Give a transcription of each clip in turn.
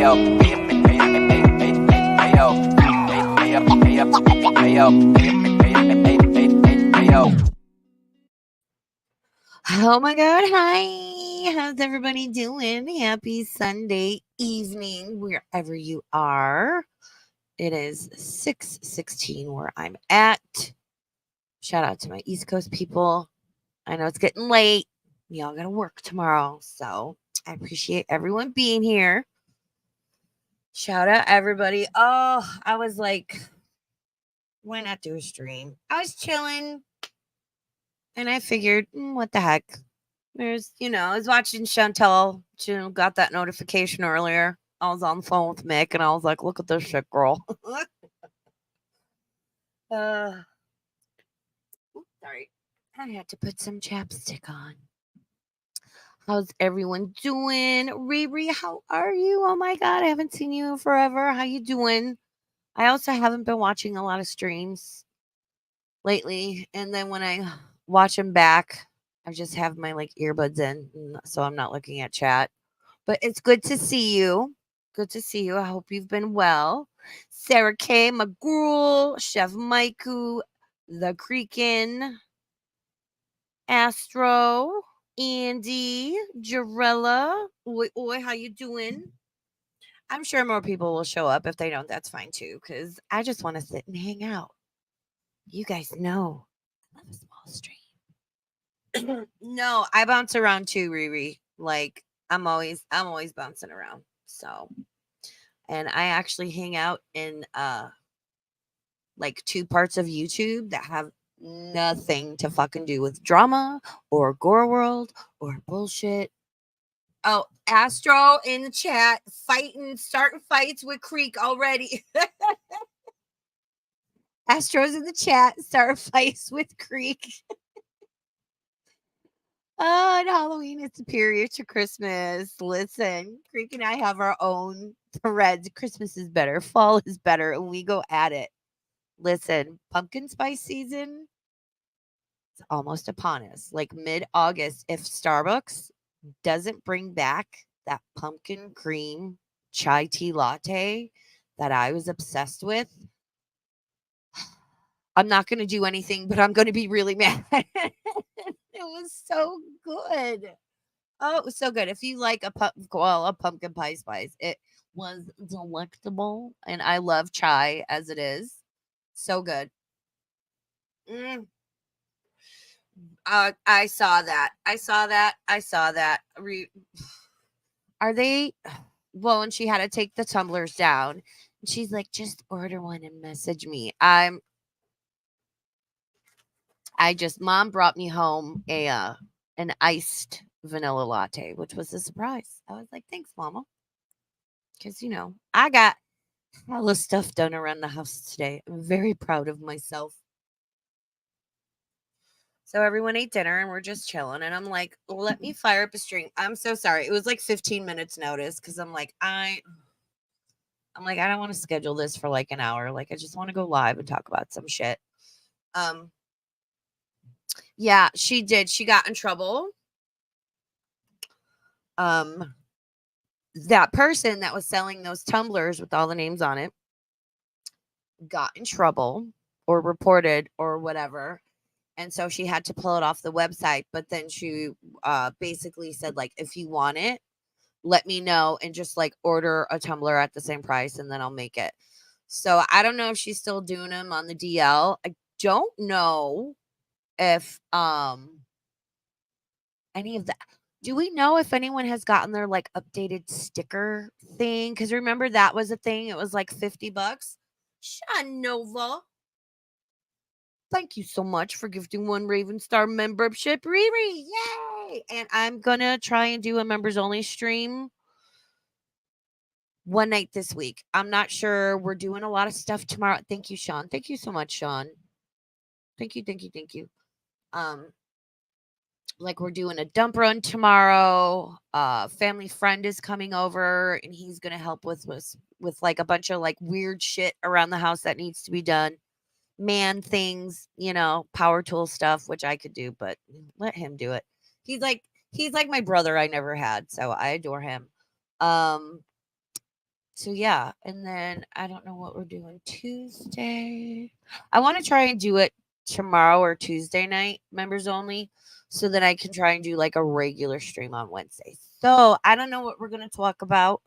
Oh my God. Hi. How's everybody doing? Happy Sunday evening, wherever you are. It is 6:16 where I'm at. Shout out to my East Coast people. I know it's getting late. Y'all got to work tomorrow. So I appreciate everyone being here. Shout out everybody. Oh, I was like, why not do a stream? I was chilling and I figured, what the heck? I was watching Chantel. She got that notification earlier. I was on the phone with Mick and I was like, look at this shit, girl. Sorry. I had to put some chapstick on. How's everyone doing? Riri, how are you? Oh my God, I haven't seen you in forever. How you doing? I also haven't been watching a lot of streams lately. And then when I watch them back, I just have my earbuds in, so I'm not looking at chat. But it's good to see you. Good to see you. I hope you've been well. Sarah K, McGruel, Chef Maiku, The Creakin, Astro, Andy, Jarella. Oi, oi, how you doing? I'm sure more people will show up. If they don't, that's fine too, because I just want to sit and hang out. You guys know I love a small stream. No, I bounce around too, Riri. I'm always bouncing around. So, and I actually hang out in two parts of YouTube that have nothing to fucking do with drama or gore world or bullshit. Oh, Astro in the chat starting fights with Creek already. Astro's in the chat, starting fights with Creek. Oh, and Halloween is superior to Christmas. Listen, Creek and I have our own threads. Christmas is better, fall is better, and we go at it. Listen, pumpkin spice season is almost upon us. Like mid-August, if Starbucks doesn't bring back that pumpkin cream chai tea latte that I was obsessed with, I'm not going to do anything, but I'm going to be really mad. It was so good. Oh, it was so good. If you like a pumpkin pie spice, it was delectable, and I love chai as it is. So good. Mm. I saw that. Are they? Well, and she had to take the tumblers down. And she's like, just order one and message me. Mom brought me home an iced vanilla latte, which was a surprise. I was like, thanks, Mama. Because, I got all the stuff done around the house today. I'm very proud of myself. So everyone ate dinner and we're just chilling. And I'm like, let me fire up a stream. I'm so sorry. It was like 15 minutes notice because I'm like, I don't want to schedule this for like an hour. Like, I just want to go live and talk about some shit. Yeah, she did. She got in trouble. That person that was selling those tumblers with all the names on it got in trouble or reported or whatever. And so she had to pull it off the website. But then she basically said, like, if you want it, let me know and just order a tumbler at the same price and then I'll make it. So I don't know if she's still doing them on the DL. I don't know if any of that. Do we know if anyone has gotten their updated sticker thing? Because remember that was a thing. It was like $50. Shanova, thank you so much for gifting one Raven Star membership. Riri, yay! And I'm gonna try and do a members only stream one night this week. I'm not sure. We're doing a lot of stuff tomorrow. Thank you, Sean. Thank you so much, Sean. Thank you. We're doing a dump run tomorrow. Family friend is coming over and he's gonna help with a bunch of weird shit around the house that needs to be done. Man things, power tool stuff, which I could do, but let him do it. He's like my brother I never had, so I adore him. So yeah, and then I don't know what we're doing Tuesday. I want to try and do it tomorrow or Tuesday night, members only, so that I can try and do like a regular stream on Wednesday. So I don't know what we're gonna talk about.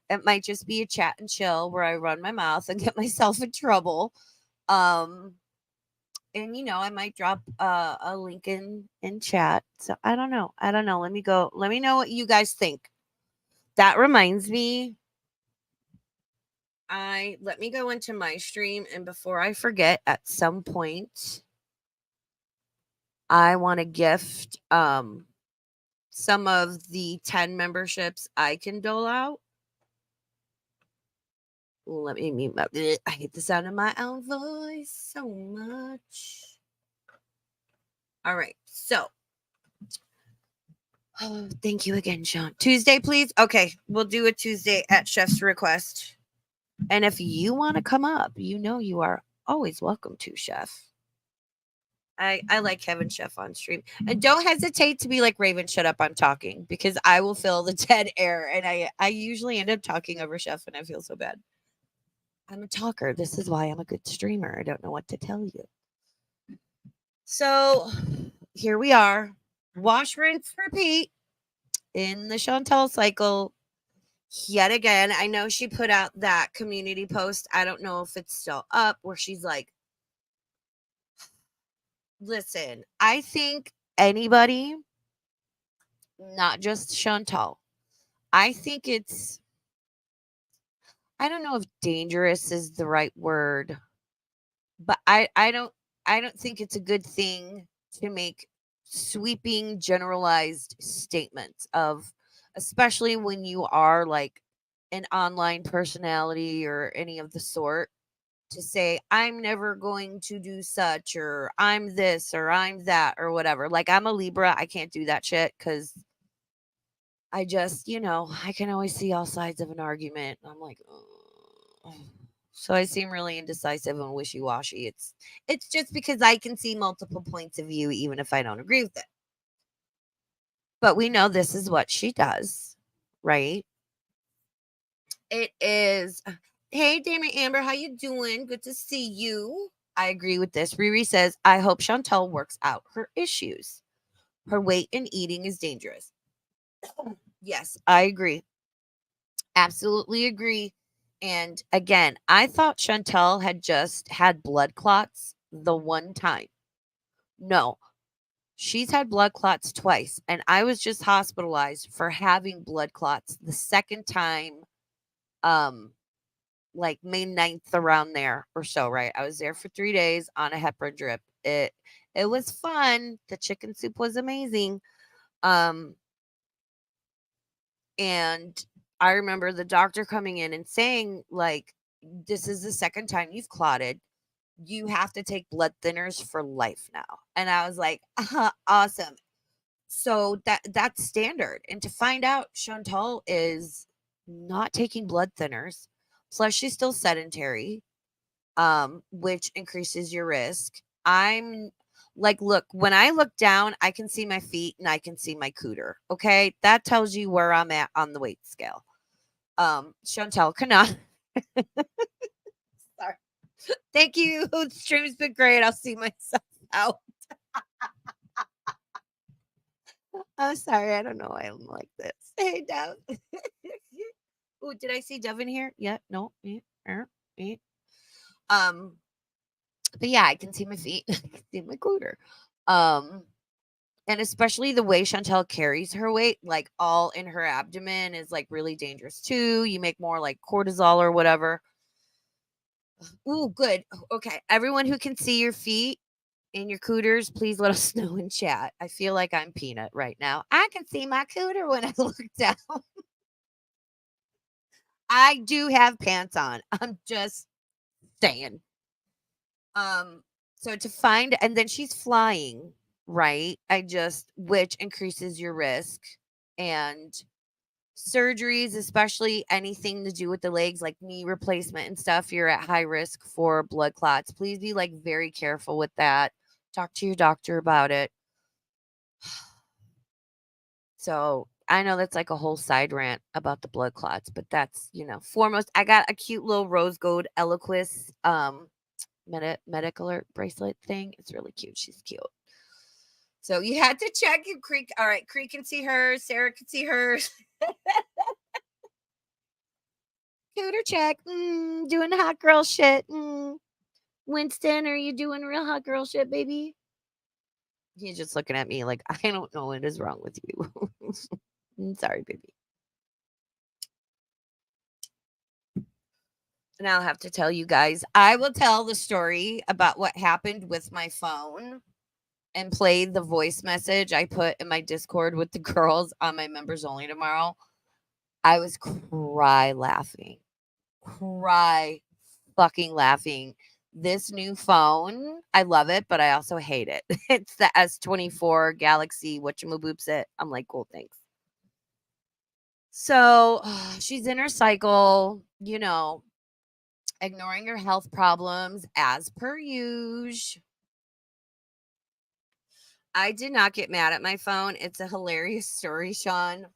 It might just be a chat and chill where I run my mouth and get myself in trouble. Um, and I might drop a link in chat. So I don't know. I don't know. Let me go. Let me know what you guys think. That reminds me, I let me go into my stream, and before I forget, at some point I want to gift some of the 10 memberships I can dole out. Let me mute my I hate the sound of my own voice so much. All right. So, oh, thank you again, Sean. Tuesday, please. Okay, we'll do a Tuesday at Chef's request. And if you want to come up, you are always welcome to, Chef. I like having Chef on stream. And don't hesitate to be like, Raven, shut up, I'm talking, because I will fill the dead air. And I usually end up talking over Chef, and I feel so bad. I'm a talker. This is why I'm a good streamer. I don't know what to tell you. So here we are. Wash, rinse, repeat in the Chantel cycle yet again. I know she put out that community post. I don't know if it's still up, where she's like, listen, I think anybody, not just Chantal, I think I don't know if dangerous is the right word, but I don't think it's a good thing to make sweeping generalized statements of, especially when you are like an online personality or any of the sort, to say I'm never going to do such, or I'm this, or I'm that, or whatever. Like, I'm a Libra, I can't do that shit cuz I just, I can always see all sides of an argument. I'm like, "Ugh." So I seem really indecisive and wishy-washy. It's just because I can see multiple points of view even if I don't agree with it. But we know this is what she does, right? It is. Hey, Damon Amber, how you doing? Good to see you. I agree with this. Riri says, I hope Chantel works out her issues. Her weight and eating is dangerous. Yes, I agree. Absolutely agree. And again, I thought Chantel had just had blood clots the one time. No, she's had blood clots twice. And I was just hospitalized for having blood clots the second time, um, like May 9th, around there or so, right? I was there for 3 days on a heparin drip. It was fun. The chicken soup was amazing. Um, and I remember the doctor coming in and saying, like, this is the second time you've clotted. You have to take blood thinners for life now. And I was like, awesome. So that's standard. And to find out Chantal is not taking blood thinners, plus she's still sedentary, which increases your risk. I'm like, look, when I look down, I can see my feet and I can see my cooter. Okay. That tells you where I'm at on the weight scale. Chantel cannot. Sorry. Thank you. The stream's been great. I'll see myself out. I'm sorry. I don't know why I'm like this. Hey, Dev. Oh, did I see Devin here? Yeah. No. Um, but yeah, I can see my feet. I can see my cooter. Um, and especially the way Chantel carries her weight, like all in her abdomen, is like really dangerous too. You make more like cortisol or whatever. Ooh, good. Okay. Everyone who can see your feet and your cooters, please let us know in chat. I feel like I'm Peanut right now. I can see my cooter when I look down. I do have pants on. I'm just saying. So to find, and then she's flying, right? Which increases your risk. And surgeries, especially anything to do with the legs, like knee replacement and stuff, you're at high risk for blood clots. Please be like very careful with that. Talk to your doctor about it. So I know that's like a whole side rant about the blood clots, but that's, foremost. I got a cute little rose gold Eloquist medical alert bracelet thing. It's really cute. She's cute. So you had to check your Creek. All right, Creek can see hers. Sarah can see hers. Cooter check. Doing hot girl shit. Winston, are you doing real hot girl shit, baby? He's just looking at me like, I don't know what is wrong with you. Sorry, baby. And I'll have to tell you guys, I will tell the story about what happened with my phone and play the voice message I put in my Discord with the girls on my members only tomorrow. I was cry fucking laughing. This new phone, I love it, but I also hate it. It's the S24 Galaxy. Whatchamaboops it. I'm like, cool, thanks. So she's in her cycle, ignoring her health problems as per usual. I did not get mad at my phone. It's a hilarious story, Sean.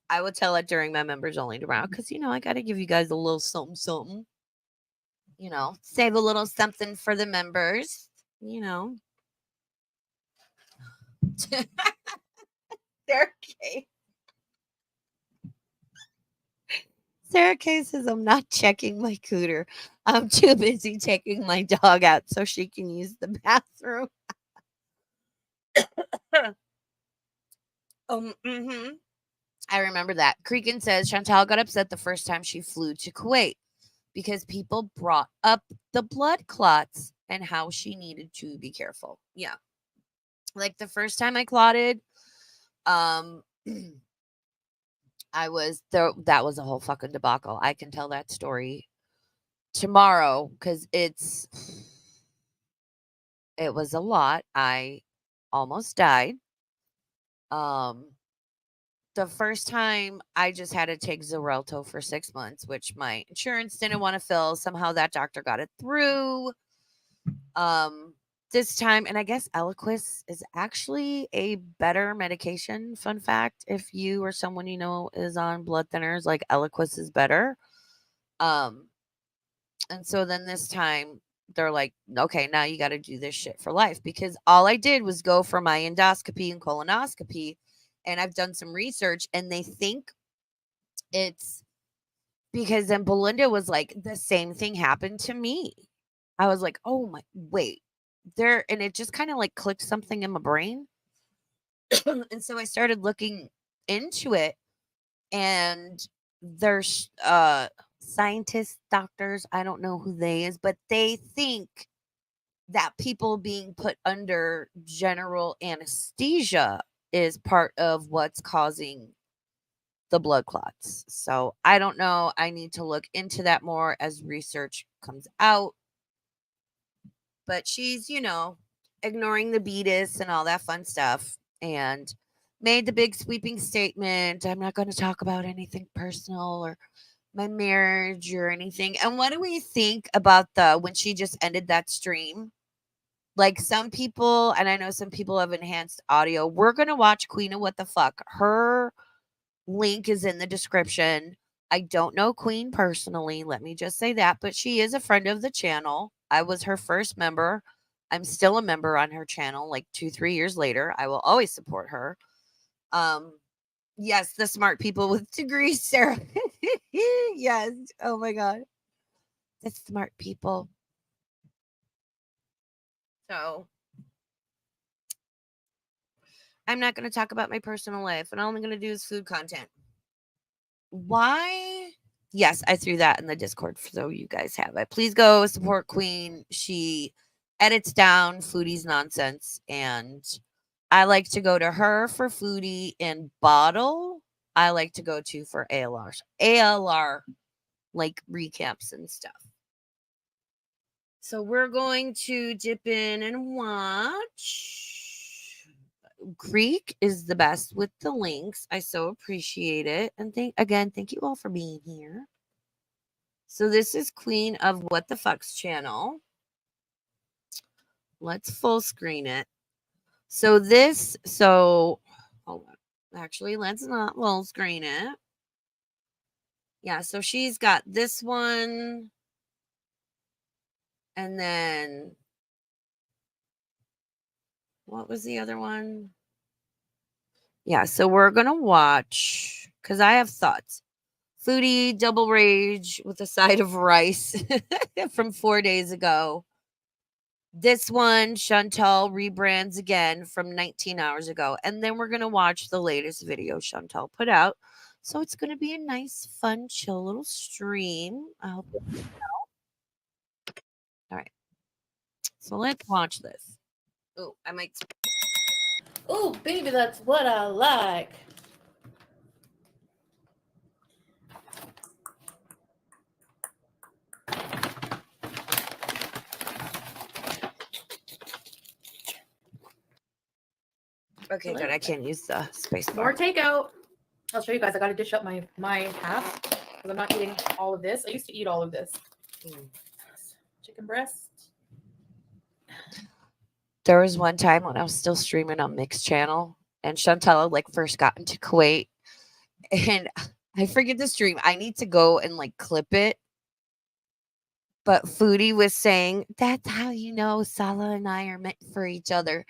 I will tell it during my members only tomorrow because, I got to give you guys a little something, something. Save a little something for the members, Sarah K. Sarah K says, I'm not checking my cooter. I'm too busy taking my dog out so she can use the bathroom. I remember that. Creakin says Chantal got upset the first time she flew to Kuwait because people brought up the blood clots and how she needed to be careful. Yeah. Like the first time I clotted, I was there. That was a whole fucking debacle. I can tell that story tomorrow because it was a lot. I almost died. The first time I just had to take Xarelto for 6 months, which my insurance didn't want to fill. Somehow that doctor got it through. This time, and I guess Eliquis is actually a better medication. Fun fact: if you or someone you know is on blood thinners, like Eliquis is better. And so then this time they're like, okay, now you got to do this shit for life because all I did was go for my endoscopy and colonoscopy, and I've done some research, and they think it's because then Belinda was like, the same thing happened to me. I was like, oh my, wait, there, and it just kind of like clicked something in my brain. And so I started looking into it, and there's scientists, doctors, I don't know who they is, but they think that people being put under general anesthesia is part of what's causing the blood clots. So I don't know. I need to look into that more as research comes out. But she's, ignoring the beatus and all that fun stuff and made the big sweeping statement. I'm not going to talk about anything personal or my marriage or anything. And what do we think about when she just ended that stream? Like some people, and I know some people have enhanced audio. We're going to watch Queen of What the Fuck. Her link is in the description. I don't know Queen personally, let me just say that, but she is a friend of the channel. I was her first member. I'm still a member on her channel like 2-3 years later. I will always support her. Yes, the smart people with degrees, Sarah. Yes. Oh my god. The smart people. So I'm not going to talk about my personal life, and all I'm going to do is food content. Why? Yes, I threw that in the Discord so you guys have it. Please go support Queen. She edits down Foodie's nonsense, and I like to go to her for Foodie and Bottle. I like to go to for ALR like recaps and stuff. So we're going to dip in and watch. Greek is the best with the links. I so appreciate it. And thank you all for being here. So this is Queen of What the Fuck's channel. Let's full screen it. So hold on. Actually, let's not full screen it. Yeah, so she's got this one. And then what was the other one? Yeah, so we're going to watch, because I have thoughts. Foodie double rage with a side of rice from 4 days ago. This one, Chantal rebrands again from 19 hours ago. And then we're going to watch the latest video Chantal put out. So it's going to be a nice, fun, chill little stream. I hope. All right. So let's watch this. Oh, I might. Oh, baby, that's what I like. Okay, good. I can't use the space bar. More takeout. I'll show you guys. I got to dish up my half because I'm not eating all of this. I used to eat all of this. Chicken breast. There was one time when I was still streaming on Mixed Channel, and Chantal like first got into Kuwait, and I forget the stream. I need to go and like clip it. But Foodie was saying, that's how you know Salah and I are meant for each other.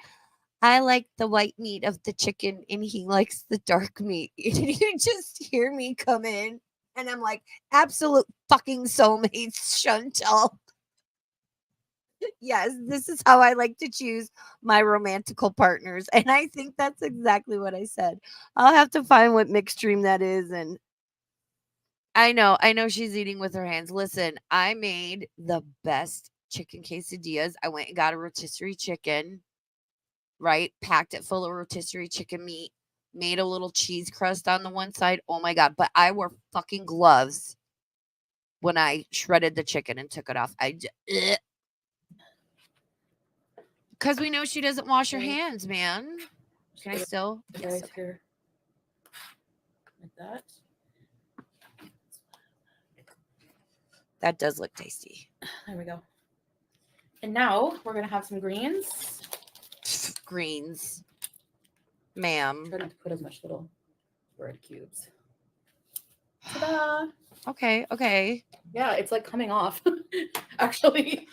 I like the white meat of the chicken and he likes the dark meat. And you just hear me come in and I'm like, absolute fucking soulmates, Chantal. Yes, this is how I like to choose my romantical partners. And I think that's exactly what I said. I'll have to find what mixed stream that is. And I know she's eating with her hands. Listen, I made the best chicken quesadillas. I went and got a rotisserie chicken, right? Packed it full of rotisserie chicken meat, made a little cheese crust on the one side. Oh my God. But I wore fucking gloves when I shredded the chicken and took it off. Because we know she doesn't wash her hands, man. Can I still? Yes, okay. Here. Like that. That does look tasty. There we go. And now we're going to have some greens. Greens. Ma'am. Try not to put as much little bread cubes. Ta-da! Okay. Yeah, it's like coming off, actually.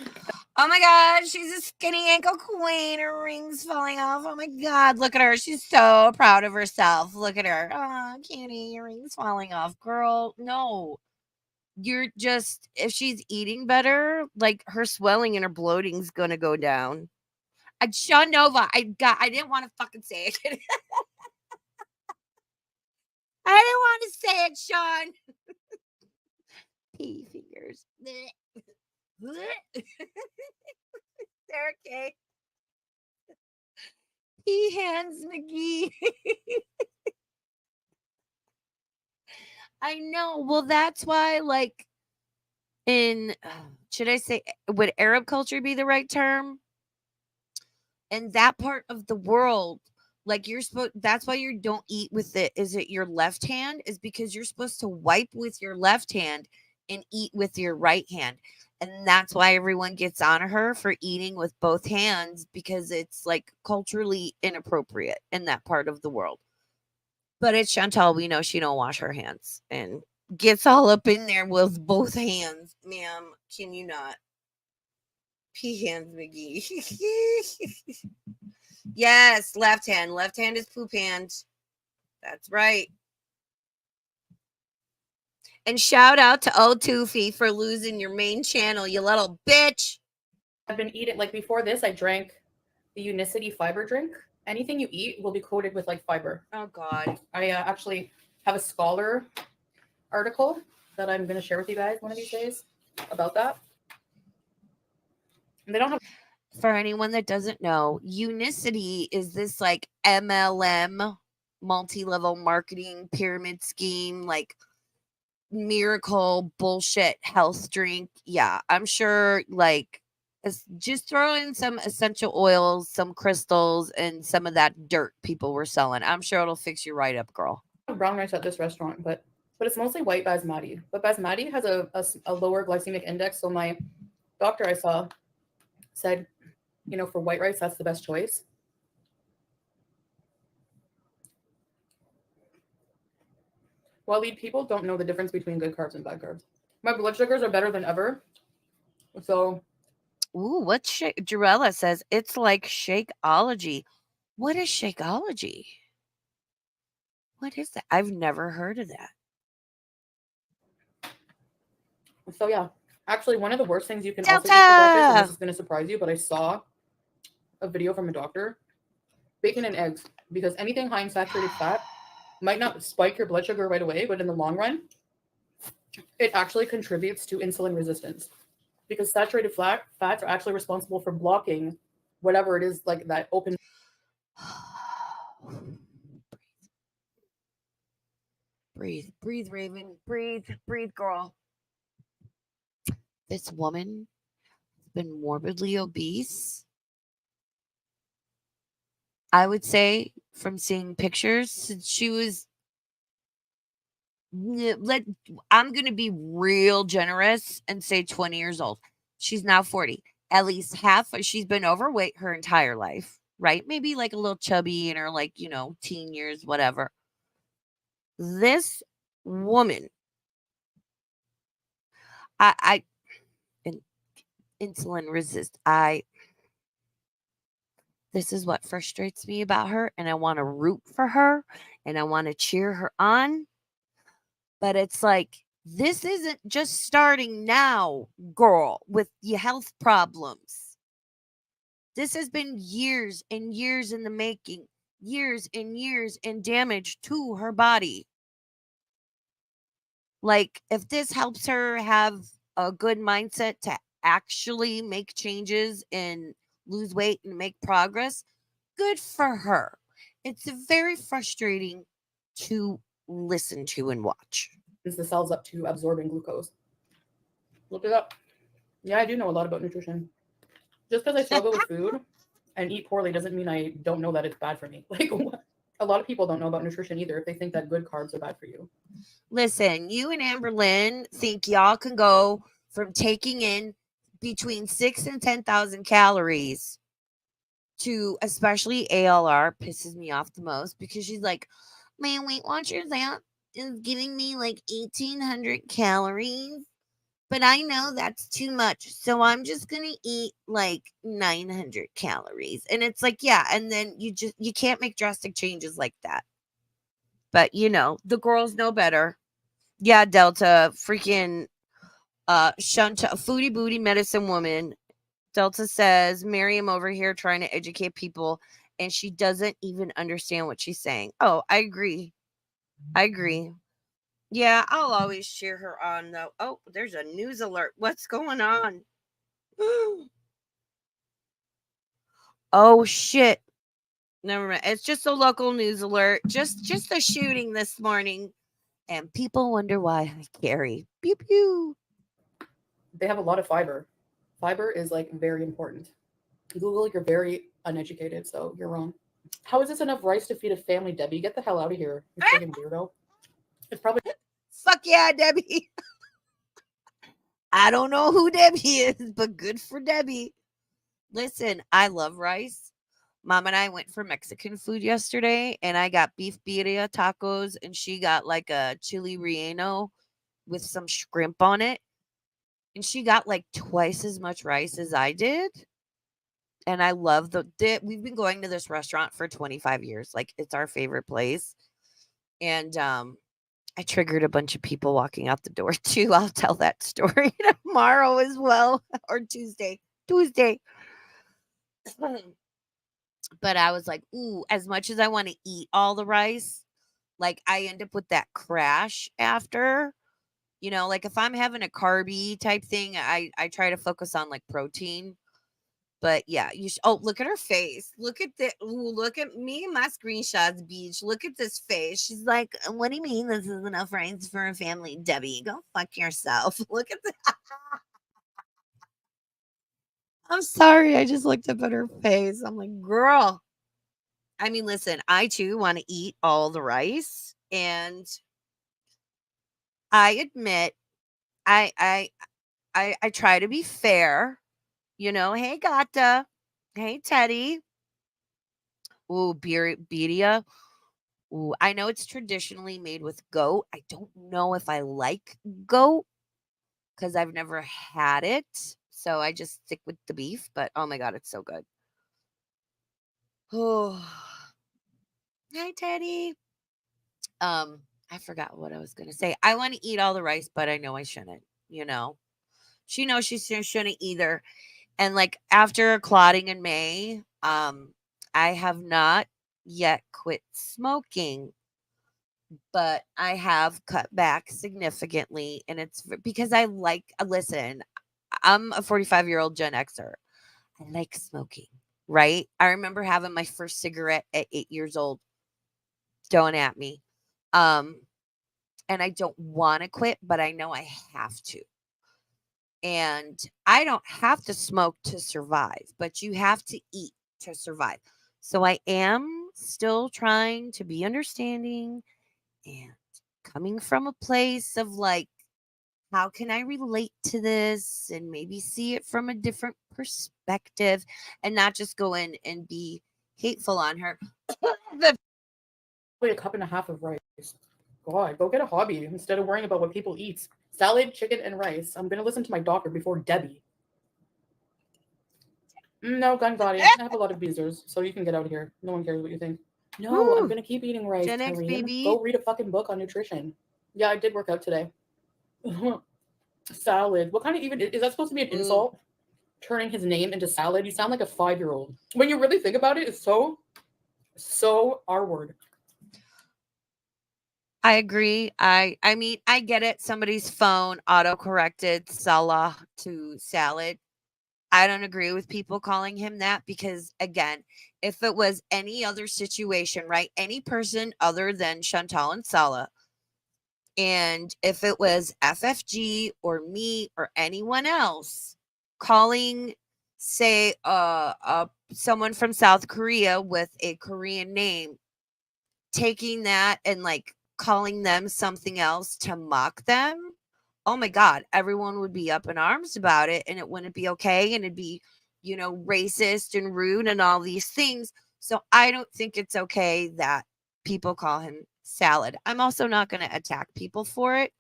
Oh my God, she's a skinny ankle queen. Her ring's falling off. Oh my God, look at her. She's so proud of herself. Look at her. Oh, cutie, your ring's falling off. Girl, no. You're just, if she's eating better, like her swelling and her bloating's going to go down. Sean Nova, I didn't want to fucking say it. I didn't want to say it, Sean. Pea fingers. They're okay. Pea hands, McGee. I know. Well, that's why, like, should I say, would Arab culture be the right term? In that part of the world, like that's why you don't eat with your left hand, is because you're supposed to wipe with your left hand and eat with your right hand. And that's why everyone gets on her for eating with both hands, because it's like culturally inappropriate in that part of the world. But it's Chantal, we know she don't wash her hands and gets all up in there with both hands. Ma'am, can you not? Pea hands, McGee. Yes, left hand. Left hand is poop hand. That's right. And shout out to old Toofy for losing your main channel, you little bitch. I've been eating, like before this, I drank the Unicity fiber drink. Anything you eat will be coated with like fiber. Oh God. I actually have a Scholar article that I'm going to share with you guys one of these days about that. And they don't have. For anyone that doesn't know, Unicity is this like MLM, multi-level marketing pyramid scheme, like miracle bullshit health drink. Yeah, I'm sure like just throw in some essential oils, some crystals, and some of that dirt people were selling. I'm sure it'll fix you right up, girl. Brown rice at this restaurant, but it's mostly white basmati. But basmati has a lower glycemic index. So my doctor I saw said, you know, for white rice, that's the best choice. Well, people don't know the difference between good carbs and bad carbs. My blood sugars are better than ever. So, Ooh, what's Jarella says it's like Shakeology. What is Shakeology? What is that? I've never heard of that. yeah. Actually, one of the worst things you can also eat for breakfast, and this Delta! is going to surprise you, but I saw a video from a doctor: bacon and eggs, because anything high in saturated fat might not spike your blood sugar right away, but in the long run, it actually contributes to insulin resistance, because saturated fats are actually responsible for blocking whatever it is, like that open. Breathe, breathe, Raven. Breathe, breathe, girl. This woman has been morbidly obese. I would say from seeing pictures since she was let I'm going to be real generous and say 20 years old. She's now 40. At least half she's been overweight her entire life, right? Maybe like a little chubby in her like, teen years, whatever. This woman, I in, insulin resist. This is what frustrates me about her, and I want to root for her and I want to cheer her on. But it's like, this isn't just starting now, girl, with your health problems. This has been years and years in the making, years and years in damage to her body. Like, if this helps her have a good mindset to actually make changes and lose weight and make progress, good for her. It's very frustrating to listen to and watch. The cells up to absorbing glucose. Look it up. Yeah, I do know a lot about nutrition. Just because I struggle with food and eat poorly doesn't mean I don't know that it's bad for me. Like, a lot of people don't know about nutrition either if they think that good carbs are bad for you. Listen, you and Amberlynn think y'all can go from taking in between 6 and 10,000 calories to, especially ALR pisses me off the most because she's like, my Weight Watchers app is giving me like 1,800 calories, but I know that's too much. So I'm just going to eat like 900 calories. And it's like, yeah. And then you can't make drastic changes like that. But the girls know better. Yeah, Delta, freaking Shunta, Foodie Booty Medicine Woman. Delta says, Miriam over here trying to educate people, and she doesn't even understand what she's saying. Oh, I agree. I agree. Yeah, I'll always cheer her on, though. Oh, there's a news alert. What's going on? Oh, shit. Never mind. It's just a local news alert. Just a shooting this morning. And people wonder why I carry. Pew pew. They have a lot of fiber. Fiber is like very important. Google, you're very uneducated, so you're wrong. How is this enough rice to feed a family, Debbie? Get the hell out of here, you friggin' weirdo. It's probably Fuck yeah, Debbie. I don't know who Debbie is, but good for Debbie. Listen, I love rice. Mom and I went for Mexican food yesterday, and I got beef birria tacos, and she got like a chili relleno with some shrimp on it. And she got like twice as much rice as I did. And I love we've been going to this restaurant for 25 years. Like, it's our favorite place. And I triggered a bunch of people walking out the door too. I'll tell that story tomorrow as well, or Tuesday. Tuesday. But I was like, ooh, as much as I want to eat all the rice, like I end up with that crash after. Like if I'm having a carby type thing, I try to focus on like protein. But yeah, oh, look at her face. Look at the ooh, look at me and my screenshots, Beach. Look at this face. She's like, what do you mean this is enough rice for a family? Debbie, go fuck yourself. Look at the I'm sorry. I just looked up at her face. I'm like, girl. I mean, listen, I too want to eat all the rice. And I admit I I I try to be fair. Hey Gata. Hey Teddy. Ooh, birria. Ooh, I know it's traditionally made with goat. I don't know if I like goat because I've never had it. So I just stick with the beef, but oh my God, it's so good. Oh, hi, Teddy. I forgot what I was going to say. I want to eat all the rice, but I know I shouldn't, you know. She knows she shouldn't either. And like after clotting in May, I have not yet quit smoking, but I have cut back significantly. And it's because I like, listen, I'm a 45-year-old Gen Xer. I like smoking, right? I remember having my first cigarette at 8 years old. Don't at me. Um, and I don't want to quit, but I know I have to. And I don't have to smoke to survive, but you have to eat to survive. So I am still trying to be understanding and coming from a place of like, how can I relate to this and maybe see it from a different perspective and not just go in and be hateful on her. Wait, a cup and a half of rice. God, go get a hobby instead of worrying about what people eat. Salad, chicken, and rice. I'm gonna listen to my doctor before Debbie. No, gun body. I have a lot of visitors, so you can get out of here. No one cares what you think. No, I'm Woo! gonna keep eating rice, Gen X Kareen. baby. Go read a fucking book on nutrition. Yeah, I did work out today. Salad. What kind of even is that supposed to be an insult? Turning his name into salad. You sound like a 5-year-old. When you really think about it, it's so R word. I agree. I mean, I get it. Somebody's phone auto-corrected Salah to salad. I don't agree with people calling him that because again, if it was any other situation, right? Any person other than Chantal and Salah, and if it was FFG or me or anyone else calling, say, someone from South Korea with a Korean name, taking that and like calling them something else to mock them, oh my God, everyone would be up in arms about it and it wouldn't be okay. And it'd be, racist and rude and all these things. So I don't think it's okay that people call him salad. I'm also not going to attack people for it.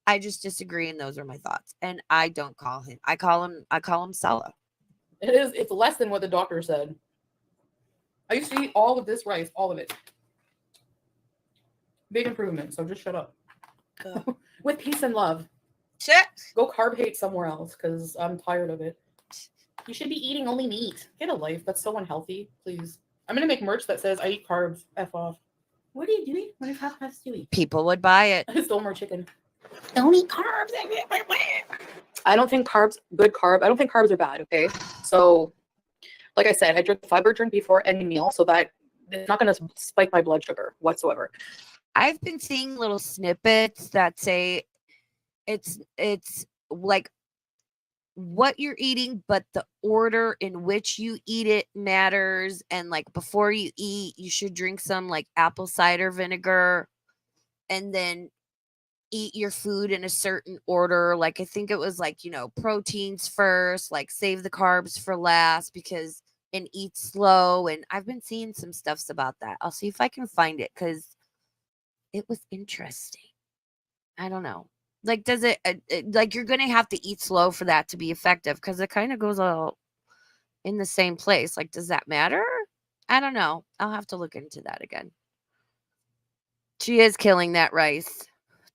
I just disagree. And those are my thoughts. And I don't call him, I call him Salah. It's less than what the doctor said. I used to eat all of this rice, all of it. Big improvement, so just shut up. With peace and love. Shit. Go carb hate somewhere else, because I'm tired of it. You should be eating only meat. Get a life. That's so unhealthy. Please. I'm going to make merch that says, I eat carbs. F off. What are you doing? What is half-past doing? People would buy it. I stole more chicken. Don't eat carbs. I don't think carbs are bad, okay? So, like I said, I drink a fiber drink before any meal so that it's not going to spike my blood sugar whatsoever. I've been seeing little snippets that say it's like what you're eating, but the order in which you eat it matters. And like before you eat, you should drink some like apple cider vinegar and then eat your food in a certain order. Like I think it was like, proteins first, like save the carbs for last because and eat slow. And I've been seeing some stuffs about that. I'll see if I can find it because it was interesting. I don't know. Like, does it, like, you're going to have to eat slow for that to be effective because it kind of goes all in the same place. Like, does that matter? I don't know. I'll have to look into that again. She is killing that rice.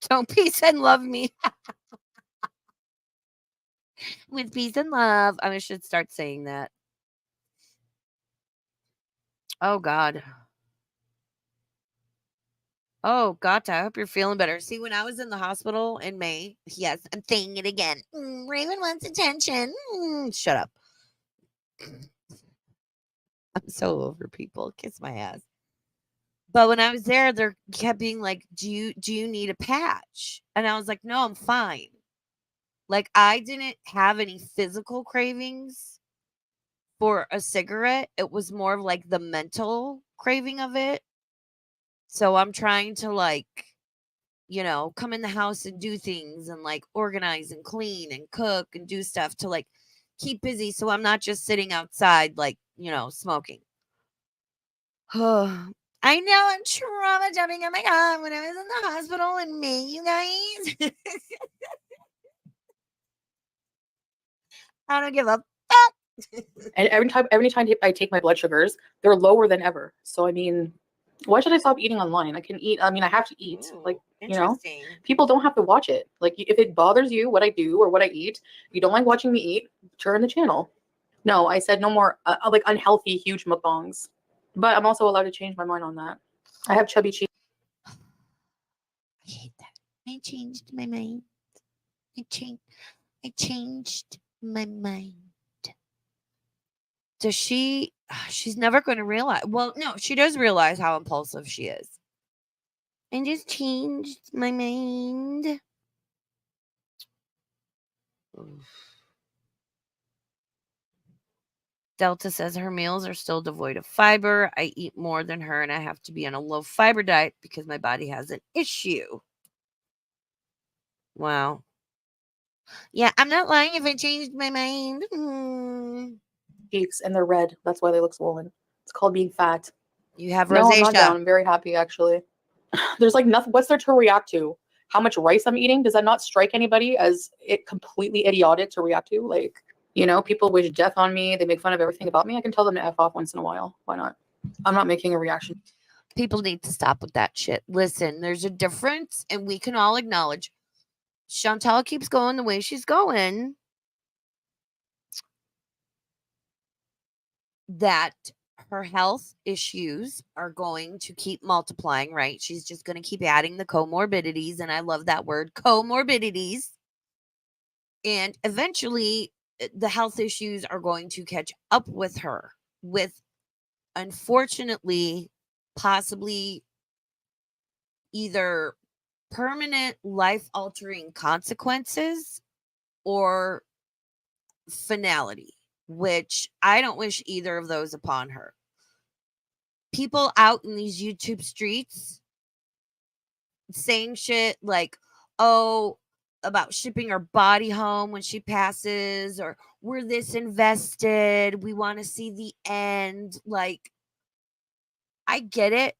Don't peace and love me. With peace and love. I should start saying that. Oh, God. Oh, gotcha. I hope you're feeling better. See, when I was in the hospital in May, yes, I'm saying it again. Raven wants attention. Shut up. I'm so over people. Kiss my ass. But when I was there, they kept being like, "Do you need a patch?" And I was like, "No, I'm fine." Like I didn't have any physical cravings for a cigarette. It was more of like the mental craving of it. So I'm trying to like, come in the house and do things and like organize and clean and cook and do stuff to like keep busy so I'm not just sitting outside like, smoking. I know I'm trauma dumping. Oh my God. When I was in the hospital in May, you guys. I don't give a fuck. And every time I take my blood sugars, they're lower than ever. So I mean, why should I stop eating online? I can eat. I mean, I have to eat. Ooh, Like, interesting. people don't have to watch it. Like, if it bothers you what I do or what I eat, you don't like watching me eat, turn the channel. No, I said no more like unhealthy, huge mukbangs. But I'm also allowed to change my mind on that. I have chubby cheeks. I hate that. I changed my mind. I changed my mind. Does she? She's never going to realize. Well, no, she does realize how impulsive she is. I just changed my mind. Delta says her meals are still devoid of fiber. I eat more than her and I have to be on a low fiber diet because my body has an issue. Wow. Yeah, I'm not lying if I changed my mind. Cheeks and they're red. That's why they look swollen. It's called being fat. You have No, I'm not down. rosacea. I'm very happy actually. There's like nothing. What's there to react to? How much rice I'm eating? Does that not strike anybody as it completely idiotic to react to? Like, people wish death on me. They make fun of everything about me. I can tell them to F off once in a while. Why not? I'm not making a reaction. People need to stop with that shit. Listen, there's a difference, and we can all acknowledge Chantal keeps going the way she's going. That her health issues are going to keep multiplying, right? She's just going to keep adding the comorbidities. And I love that word, comorbidities. And eventually, the health issues are going to catch up with her, with unfortunately, possibly either permanent life altering consequences or finality, which I don't wish either of those upon her. People out in these YouTube streets saying shit like, oh, about shipping her body home when she passes, or we're this invested, we want to see the end. Like, I get it.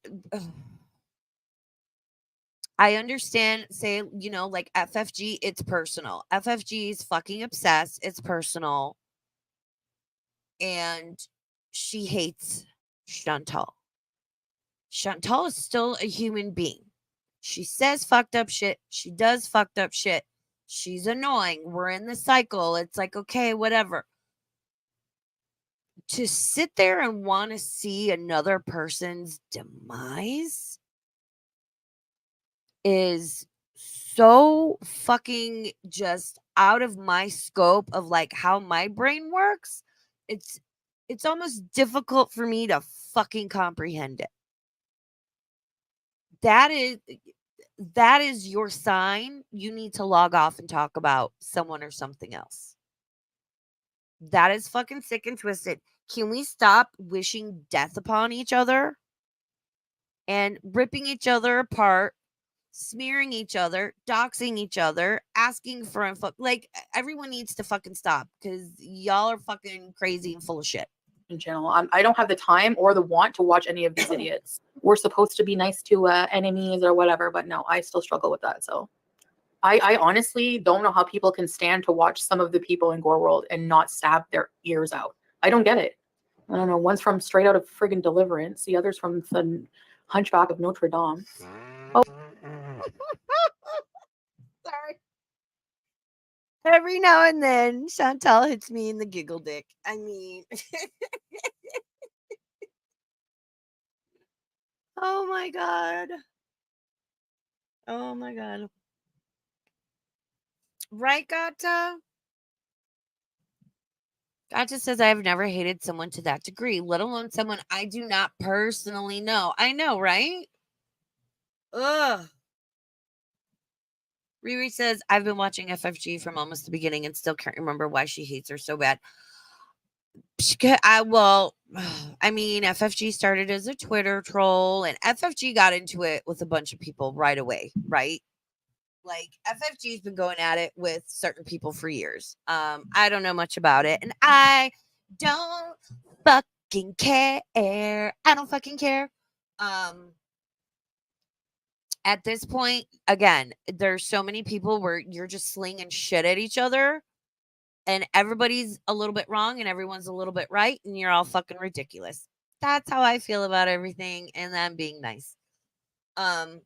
I understand, say, like FFG, it's personal. FFG is fucking obsessed. It's personal. And she hates Chantal. Chantal is still a human being. She says fucked up shit. She does fucked up shit. She's annoying. We're in the cycle. It's like, okay, whatever. To sit there and want to see another person's demise is so fucking just out of my scope of like how my brain works. It's almost difficult for me to fucking comprehend it. That is your sign. You need to log off and talk about someone or something else. That is fucking sick and twisted. Can we stop wishing death upon each other and ripping each other apart, smearing each other, doxing each other, asking for info? Like, everyone needs to fucking stop because y'all are fucking crazy and full of shit. In general, I don't have the time or the want to watch any of these idiots. We're supposed to be nice to enemies or whatever, but no, I still struggle with that. So I honestly don't know how people can stand to watch some of the people in Gore World and not stab their ears out. I don't get it. I don't know. One's from Straight Out of Friggin' Deliverance. The other's from the Hunchback of Notre Dame. Oh. Sorry. Every now and then, Chantal hits me in the giggle dick. I mean, oh my God. Oh my God. Right, Gata? Gata says, I have never hated someone to that degree, let alone someone I do not personally know. I know, right? Ugh. Riri says, I've been watching FFG from almost the beginning and still can't remember why she hates her so bad. I mean, FFG started as a Twitter troll, and FFG got into it with a bunch of people right away, right? Like, FFG's been going at it with certain people for years. I don't know much about it, and I don't fucking care. I don't fucking care. Um, at this point, again, there's so many people where you're just slinging shit at each other and everybody's a little bit wrong and everyone's a little bit right and you're all fucking ridiculous. That's how I feel about everything and I'm being nice. Um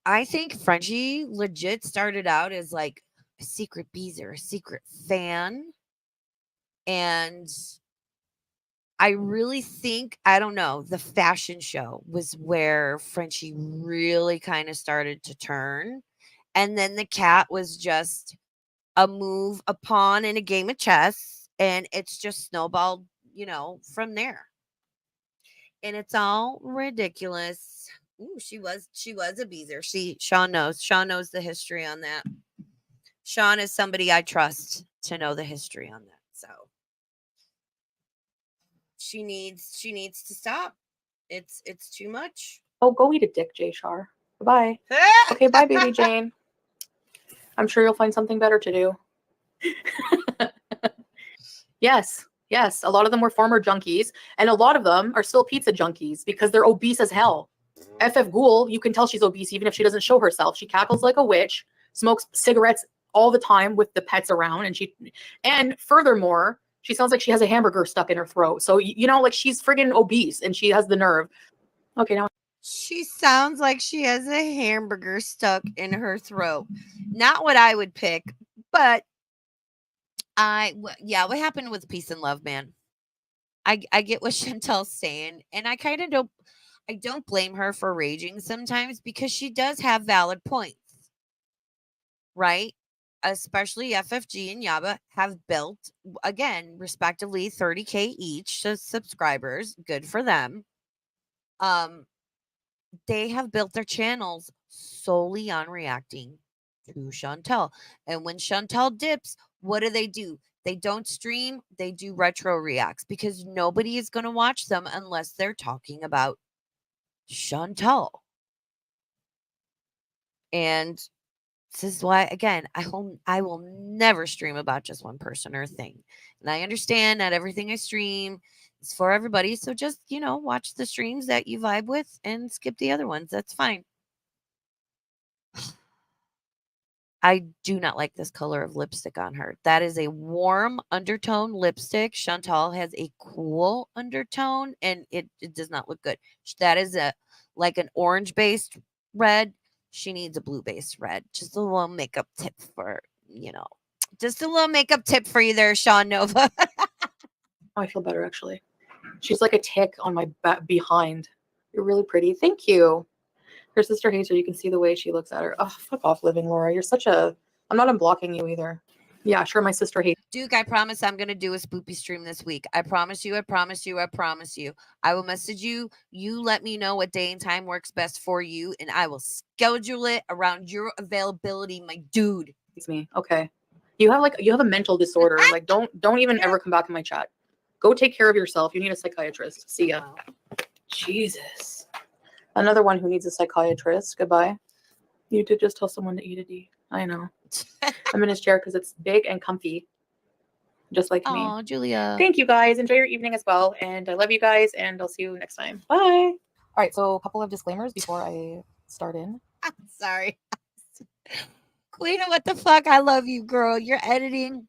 I think Frenchie legit started out as like a secret beezer, a secret fan. And I really think, I don't know, the fashion show was where Frenchie really kind of started to turn. And then the cat was just a move, a pawn in a game of chess. And it's just snowballed, from there. And it's all ridiculous. Ooh, she was a beezer. Sean knows. Sean knows the history on that. Sean is somebody I trust to know the history on that. So she needs to stop. It's too much. Oh, go eat a dick, Jay Shar. Bye. Okay, bye, baby Jane. I'm sure you'll find something better to do. Yes. A lot of them were former junkies, and a lot of them are still pizza junkies because they're obese as hell. FF Ghoul, you can tell she's obese even if she doesn't show herself. She cackles like a witch, smokes cigarettes all the time with the pets around, and furthermore, she sounds like she has a hamburger stuck in her throat. So like she's friggin' obese and she has the nerve. Okay, now She sounds like she has a hamburger stuck in her throat. Not what I would pick, but what happened with peace and love, man? I get what Chantel's saying, and I don't blame her for raging sometimes because she does have valid points, right? Especially FFG and Yaba have built again, respectively, 30K each subscribers. Good for them. Um, they have built their channels solely on reacting to Chantel. And when Chantel dips, what do? They don't stream, they do retro reacts because nobody is going to watch them unless they're talking about Chantel. And this is why, again, I will never stream about just one person or thing. And I understand not everything I stream is for everybody. So just, watch the streams that you vibe with and skip the other ones. That's fine. I do not like this color of lipstick on her. That is a warm undertone lipstick. Chantal has a cool undertone and it does not look good. That is like an orange based red. She needs a blue based red. Just a little makeup tip just a little makeup tip for you there, Sean Nova. I feel better actually. She's like a tick on my behind. You're really pretty. Thank you. Her sister hates her. You can see the way she looks at her. Oh, fuck off, Living Laura. You're such a... I'm not unblocking you either. Yeah, sure, my sister hates... Duke, I promise I'm going to do a spoopy stream this week. I promise you, I promise you, I promise you. I will message you. You let me know what day and time works best for you, and I will schedule it around your availability, my dude. It's me. Okay. You have a mental disorder. Like, don't even ever come back in my chat. Go take care of yourself. You need a psychiatrist. See ya. Wow. Jesus. Another one who needs a psychiatrist. Goodbye. You did just tell someone to eat a D. I know. I'm in his chair because it's big and comfy. Just like me. Oh, Julia. Thank you guys. Enjoy your evening as well. And I love you guys. And I'll see you next time. Bye. All right. So a couple of disclaimers before I start in. I'm sorry. Queen, what the fuck? I love you, girl. You're editing.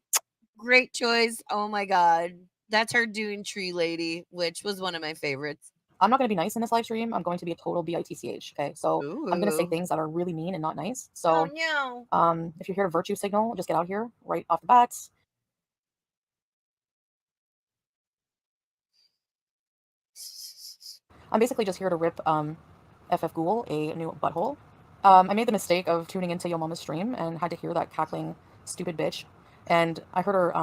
Great choice. Oh my God. That's her doing Tree Lady, which was one of my favorites. I'm not going to be nice in this live stream. I'm going to be a total bitch. Okay, so I'm going to say things that are really mean and not nice. So, no. If you hear a virtue signal, just get out here right off the bat. I'm basically just here to rip FF Ghoul a new butthole. I made the mistake of tuning into Yo Mama's stream and had to hear that cackling stupid bitch. And I heard her,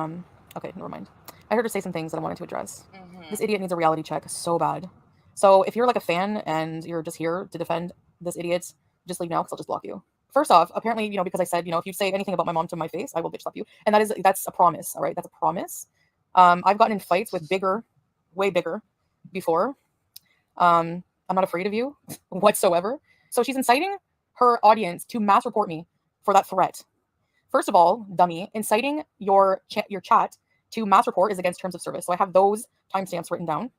okay, never mind. I heard her say some things that I wanted to address. This idiot needs a reality check so bad. So if you're like a fan and you're just here to defend this idiot, just leave now because I'll just block you. First off, apparently, because I said, if you say anything about my mom to my face, I will bitch slap you. And that's a promise, all right? That's a promise. I've gotten in fights with way bigger before. I'm not afraid of you whatsoever. So she's inciting her audience to mass report me for that threat. First of all, dummy, inciting your chat to mass report is against terms of service. So I have those timestamps written down.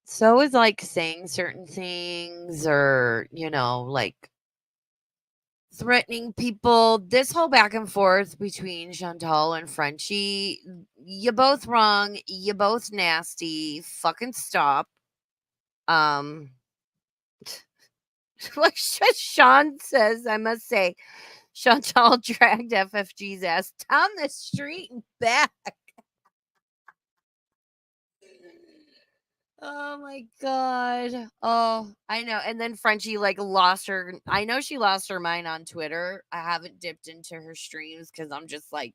So is like saying certain things or, like threatening people. This whole back and forth between Chantal and Frenchie, you both wrong. You both nasty. Fucking stop. Um, like Sean says, I must say, Chantal dragged FFG's ass down the street and back. Oh my god. Oh, I know. And then Frenchie lost her. I know she lost her mind on Twitter. I haven't dipped into her streams because I'm just like,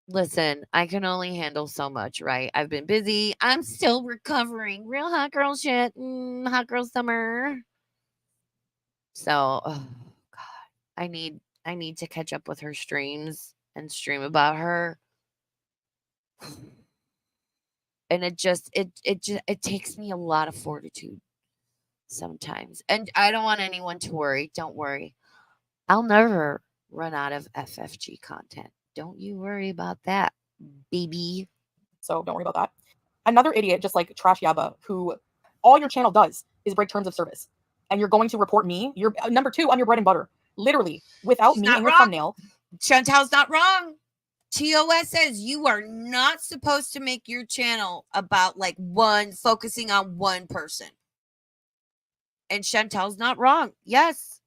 listen, I can only handle so much, right? I've been busy. I'm still recovering. Real hot girl shit. Hot girl summer. So, oh god, I need to catch up with her streams and stream about her. And it takes me a lot of fortitude sometimes. And I don't want anyone to worry. Don't worry. I'll never run out of FFG content. Don't you worry about that, baby. So don't worry about that. Another idiot, just like Trash Yaba, who all your channel does is break terms of service. And you're going to report me. You're number 2 on your bread and butter. Literally, without She's me not in your wrong. thumbnail. Chantal's not wrong. TOS says you are not supposed to make your channel about focusing on one person. And Chantal's not wrong. Yes.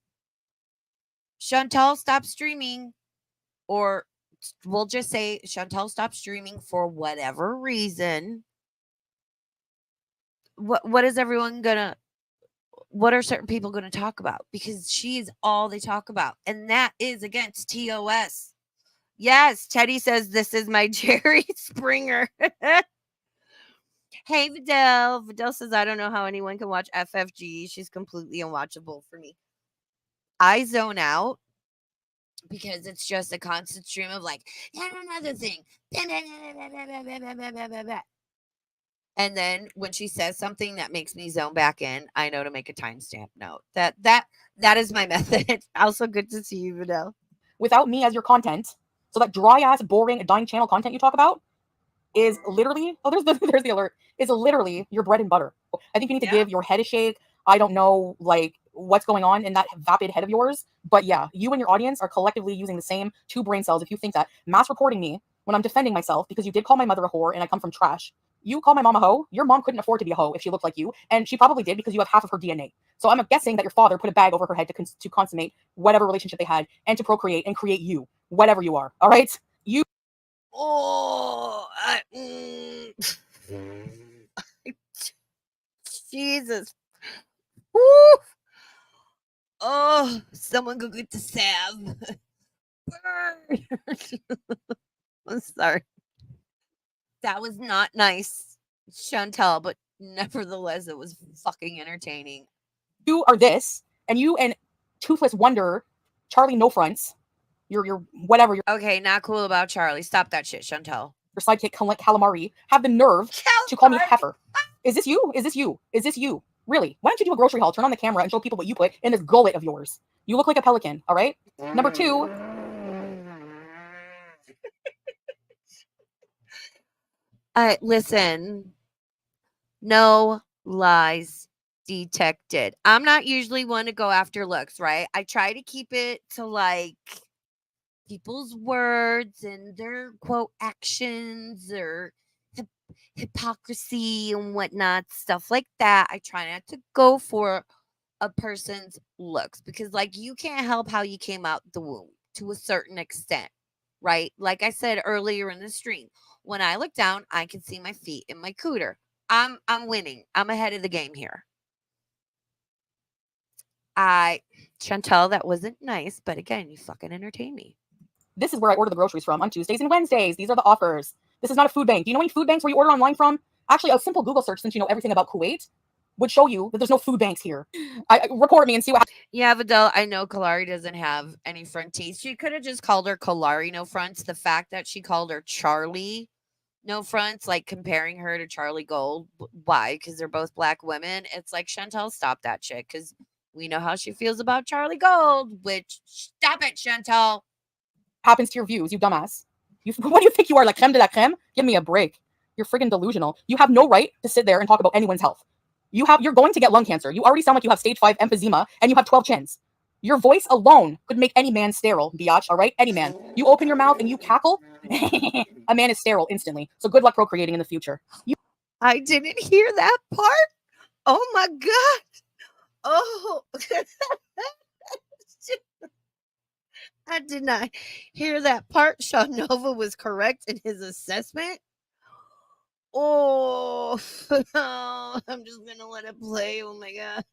Chantal stopped streaming, or we'll just say Chantal stopped streaming for whatever reason. What is everyone gonna what are certain people gonna talk about? Because she is all they talk about, and that is against TOS. Yes, Teddy says this is my Jerry Springer. Hey, Vidal. Vidal says, I don't know how anyone can watch FFG. She's completely unwatchable for me. I zone out because it's just a constant stream of and another thing. And then when she says something that makes me zone back in, I know to make a timestamp note. That is my method. Also good to see you, Vidal. Without me as your content, so that dry ass, boring, dying channel content you talk about is literally there's the alert. Is literally your bread and butter. I think you need to give your head a shake. I don't know what's going on in that vapid head of yours, but yeah, you and your audience are collectively using the same 2 brain cells. If you think that mass reporting me when I'm defending myself because you did call my mother a whore and I come from trash. You call my mom a hoe. Your mom couldn't afford to be a hoe if she looked like you, and she probably did because you have half of her DNA. So I'm guessing that your father put a bag over her head to consummate whatever relationship they had and to procreate and create you, whatever you are. All right, you. Oh, Jesus. Woo. Oh, someone go get the salve. Burn. I'm sorry. That was not nice, Chantal, but nevertheless, it was fucking entertaining. You are this, and you and Toothless Wonder, Charlie No Fronts, your whatever, your Okay, not cool about Charlie. Stop that shit, Chantal. sidekick Calamari have the nerve to call me heifer. Is this you? Is this you? Is this you? Really? Why don't you do a grocery haul? Turn on the camera and show people what you put in this gullet of yours. You look like a pelican, all right? Number 2. Listen. No lies detected. I'm not usually one to go after looks, right? I try to keep it to people's words and their quote actions or hypocrisy and whatnot, stuff like that. I try not to go for a person's looks because you can't help how you came out the womb to a certain extent, right? Like I said earlier in the stream, when I look down, I can see my feet and my cooter. I'm winning. I'm ahead of the game here. Chantal, that wasn't nice, but again, you fucking entertain me. This is where I order the groceries from on Tuesdays and Wednesdays. These are the offers. This is not a food bank. Do you know any food banks where you order online from? Actually, a simple Google search, since you know everything about Kuwait, would show you that there's no food banks here. Report me and see what. Yeah, Vidal, I know Kalari doesn't have any front teeth. She could have just called her Kalari no fronts. The fact that she called her Charlie no fronts, comparing her to Charlie Gold. Why? Because they're both black women. It's Chantal, stop that shit. Because we know how she feels about Charlie Gold. Which, stop it, Chantal. Happens to your views, you dumbass. What do you think you are, creme de la creme? Give me a break. You're friggin' delusional. You have no right to sit there and talk about anyone's health. You're going to get lung cancer. You already sound like you have stage 5 emphysema and you have 12 chins. Your voice alone could make any man sterile, biatch, all right? Any man. You open your mouth and you cackle, a man is sterile instantly. So good luck procreating in the future. I didn't hear that part. Oh my God. Oh. I did not hear that part. Sean Nova was correct in his assessment. Oh, I'm just gonna let it play. Oh my God.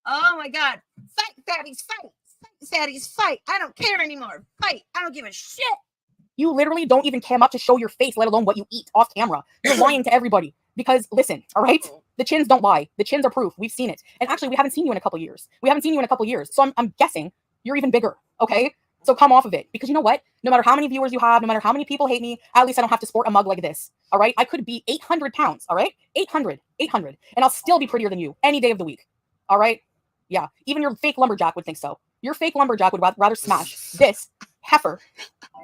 Oh my God. Fight, fatties, fight. Fight, fatties, fight. I don't care anymore. Fight. I don't give a shit. You literally don't even cam up to show your face, let alone what you eat off camera. You're lying to everybody. Because listen, all right? The chins don't lie. The chins are proof. We've seen it. And actually, we haven't seen you in a couple years. So I'm guessing you're even bigger, okay? So come off of it. Because you know what? No matter how many viewers you have, no matter how many people hate me, at least I don't have to sport a mug like this, all right? I could be 800 pounds, all right? 800. And I'll still be prettier than you any day of the week, all right? Yeah, even your fake lumberjack would think so. Your fake lumberjack would rather smash this heifer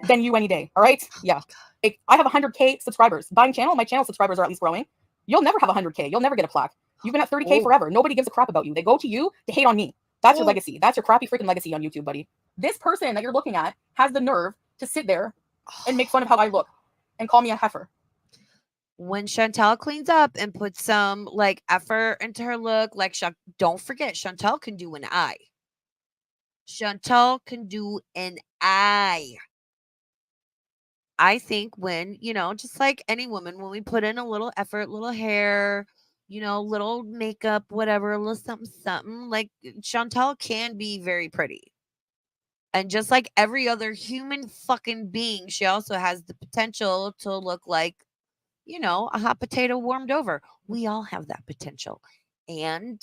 than you any day, all right? Yeah. I have 100K subscribers. My channel subscribers are at least growing. You'll never have 100K. You'll never get a plaque. You've been at 30K forever. Nobody gives a crap about you. They go to you to hate on me. That's your legacy. That's your crappy freaking legacy on YouTube, buddy. This person that you're looking at has the nerve to sit there and make fun of how I look and call me a heifer. When Chantel cleans up and puts some like effort into her look, like don't forget, Chantel can do an eye. Chantel can do an eye. I think when, just like any woman, when we put in a little effort, little hair, little makeup, whatever, a little something, something, like Chantel can be very pretty. And just like every other human fucking being, she also has the potential to look like, a hot potato warmed over. We all have that potential. And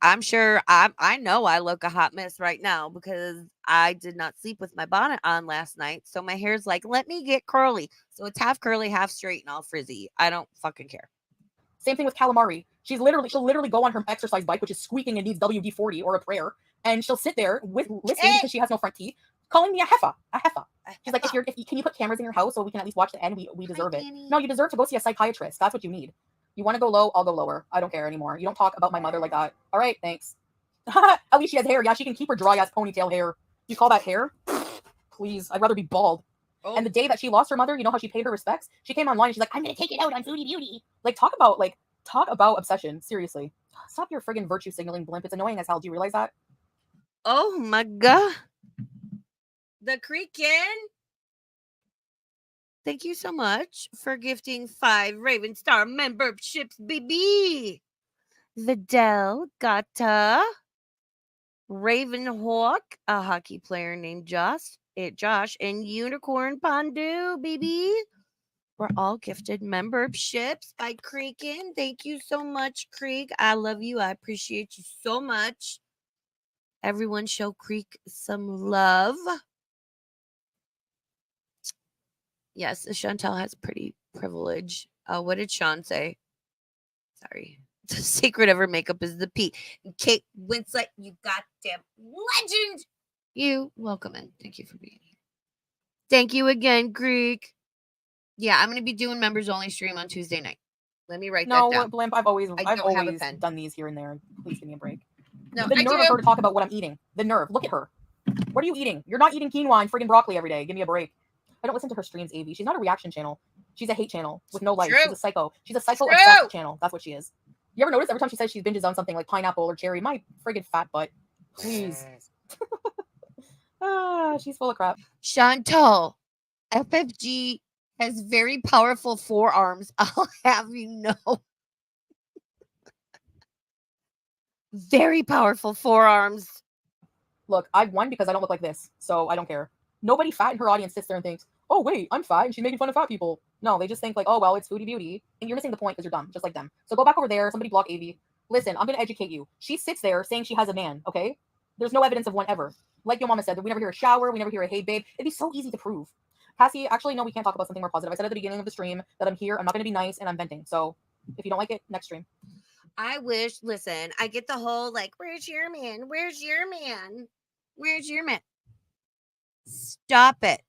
I'm sure I know I look a hot mess right now because I did not sleep with my bonnet on last night. So my hair's like, let me get curly. So it's half curly, half straight, and all frizzy. I don't fucking care. Same thing with Calamari. She'll literally go on her exercise bike, which is squeaking and needs WD-40 or a prayer, and she'll sit there listening because she has no front teeth, calling me a heifer. She's like, can you put cameras in your house so we can at least watch the end? We deserve it. No, you deserve to go see a psychiatrist. That's what you need. You want to go low, I'll go lower. I don't care anymore. You don't talk about my mother like that. All right, thanks. At least she has hair. Yeah, she can keep her dry ass ponytail hair. You call that hair? Please, I'd rather be bald. Oh. And the day that she lost her mother, you know how she paid her respects? She came online and she's like, I'm gonna take it out on Foodie Beauty. Talk about obsession. Seriously. Stop your friggin' virtue signaling, blimp. It's annoying as hell. Do you realize that? Oh my God. The Creakin'. Thank you so much for gifting 5 Raven Star memberships, baby. Vidal Gata, Ravenhawk, a hockey player named Josh, and Unicorn Pandu, baby. We're all gifted memberships by Creakin'. Thank you so much, Creek. I love you. I appreciate you so much. Everyone show Creek some love. Yes, Chantel has pretty privilege. What did Sean say? Sorry. The secret of her makeup is the P. And Kate Winslet, you goddamn legend. You welcome in. Thank you for being here. Thank you again, Greek. Yeah, I'm going to be doing members only stream on Tuesday night. Let me write that down. No, Blimp, I've always done these here and there. Please give me a break. No, the nerve of her to talk about what I'm eating. The nerve. Look at her. What are you eating? You're not eating quinoa and friggin' broccoli every day. Give me a break. I don't listen to her streams, AV. She's not a reaction channel. She's a hate channel with no life. She's a psycho. She's a psycho-obsessed channel. That's what she is. You ever notice every time she says she binges on something like pineapple or cherry? My friggin' fat butt. Please. She's full of crap. Chantal, FFG has very powerful forearms. I'll have you know. Very powerful forearms. Look, I've won because I don't look like this, so I don't care. Nobody fat in her audience sits there and thinks, oh, wait, I'm fat and she's making fun of fat people. No, they just think like, oh, well, it's Foodie Beauty. And you're missing the point because you're dumb, just like them. So go back over there. Somebody block AV. Listen, I'm going to educate you. She sits there saying she has a man, okay? There's no evidence of one ever. Like your mama said, we never hear a shower. We never hear a hey, babe. It'd be so easy to prove. Cassie, actually, no, we can't talk about something more positive. I said at the beginning of the stream that I'm here. I'm not going to be nice and I'm venting. So if you don't like it, next stream. I wish, listen, I get the whole like, where's your man? Where's your man? Where's your man? Stop it.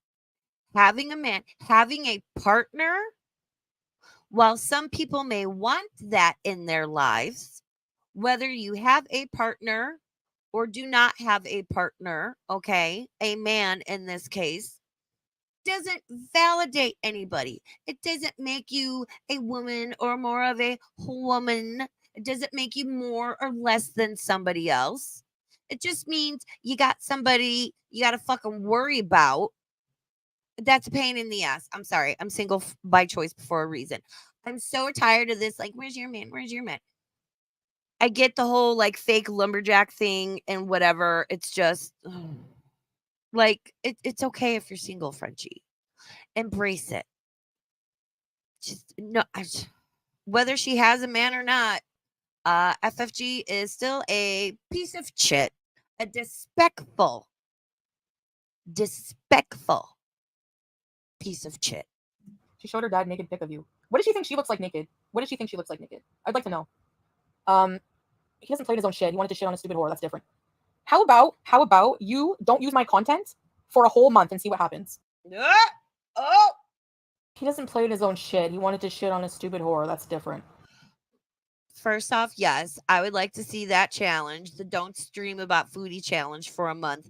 Having a man, having a partner, while some people may want that in their lives, whether you have a partner or do not have a partner, okay, a man in this case, doesn't validate anybody. It doesn't make you a woman or more of a woman. It doesn't make you more or less than somebody else. It just means you got somebody you got to fucking worry about. That's a pain in the ass. I'm sorry. I'm single by choice for a reason. I'm so tired of this. Like, where's your man? Where's your man? I get the whole like fake lumberjack thing and whatever. It's just like it's okay if you're single, Frenchie. Embrace it. Just no, whether she has a man or not, FFG is still a piece of shit, a disrespectful piece of shit. She showed her dad naked pic of you. What does she think she looks like naked? What does she think she looks like naked? I'd like to know. He doesn't play in his own shit. He wanted to shit on a stupid whore. That's different. How about you don't use my content for a whole month and see what happens? Oh. He doesn't play in his own shit. He wanted to shit on a stupid whore. That's different. First off, yes, I would like to see that challenge, the don't stream about foodie challenge for a month.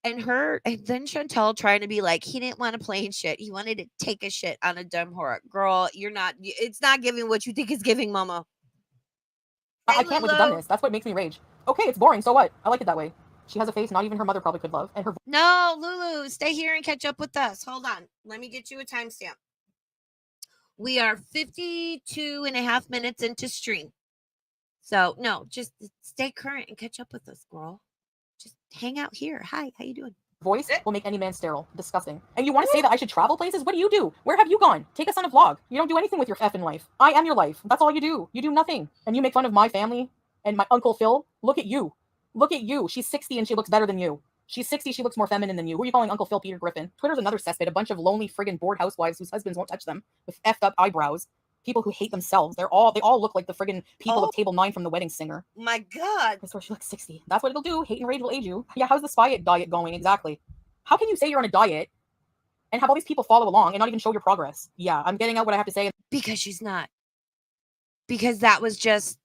And then Chantel trying to be like, he didn't want to play in shit. He wanted to take a shit on a dumb whore. Girl, it's not giving what you think it's giving, mama. Hey, I can't with the dumbness. That's what makes me rage. Okay, it's boring. So what? I like it that way. She has a face not even her mother probably could love. And her. No, Lulu, stay here and catch up with us. Hold on. Let me get you a timestamp. We are 52 and a half minutes into stream. So, no, just stay current and catch up with us, girl. Just hang out here. Hi, how you doing? Voice will make any man sterile. Disgusting. And you want to say that I should travel places? What do? Where have you gone? Take us on a vlog. You don't do anything with your effing life. I am your life. That's all you do. You do nothing. And you make fun of my family and my Uncle Phil. Look at you. Look at you. She's 60 and she looks better than you. She's 60, she looks more feminine than you. Who are you calling Uncle Phil Peter Griffin? Twitter's another cesspit, a bunch of lonely friggin' bored housewives whose husbands won't touch them with effed up eyebrows. People who hate themselves. They all look like the friggin' people of Table 9 from The Wedding Singer. My God. I swear she looks 60. That's what it'll do. Hate and rage will age you. Yeah, how's the spy diet going? Exactly. How can you say you're on a diet and have all these people follow along and not even show your progress? Yeah, I'm getting out what I have to say. Because she's not. Because that was just,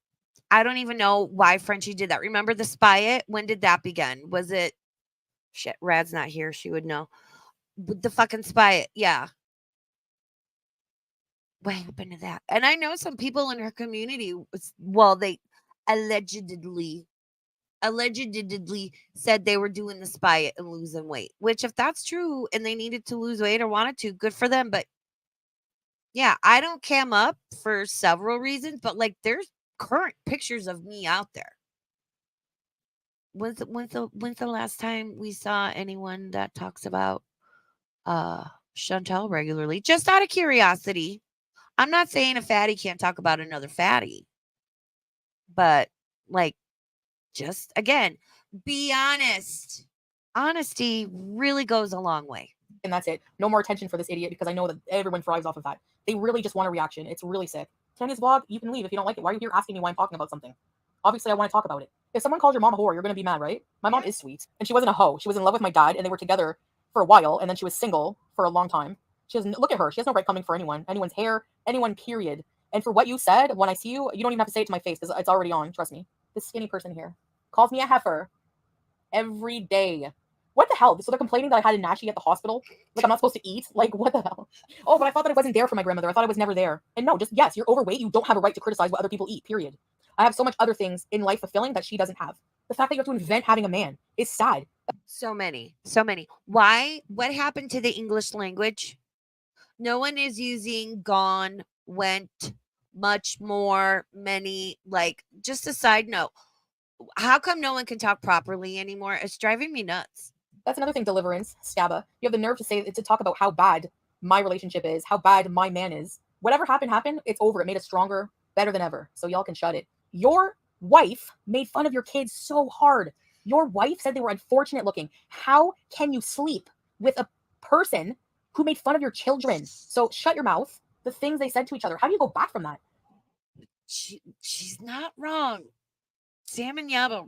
I don't even know why Frenchie did that. Remember the spy it? When did that begin? Was it, shit, Rad's not here. She would know. The fucking spy it. Yeah. What happened to that? And I know some people in her community, they allegedly said they were doing the spy it and losing weight, which if that's true and they needed to lose weight or wanted to, good for them. But yeah, I don't cam up for several reasons, but like there's current pictures of me out there. When's the last time we saw anyone that talks about Chantel regularly? Just out of curiosity. I'm not saying a fatty can't talk about another fatty, but like, just again, be honest. Honesty really goes a long way. And that's it. No more attention for this idiot because I know that everyone thrives off of that. They really just want a reaction. It's really sick. Tanya's vlog, you can leave if you don't like it. Why are you here asking me why I'm talking about something? Obviously, I want to talk about it. If someone calls your mom a whore, you're going to be mad, right? My mom is sweet. And she wasn't a hoe. She was in love with my dad, and they were together for a while, and then she was single for a long time. She doesn't look at her. She has no right coming for anyone. Anyone's hair, anyone, period. And for what you said, when I see you, you don't even have to say it to my face because it's already on. Trust me. This skinny person here calls me a heifer every day. What the hell? So they're complaining that I had a Nashi at the hospital? Like I'm not supposed to eat? Like what the hell? Oh, but I thought that I wasn't there for my grandmother. I thought I was never there. And no, just yes, you're overweight. You don't have a right to criticize what other people eat, period. I have so much other things in life fulfilling that she doesn't have. The fact that you have to invent having a man is sad. So many. Why? What happened to the English language? No one is using gone, went, much more, many. Like, just a side note. How come no one can talk properly anymore? It's driving me nuts. That's another thing, Deliverance, Scabba. You have the nerve to talk about how bad my relationship is, how bad my man is. Whatever happened. It's over. It made us stronger, better than ever. So y'all can shut it. Your wife made fun of your kids so hard. Your wife said they were unfortunate looking. How can you sleep with a person who made fun of your children? So shut your mouth. The things they said to each other. How do you go back from that? She's not wrong. Sam and Yaba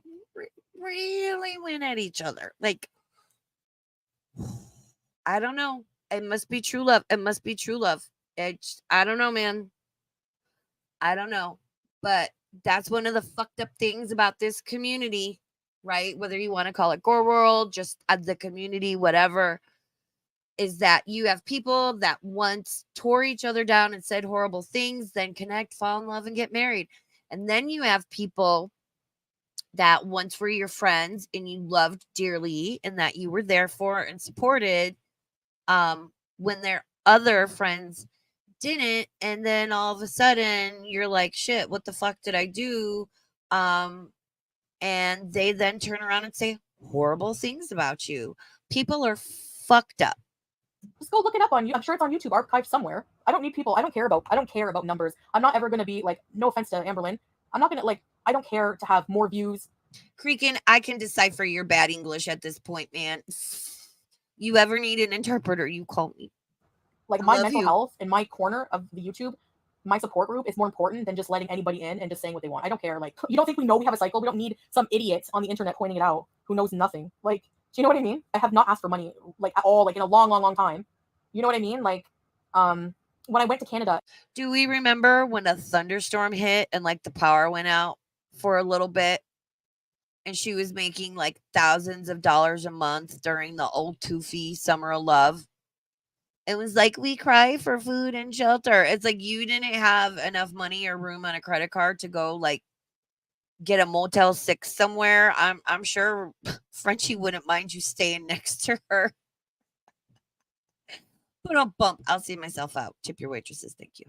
really went at each other. Like, I don't know. It must be true love. It must be true love. I don't know, man. I don't know. But that's one of the fucked up things about this community, right? Whether you want to call it Gore World, just the community, whatever, is that you have people that once tore each other down and said horrible things, then connect, fall in love, and get married. And then you have people that once were your friends and you loved dearly and that you were there for and supported when their other friends didn't, and then all of a sudden you're like, shit, what the fuck did I do? And they then turn around and say horrible things about you. People are fucked up. Just go look it up on you. I'm sure it's on YouTube archived somewhere. I don't need people. I don't care about numbers. I'm not ever gonna be like, no offense to Amberlynn. I'm not gonna like, I don't care to have more views. Creakin', I can decipher your bad English at this point, man. You ever need an interpreter, you call me. Like my mental health in my corner of the YouTube, my support group is more important than just letting anybody in and just saying what they want. I don't care. Like, you don't think we know we have a cycle? We don't need some idiot on the internet pointing it out who knows nothing. Like, do you know what I mean? I have not asked for money like at all, like in a long, long, long time. You know what I mean? Like, when I went to Canada. Do we remember when a thunderstorm hit and like the power went out for a little bit? And she was making like thousands of dollars a month during the old Toofy summer of love. It was like, we cry for food and shelter. It's like you didn't have enough money or room on a credit card to go like get a Motel 6 somewhere. I'm sure Frenchie wouldn't mind you staying next to her. But don't bump. I'll see myself out. Tip your waitresses. Thank you.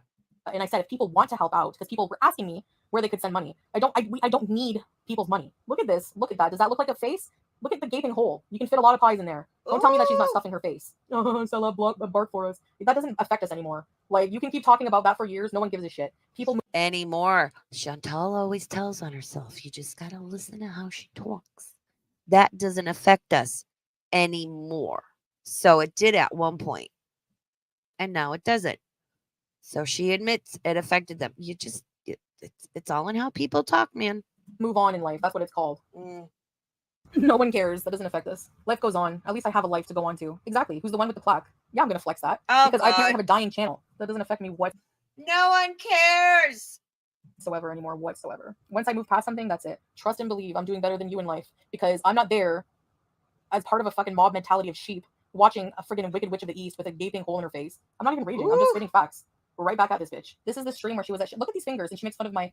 And I said, if people want to help out, because people were asking me where they could send money. I don't need people's money. Look at this. Look at that. Does that look like a face? Look at the gaping hole. You can fit a lot of pies in there. Don't tell me that she's not stuffing her face. Oh, Stella bark for us. That doesn't affect us anymore. Like, you can keep talking about that for years. No one gives a shit. People anymore. Chantal always tells on herself. You just gotta listen to how she talks. That doesn't affect us anymore. So it did at one point, and now it doesn't. So she admits it affected them. You just it's all in how people talk, man. Move on in life. That's what it's called. No one cares. That doesn't affect us. Life goes on. At least I have a life to go on to. Exactly. Who's the one with the plaque? Yeah, I'm gonna flex that because I apparently have a dying channel. That doesn't affect me what. No one cares whatsoever anymore. Whatsoever. Once I move past something, that's it. Trust and believe I'm doing better than you in life because I'm not there as part of a fucking mob mentality of sheep watching a friggin' Wicked Witch of the East with a gaping hole in her face. I'm not even raging. I'm just spitting facts. We're right back at this bitch. This is the stream where she was at. Look at these fingers, and she makes fun of my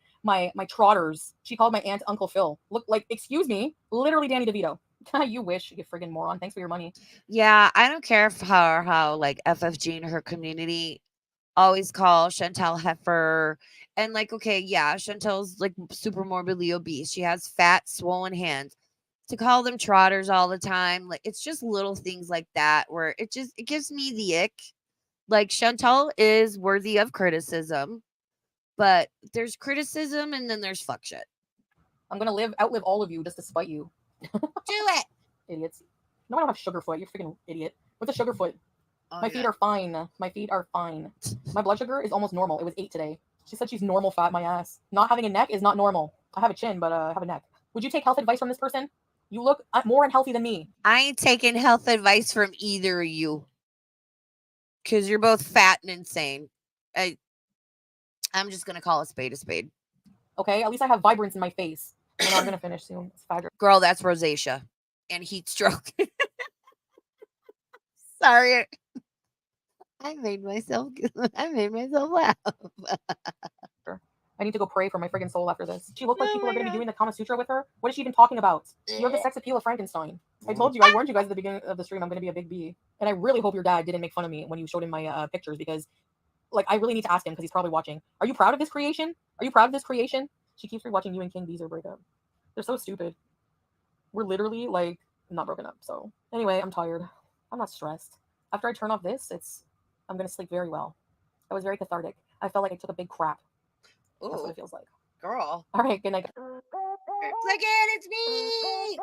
trotters. She called my aunt Uncle Phil. Look, like, excuse me, literally Danny DeVito. You wish, you friggin' moron. Thanks for your money. Yeah, I don't care for how like FFG and her community always call Chantal Heifer. And like, okay, yeah, Chantal's like super morbidly obese. She has fat, swollen hands. To call them trotters all the time, like it's just little things like that where it gives me the ick. Like Chantal is worthy of criticism, but there's criticism and then there's fuck shit. I'm gonna outlive all of you just to spite you. Do it, idiots. No, I don't have sugarfoot. You're freaking idiot. What's a sugarfoot? Oh, my feet are fine. My feet are fine. My blood sugar is almost normal. It was 8 today. She said she's normal fat. My ass. Not having a neck is not normal. I have a chin, but I have a neck. Would you take health advice from this person? You look more unhealthy than me. I ain't taking health advice from either of you. Because you're both fat and insane. I'm just going to call a spade a spade. Okay, at least I have vibrance in my face. And I'm going to finish soon. It's faggot. Girl, that's rosacea. And heat stroke. Sorry. I made myself laugh. I need to go pray for my friggin' soul after this. She looked like people are going to be doing the Kama Sutra with her. What is she even talking about? You have the sex appeal of Frankenstein. I told you, I warned you guys at the beginning of the stream, I'm going to be a big B. And I really hope your dad didn't make fun of me when you showed him my pictures because, like, I really need to ask him because he's probably watching. Are you proud of this creation? Are you proud of this creation? She keeps rewatching you and King Beezer break up. They're so stupid. We're literally, like, not broken up. So, anyway, I'm tired. I'm not stressed. After I turn off this, I'm going to sleep very well. That was very cathartic. I felt like I took a big crap. Ooh, that's what it feels like. Girl. All right, good night. Again, it's me.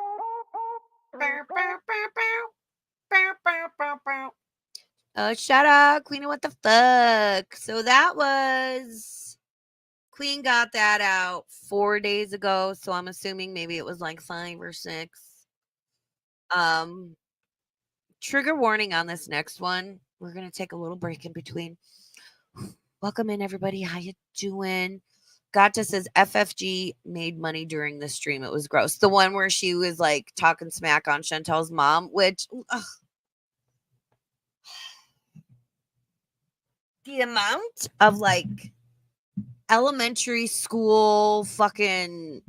Shout out, Queen of What the Fuck. So that was Queen got that out 4 days ago. So I'm assuming maybe it was like 5 or 6. trigger warning on this next one. We're gonna take a little break in between. Welcome in, everybody. How you doing? Gotcha says FFG made money during the stream. It was gross. The one where she was like talking smack on Chantel's mom, which the amount of like elementary school fucking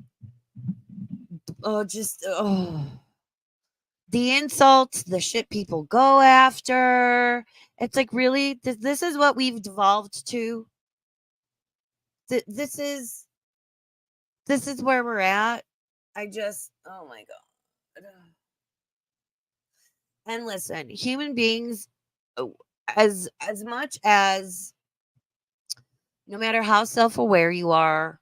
the insults, the shit people go after. It's like, really, this is what we've devolved to. This is where we're at. I just, oh my god. And listen, human beings, as much as, no matter how self-aware you are,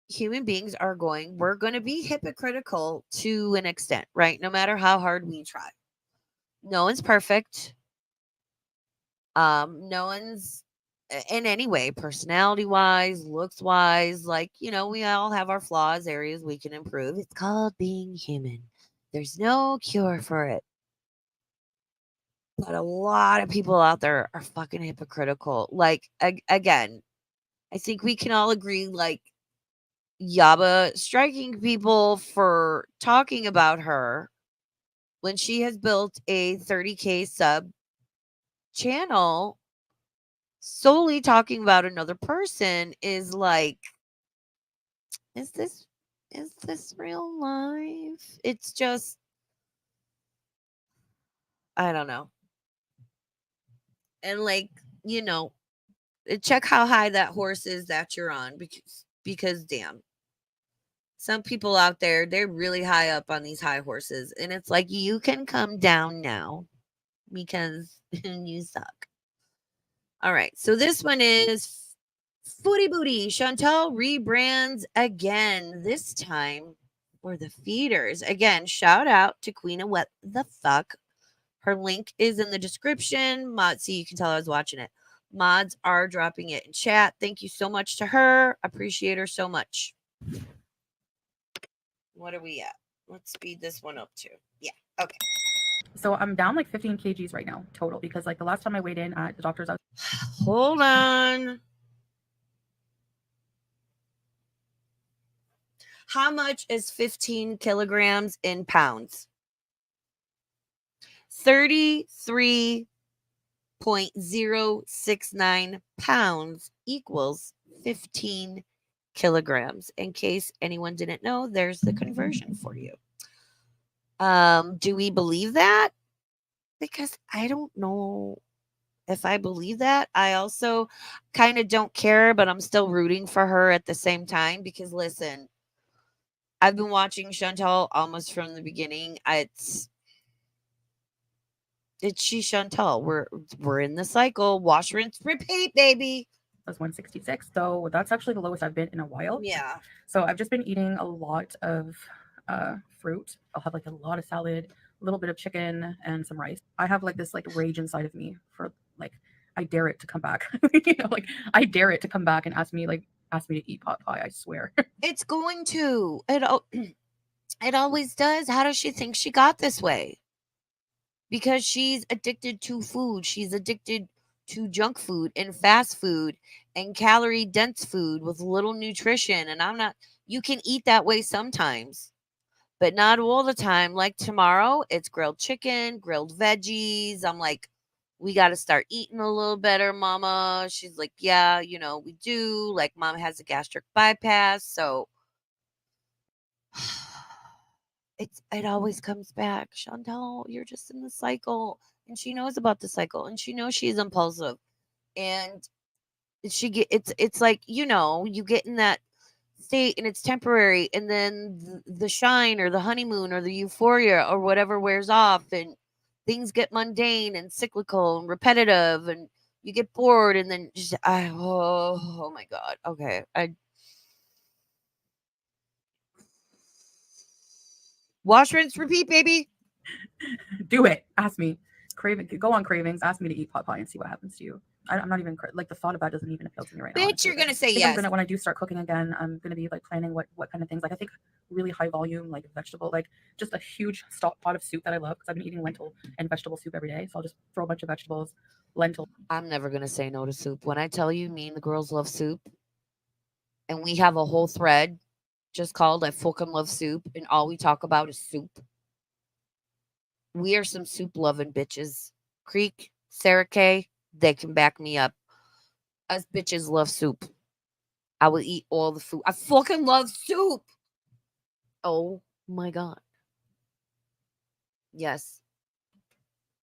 human beings we're going to be hypocritical to an extent, right? No matter how hard we try. No one's perfect. No one's in any way, personality wise, looks wise, like, we all have our flaws, areas we can improve. It's called being human. There's no cure for it. But a lot of people out there are fucking hypocritical. Like, again, I think we can all agree, like, Yaba striking people for talking about her when she has built a 30K sub channel solely talking about another person is like, is this real life? It's just, I don't know. And like, check how high that horse is that you're on, because damn, some people out there, they're really high up on these high horses, and it's like, you can come down now because you suck. All right, so this one is Foodie Booty. Chantel rebrands again, this time for the feeders. Again, shout out to Queen of What the Fuck. Her link is in the description. See, you can tell I was watching it. Mods are dropping it in chat. Thank you so much to her. Appreciate her so much. What are we at? Let's speed this one up too. Yeah, okay. So I'm down like 15 kgs right now total, because like the last time I weighed in at the doctor's, hold on. How much is 15 kilograms in pounds? 33.069 pounds equals 15 kilograms. In case anyone didn't know, there's the conversion for you. Do we believe that? Because I don't know if I believe that. I also kind of don't care, but I'm still rooting for her at the same time, because listen, I've been watching Chantal almost from the beginning. It's she, Chantal. We're in the cycle. Wash, rinse, repeat, baby. That's 166. So that's actually the lowest I've been in a while. Yeah. So I've just been eating a lot of fruit. I'll have like a lot of salad, a little bit of chicken, and some rice. I have like this like rage inside of me for like, I dare it to come back. Like I dare it to come back and ask me to eat pot pie. I swear. It's going to. It always does. How does she think she got this way? Because she's addicted to food. She's addicted to junk food and fast food and calorie dense food with little nutrition. And you can eat that way sometimes, but not all the time. Like tomorrow, it's grilled chicken, grilled veggies. I'm like, we got to start eating a little better, mama. She's like, yeah, we do. Like, mom has a gastric bypass. So it always comes back. Chantal, you're just in the cycle. And she knows about the cycle, and she knows she's impulsive. And it's like, you get in that state and it's temporary, and then the shine or the honeymoon or the euphoria or whatever wears off, and things get mundane and cyclical and repetitive, and you get bored, and then just oh my god. Okay. Wash, rinse, repeat, baby. Do it. Ask me. Go on cravings. Ask me to eat pot pie and see what happens to you. I'm not even like, the thought of that doesn't even appeal to me right now. Bitch, you're gonna say yes. When I do start cooking again, I'm gonna be like planning what kind of things. Like I think really high volume, like vegetable, like just a huge stock pot of soup that I love because I've been eating lentil and vegetable soup every day. So I'll just throw a bunch of vegetables, lentil. I'm never going to say no to soup. When I tell you, me and the girls love soup, and we have a whole thread just called I fucking love soup, and all we talk about is soup. We are some soup loving bitches. Creek, Sarah K, they can back me up. Us bitches love soup. I will eat all the food. I fucking love soup. Oh my God. Yes.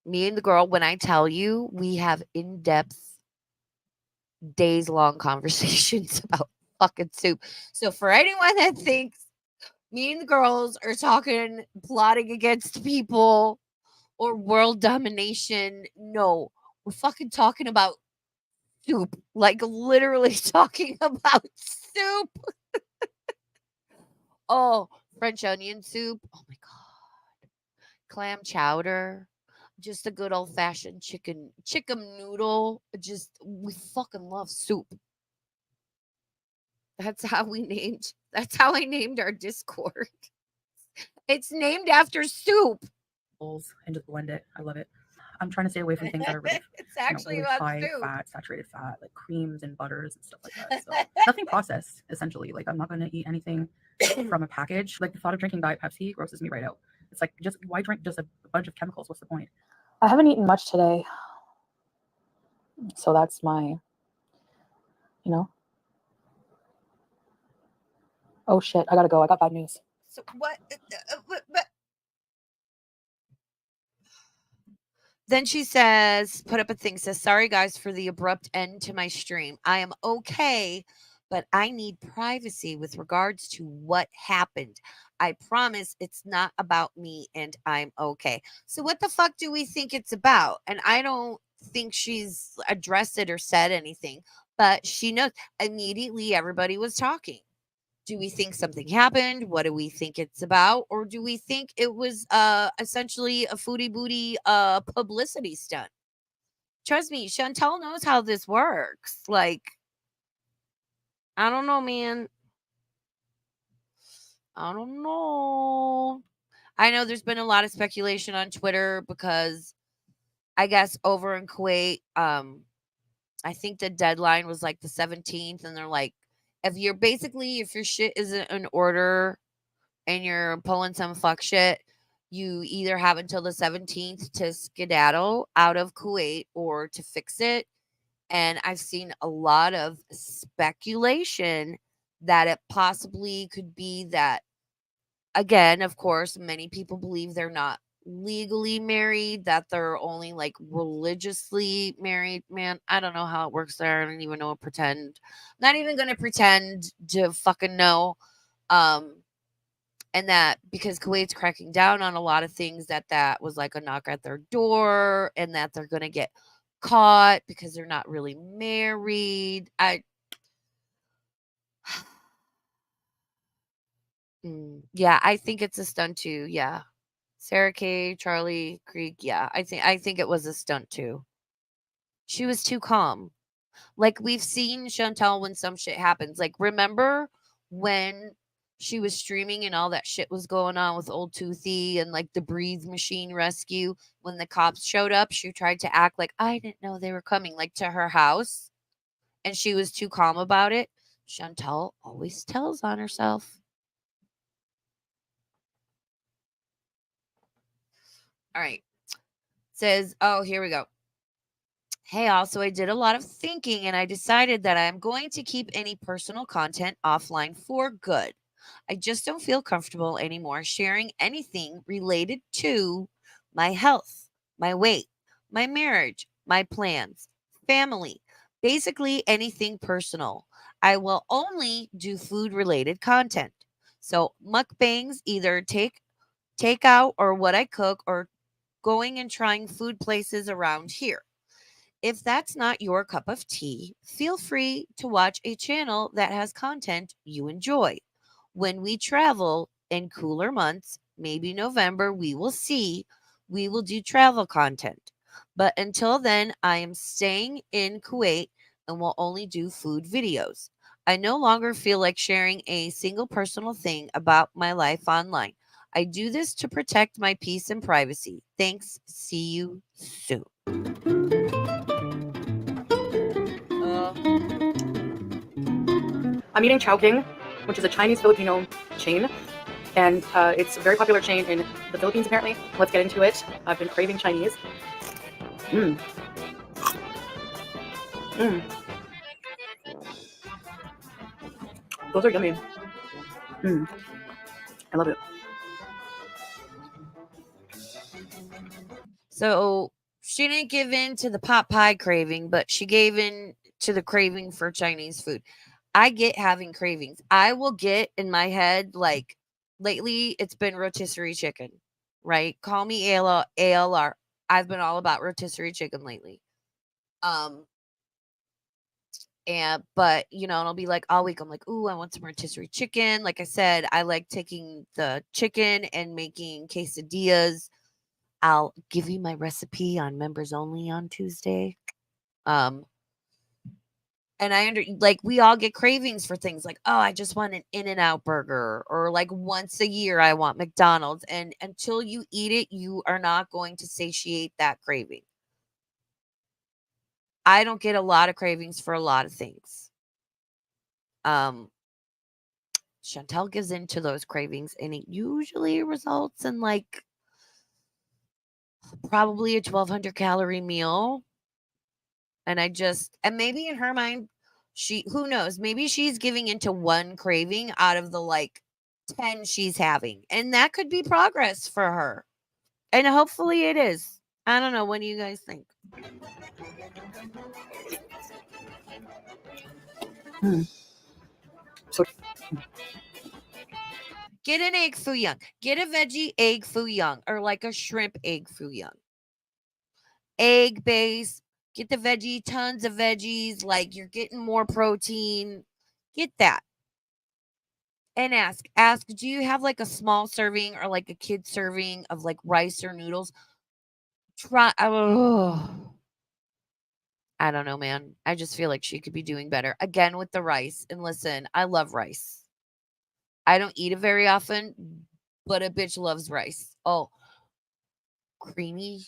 Me and the girl, when I tell you, we have in depth, days long conversations about fucking soup. So for anyone that thinks me and the girls are talking, plotting against people or world domination, no, we're fucking talking about soup. Like literally talking about soup. Oh, French onion soup. Oh my God. Clam chowder. Just a good old fashioned chicken noodle. Just we fucking love soup. That's how I named our Discord. It's named after soup. And just blend it. I love it. I'm trying to stay away from things that are really, It's actually really about high soup. fat, saturated fat, like creams and butters and stuff like that. So nothing processed, essentially. Like I'm not going to eat anything from a package. Like the thought of drinking Diet Pepsi grosses me right out. It's like, just why drink just a bunch of chemicals? What's the point? I haven't eaten much today, so that's my, oh shit, I gotta go. I got bad news. So what? Then she says, put up a thing, says, sorry guys for the abrupt end to my stream. I am okay, but I need privacy with regards to what happened. I promise it's not about me and I'm okay. So what the fuck do we think it's about? And I don't think she's addressed it or said anything, but she knows. Immediately everybody was talking. Do we think something happened? What do we think it's about? Or do we think it was essentially a foodie booty publicity stunt? Trust me, Chantel knows how this works. Like, I don't know, man. I don't know. I know there's been a lot of speculation on Twitter because I guess over in Kuwait, I think the deadline was like the 17th, and they're like, if your shit isn't in order and you're pulling some fuck shit, you either have until the 17th to skedaddle out of Kuwait or to fix it. And I've seen a lot of speculation that it possibly could be that, again, of course, many people believe they're not legally married, that they're only like religiously married. Man, I don't know how it works there. I don't even know. Pretend. Not even going to pretend to fucking know. And that because Kuwait's cracking down on a lot of things, that was like a knock at their door, and that they're going to get caught because they're not really married. Yeah, I think it's a stunt too. Yeah. Sarah K, Charlie Creek. Yeah, I think it was a stunt too. She was too calm. Like we've seen Chantel when some shit happens. Like remember when she was streaming and all that shit was going on with old Toothy and like the breathe machine rescue, when the cops showed up, she tried to act like I didn't know they were coming, like to her house, and she was too calm about it. Chantel always tells on herself. All right. Says, oh, here we go. Hey, also, I did a lot of thinking and I decided that I'm going to keep any personal content offline for good. I just don't feel comfortable anymore sharing anything related to my health, my weight, my marriage, my plans, family, basically anything personal. I will only do food related content. So, mukbangs, either take out or what I cook, or going and trying food places around here. If that's not your cup of tea, feel free to watch a channel that has content you enjoy. When we travel in cooler months, maybe November, we will do travel content. But until then, I am staying in Kuwait and will only do food videos. I no longer feel like sharing a single personal thing about my life online. I do this to protect my peace and privacy. Thanks. See you soon. I'm eating Chowking, which is a Chinese Filipino chain, and it's a very popular chain in the Philippines apparently. Let's get into it. I've been craving Chinese. Mmm. Mmm. Those are yummy. Mmm. I love it. So she didn't give in to the pot pie craving, but she gave in to the craving for Chinese food. I get having cravings. I will get in my head, like lately, it's been rotisserie chicken, right? Call me ALR. I've been all about rotisserie chicken lately. Um, and but it'll be like all week. I'm like, ooh, I want some rotisserie chicken. Like I said, I like taking the chicken and making quesadillas. I'll give you my recipe on members only on Tuesday. Um, and like we all get cravings for things like, oh, I just want an In-N-Out burger, or like once a year I want McDonald's. And until you eat it, you are not going to satiate that craving. I don't get a lot of cravings for a lot of things. Chantel gives into those cravings, and it usually results in like probably a 1,200 calorie meal. And maybe in her mind, who knows, maybe she's giving into one craving out of the like 10 she's having. And that could be progress for her. And hopefully it is. I don't know. What do you guys think? So Get an egg foo young. Get a veggie egg foo young, or like a shrimp egg foo young. Egg base. Get the veggie, tons of veggies. Like you're getting more protein. Get that. And ask, do you have like a small serving or like a kid serving of like rice or noodles? Try. Oh, I don't know, man. I just feel like she could be doing better again with the rice. And listen, I love rice. I don't eat it very often, but a bitch loves rice. Oh, creamy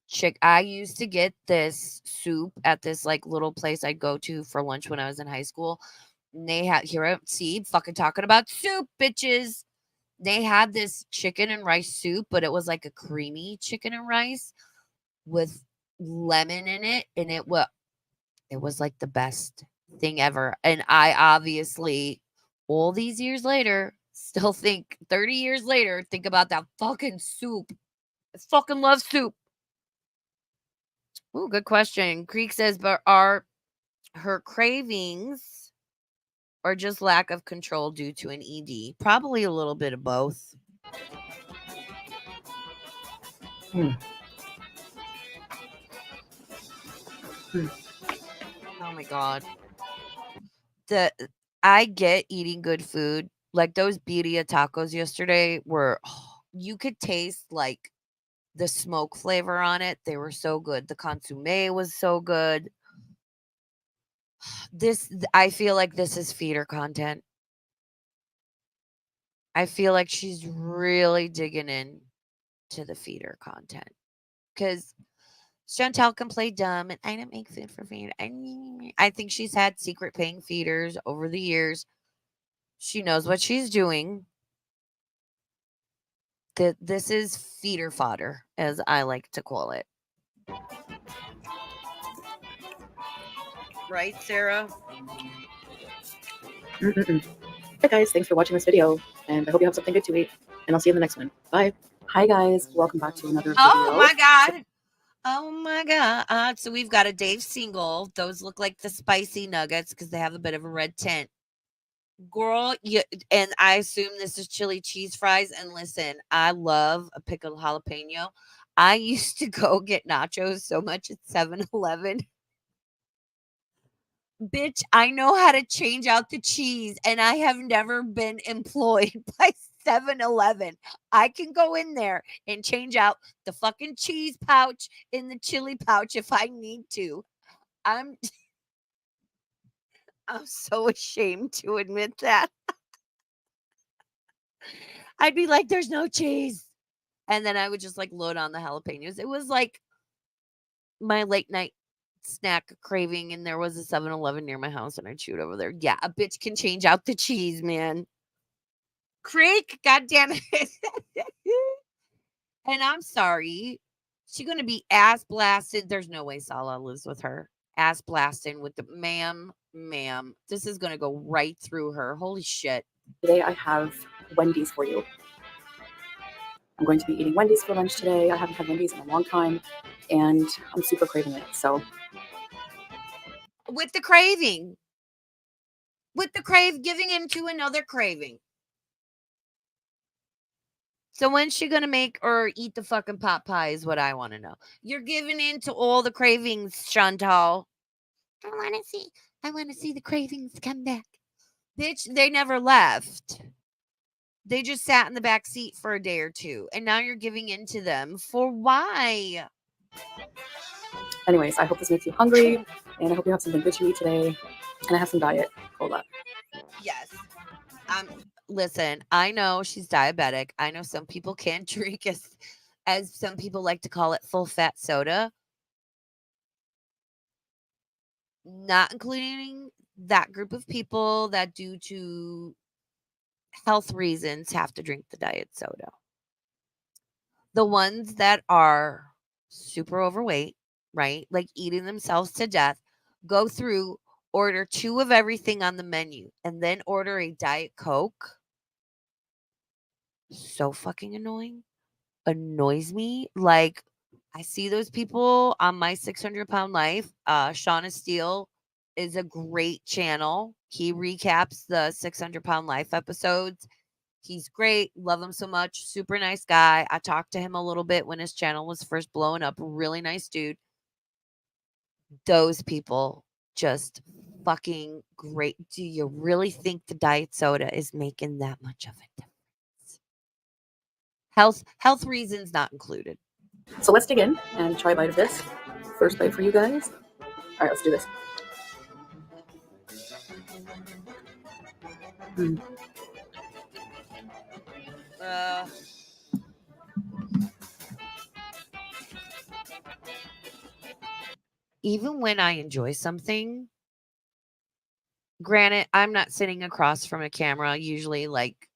chick. I used to get this soup at this like little place I'd go to for lunch when I was in high school. And they had fucking talking about soup, bitches. They had this chicken and rice soup, but it was like a creamy chicken and rice with lemon in it, and it was like the best thing ever. And I obviously, all these years later, still think 30 years later, think about that fucking soup. I fucking love soup. Ooh, good question. Creek says, but are her cravings or just lack of control due to an ED? Probably a little bit of both. Mm. Oh my god. I get eating good food. Like those birria tacos yesterday were you could taste like the smoke flavor on it. They were so good. The consomme was so good. I feel like this is feeder content. I feel like she's really digging in to the feeder content because Chantel can play dumb and I don't make food for feed. I think she's had secret paying feeders over the years. She knows what she's doing. This is feeder fodder, as I like to call it. Right, Sarah? Hey guys, thanks for watching this video, and I hope you have something good to eat, and I'll see you in the next one. Bye. Hi guys, welcome back to another video. Oh my god. Oh my god. So we've got a Dave single. Those look like the spicy nuggets because they have a bit of a red tint. Girl, and I assume this is chili cheese fries. And listen, I love a pickled jalapeno. I used to go get nachos so much at 7-Eleven. Bitch, I know how to change out the cheese, and I have never been employed by 7-Eleven. I can go in there and change out the fucking cheese pouch in the chili pouch if I need to. I'm I'm so ashamed to admit that. I'd be like, "There's no cheese." And then I would just, like, load on the jalapenos. It was like my late night snack craving, and there was a 7-Eleven near my house, and I chewed over there. Yeah, a bitch can change out the cheese, man. Creek, goddamn it. And I'm sorry. She gonna be ass blasted. There's no way Salah lives with her. Ass blasting with the ma'am. This is gonna go right through her. Holy shit. Today I have Wendy's for you. I'm going to be eating Wendy's for lunch today. I haven't had Wendy's in a long time, and I'm super craving it. So With the craving. With the giving into another craving. So when's she gonna make or eat the fucking pot pie is what I want to know. You're giving in to all the cravings, Chantal. I want to see the cravings come back. Bitch, they never left. They just sat in the back seat for a day or two, and now you're giving in to them. For why? anyways, I hope this makes you hungry, and I hope you have something good to eat today. And I have some diet cola. Yes. Listen, I know she's diabetic. I know some people can't drink as some people like to call it full fat soda. Not including that group of people that due to health reasons have to drink the diet soda. The ones that are super overweight, right? Like eating themselves to death, go through, order 2 of everything on the menu, and then order a Diet Coke. So fucking annoying. Annoys me. Like, I see those people on my 600-pound life. Shauna Steele is a great channel. He recaps the 600-pound life episodes. He's great. Love him so much. Super nice guy. I talked to him a little bit when his channel was first blowing up. Really nice dude. Those people just fucking great. Do you really think the diet soda is making that much of a difference? Health reasons not included. So let's dig in and try a bite of this. First bite for you guys. All right, let's do this. Mm. Even when I enjoy something, granted, I'm not sitting across from a camera. Usually, like,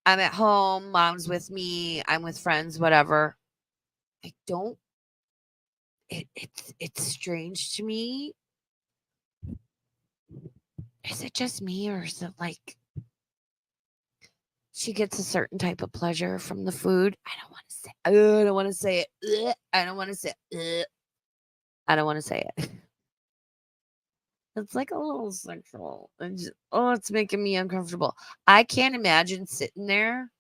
I'm at home, mom's with me, I'm with friends, whatever. I don't. It's strange to me. Is it just me, or is it like she gets a certain type of pleasure from the food? I don't want to say. I don't want to say it. I don't want to say. I don't want to say it. It's like a little sexual. It's making me uncomfortable. I can't imagine sitting there.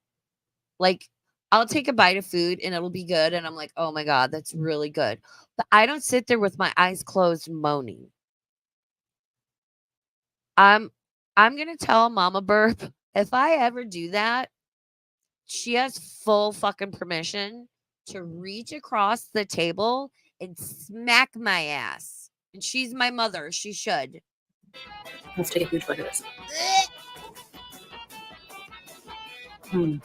Like, I'll take a bite of food and it'll be good. And I'm like, oh my God, that's really good. But I don't sit there with my eyes closed moaning. I'm I'm gonna tell Mama Burp if I ever do that, she has full fucking permission to reach across the table and smack my ass. And she's my mother. She should. Let's take a huge bite of this. Mm.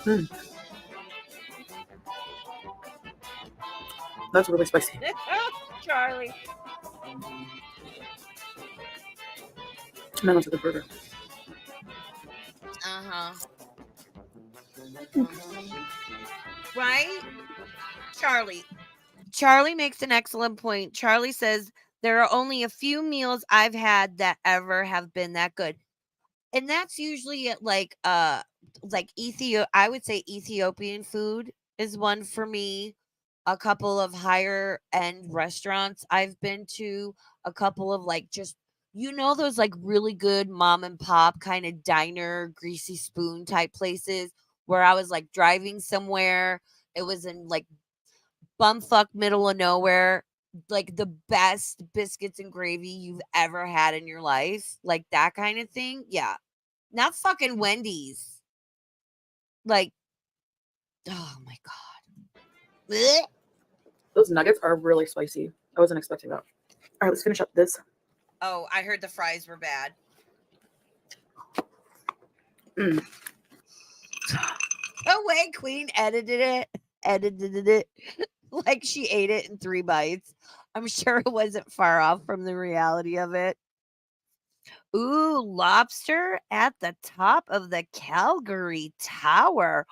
Mm. That's really spicy. Charlie. And then onto the burger. Uh-huh. Right? Charlie makes an excellent point. Charlie says there are only a few meals I've had that ever have been that good. And that's usually at like I would say Ethiopian food is one for me. A couple of higher end restaurants I've been to, a couple of like just those like really good mom and pop kind of diner, greasy spoon type places where I was like driving somewhere. It was in like bumfuck middle of nowhere, like the best biscuits and gravy you've ever had in your life, like that kind of thing. Yeah, not fucking Wendy's. Like, oh my god. Blech. Those nuggets are really spicy. I wasn't expecting that. All right, let's finish up this Oh, I heard the fries were bad. Mm. Oh, wait, Queen edited it like she ate it in 3 bites. I'm sure it wasn't far off from the reality of it. Ooh, lobster at the top of the Calgary Tower.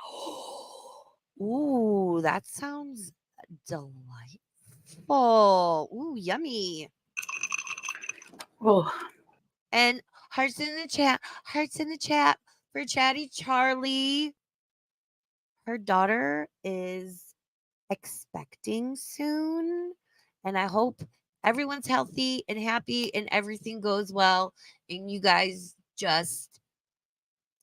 Ooh, that sounds delightful. Ooh, yummy. Oh, And hearts in the chat. Hearts in the chat for Chatty Charlie. Her daughter is expecting soon. And I hope everyone's healthy and happy and everything goes well. And you guys just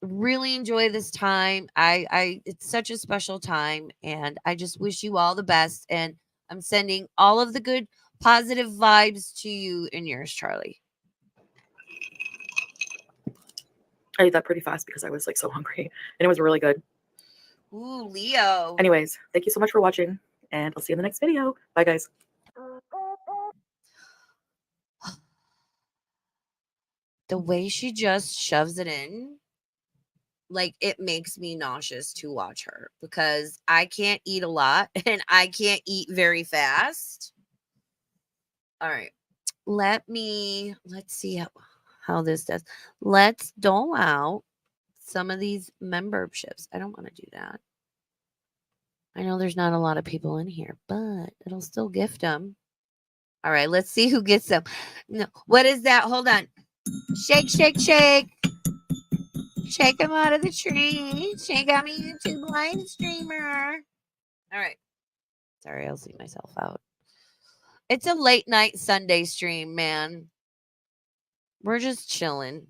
really enjoy this time. I it's such a special time and I just wish you all the best and I'm sending all of the good positive vibes to you and yours, Charlie. I ate that pretty fast because I was like so hungry and it was really good. Ooh, Leo. Anyways, thank you so much for watching and I'll see you in the next video. Bye guys. The way she just shoves it in, like it makes me nauseous to watch her because I can't eat a lot and I can't eat very fast. All right. Let's see how this does. Let's dole out some of these memberships. I don't want to do that. I know there's not a lot of people in here, but it'll still gift them. All right, let's see who gets them. No, what is that? Hold on. Shake, shake, shake. Shake them out of the tree. Shake out me YouTube blind streamer. All right. Sorry, I'll see myself out. It's a late night Sunday stream, man. We're just chilling.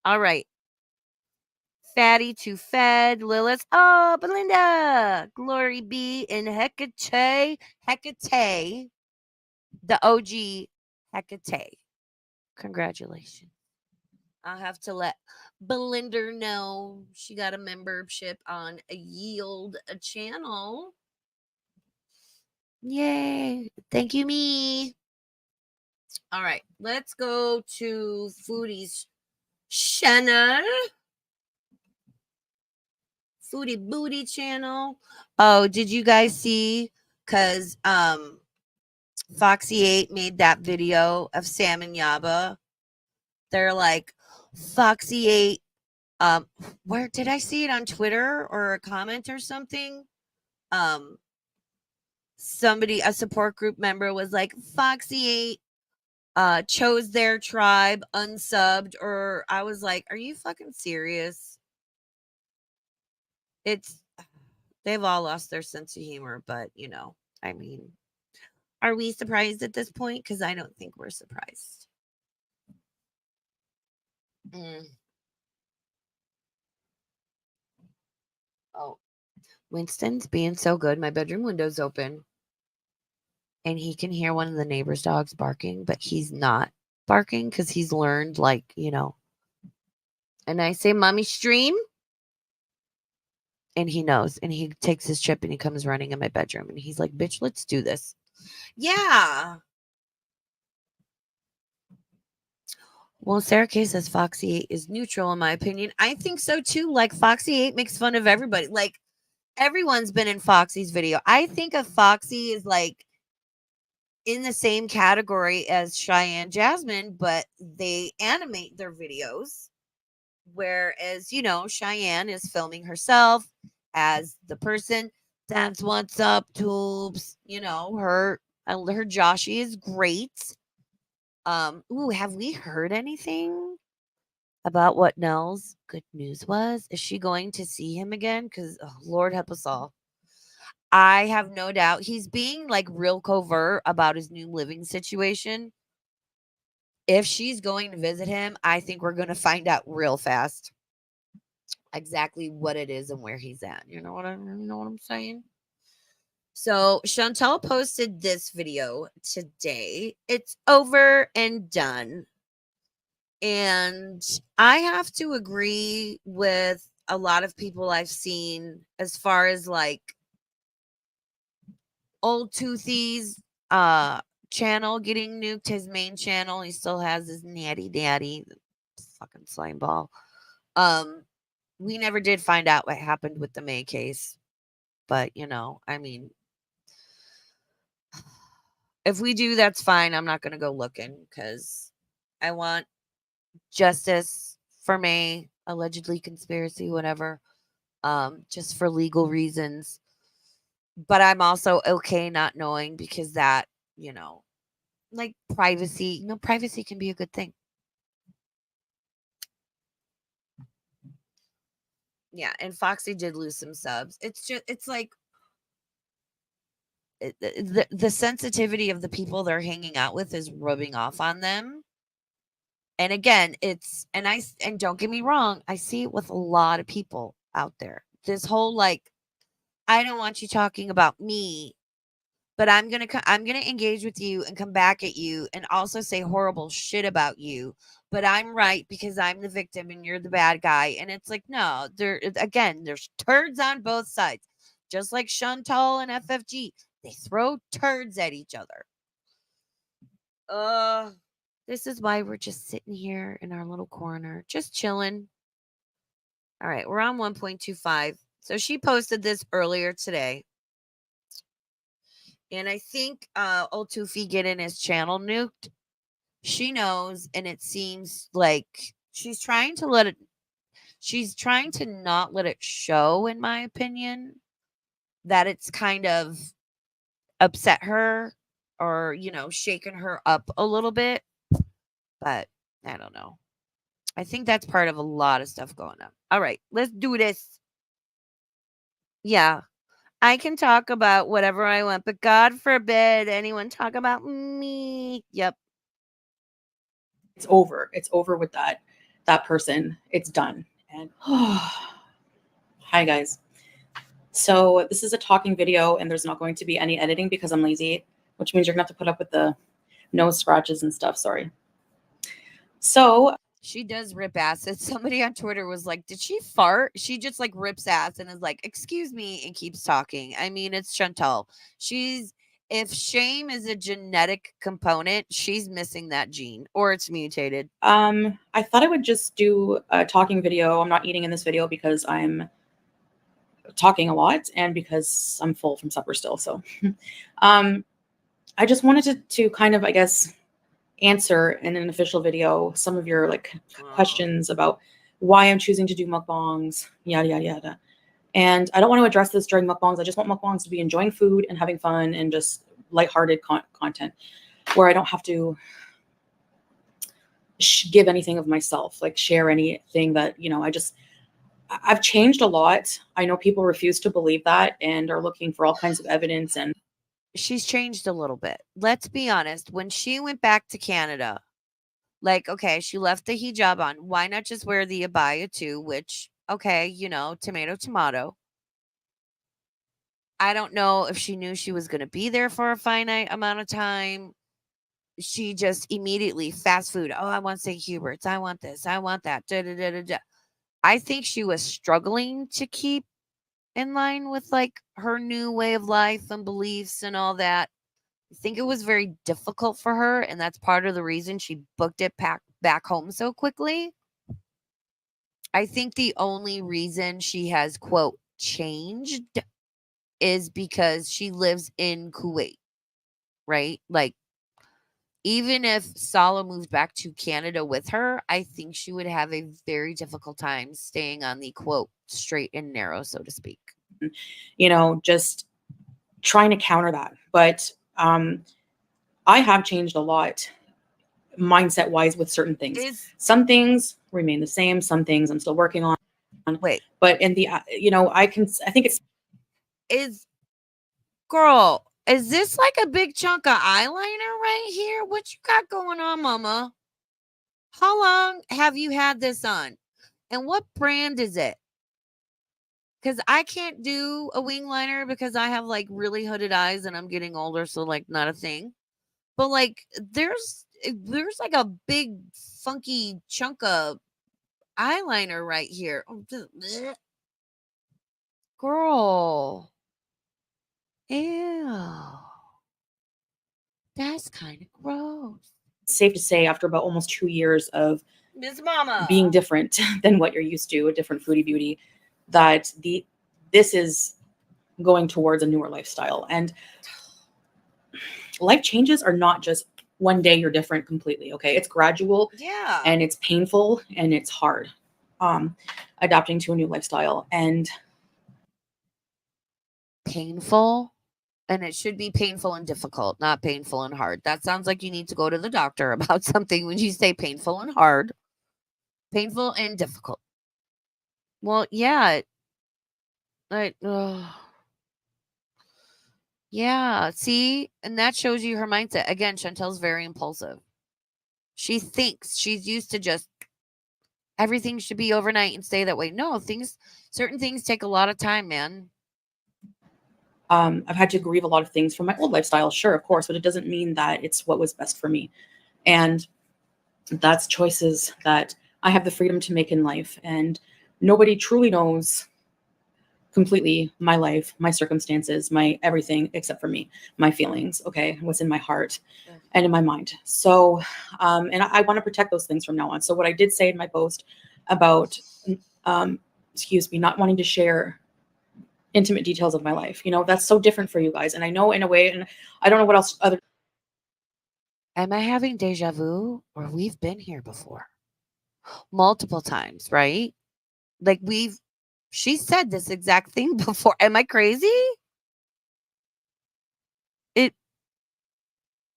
All right. Fatty to Fed, Lilith. Oh, Belinda. Glory be in Hecate. Hecate. The OG Hecate. Congratulations. I'll have to let Belinda know she got a membership on a Yield a channel. Yay. Thank you, me. All right. Let's go to Foodie's channel. Foodie Booty channel. Oh, did you guys see? Because Foxy 8 made that video of Sam and Yaba. They're like, Foxy 8. Where did I see it on Twitter or a comment or something? Somebody, a support group member was like, Foxy 8 chose their tribe, unsubbed, or I was like, are you fucking serious? They've all lost their sense of humor, but I mean, are we surprised at this point? Because I don't think we're surprised. Oh, Winston's being so good. My bedroom window's open. And he can hear one of the neighbor's dogs barking, but he's not barking because he's learned, and I say, Mommy, stream. And he knows. And he takes his chip and he comes running in my bedroom. And he's like, bitch, let's do this. Yeah. Well, Sarah K says Foxy 8 is neutral, in my opinion. I think so too. Like, Foxy 8 makes fun of everybody. Like, everyone's been in Foxy's video. I think of Foxy as like in the same category as Cheyenne Jasmine, but they animate their videos. Whereas, Cheyenne is filming herself as the person. That's what's up, tubes. Her Joshy is great. Ooh, have we heard anything about what Nell's good news was? Is she going to see him again? Because Lord help us all. I have no doubt he's being like real covert about his new living situation. If she's going to visit him, I think we're going to find out real fast exactly what it is and where he's at. You know what I'm saying? So Chantel posted this video today. It's over and done. And I have to agree with a lot of people I've seen as far as like old toothies channel getting nuked, his main channel. He still has his natty daddy, fucking slime ball. We never did find out what happened with the May case, but I mean, if we do, that's fine. I'm not gonna go looking because I want justice for May, allegedly conspiracy, whatever. Just for legal reasons. But I'm also okay not knowing because that, like privacy, privacy can be a good thing. Yeah, and Foxy did lose some subs. It's like the sensitivity of the people they're hanging out with is rubbing off on them. And again, and don't get me wrong, I see it with a lot of people out there. This whole like, I don't want you talking about me, but I'm gonna engage with you and come back at you and also say horrible shit about you. But I'm right because I'm the victim and you're the bad guy. And it's like, no, there's turds on both sides. Just like Chantal and FFG, they throw turds at each other. This is why we're just sitting here in our little corner, just chilling. All right, we're on 1.25. So she posted this earlier today. And I think old Toofy getting his channel nuked. She knows, and it seems like she's trying to not let it show, in my opinion, that it's kind of upset her or, shaken her up a little bit. But I don't know. I think that's part of a lot of stuff going on. All right, let's do this. Yeah, I can talk about whatever I want, but God forbid anyone talk about me. Yep. It's over. It's over with that person. It's done. And hi guys. So this is a talking video and there's not going to be any editing because I'm lazy, which means you're gonna have to put up with the nose scratches and stuff. Sorry. So she does rip ass. And somebody on Twitter was like, did she fart? She just like rips ass and is like, excuse me, and keeps talking. I mean, it's Chantal. If shame is a genetic component, she's missing that gene or it's mutated. I thought I would just do a talking video. I'm not eating in this video because I'm talking a lot and because I'm full from supper still. So I just wanted to kind of, I guess, answer in an official video some of your questions about why I'm choosing to do mukbangs, yada yada yada. And I don't want to address this during mukbangs. I just want mukbangs to be enjoying food and having fun and just lighthearted content where I don't have to give anything of myself, like share anything that, I've changed a lot. I know people refuse to believe that and are looking for all kinds of evidence. And she's changed a little bit. Let's be honest. When she went back to Canada, like, okay, she left the hijab on. Why not just wear the abaya too? Which, okay, tomato, tomato. I don't know if she knew she was going to be there for a finite amount of time. She just immediately fast food. Oh, I want St. Hubert's. I want this. I want that. Da, da, da, da, da. I think she was struggling to keep in line with like her new way of life and beliefs and all that. I think it was very difficult for her, and that's part of the reason she booked it back home so quickly. I think the only reason she has, quote, changed is because she lives in Kuwait, right? Like, even if Sala moved back to Canada with her, I think she would have a very difficult time staying on the, quote, straight and narrow, so to speak. Just trying to counter that. But I have changed a lot mindset wise with certain things. Some things remain the same. Some things I'm still working on. Wait. But in the, I think girl, is this like a big chunk of eyeliner right here? What you got going on, mama? How long have you had this on? And what brand is it? Because I can't do a wing liner because I have like really hooded eyes and I'm getting older, so like not a thing. But like there's like a big funky chunk of eyeliner right here. Girl. Ew. That's kind of gross. It's safe to say after about almost 2 years of Miss Mama. being different than what you're used to, a different foodie beauty, that this is going towards a newer lifestyle. And life changes are not just one day you're different completely. Okay. It's gradual Yeah. and it's painful and it's hard. Adapting to a new lifestyle and painful. And it should be painful and difficult, not painful and hard. That sounds like you need to go to the doctor about something when you say painful and hard. Painful and difficult. Well, yeah. Yeah, see? And that shows you her mindset. Again, Chantel's very impulsive. She thinks she's used to just everything should be overnight and stay that way. No, certain things take a lot of time, man. I've had to grieve a lot of things from my old lifestyle, sure, of course, but it doesn't mean that it's what was best for me. And that's choices that I have the freedom to make in life. And nobody truly knows completely my life, my circumstances, my everything except for me, my feelings, okay, what's in my heart and in my mind. So, and I want to protect those things from now on. So what I did say in my post about, not wanting to share intimate details of my life, that's so different for you guys. And I know in a way, and I don't know what else other. Am I having deja vu? Or we've been here before multiple times, right? Like she said this exact thing before. Am I crazy?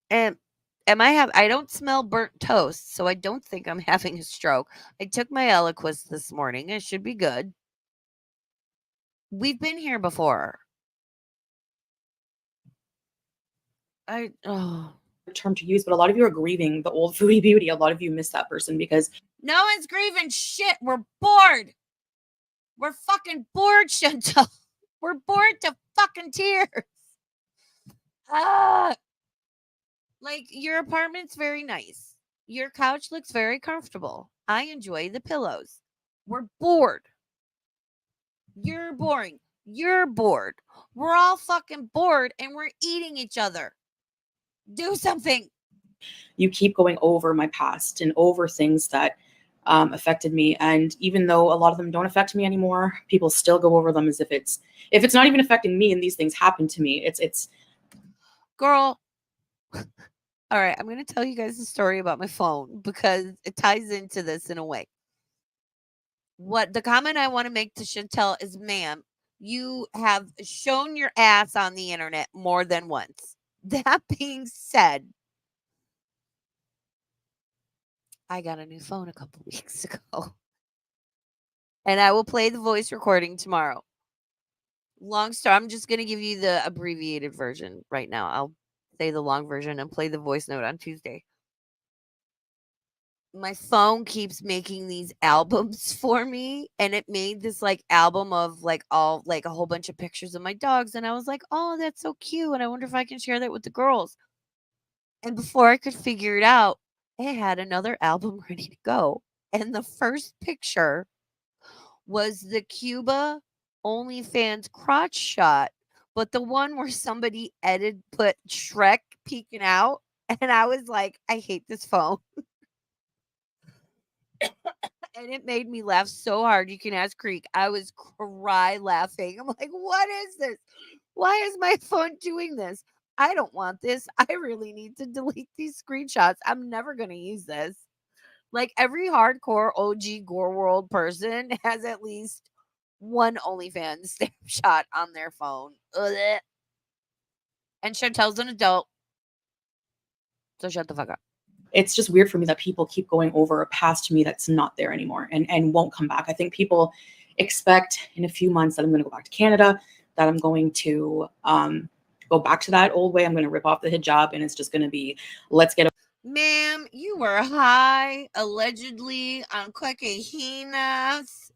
I don't smell burnt toast, so I don't think I'm having a stroke. I took my Eliquis this morning. It should be good. We've been here before. Term to use, but a lot of you are grieving the old foodie beauty. A lot of you miss that person because no one's grieving shit. We're bored. We're fucking bored, Chantal. We're bored to fucking tears. Like, your apartment's very nice. Your couch looks very comfortable. I enjoy the pillows. We're bored. You're boring. You're bored. We're all fucking bored and we're eating each other. Do something. You keep going over my past and over things that affected me. And even though a lot of them don't affect me anymore, people still go over them as if it's not even affecting me and these things happen to me. It's girl. All right, I'm going to tell you guys a story about my phone because it ties into this in a way. What the comment I want to make to Chantel is, ma'am, you have shown your ass on the internet more than once. That being said, I got a new phone a couple weeks ago. And I will play the voice recording tomorrow. Long story. I'm just going to give you the abbreviated version right now. I'll say the long version and play the voice note on Tuesday. My phone keeps making these albums for me, and it made this like album of like all like a whole bunch of pictures of my dogs, and I was like, oh, that's so cute, and I wonder if I can share that with the girls. And before I could figure it out, it had another album ready to go, and the first picture was the Cuba OnlyFans crotch shot, but the one where somebody put Shrek peeking out, and I was like, I hate this phone. And it made me laugh so hard. You can ask Creek. I was cry laughing. I'm like, what is this? Why is my phone doing this? I don't want this. I really need to delete these screenshots. I'm never going to use this. Like, every hardcore OG Gore World person has at least one OnlyFans snapshot on their phone. Ugh. And Chantel's an adult. So shut the fuck up. It's just weird for me that people keep going over a past me that's not there anymore and won't come back. I think people expect in a few months that I'm going to go back to Canada, that I'm going to go back to that old way. I'm going to rip off the hijab and it's just going to be, let's get. Ma'am, you were high, allegedly, on cocaínas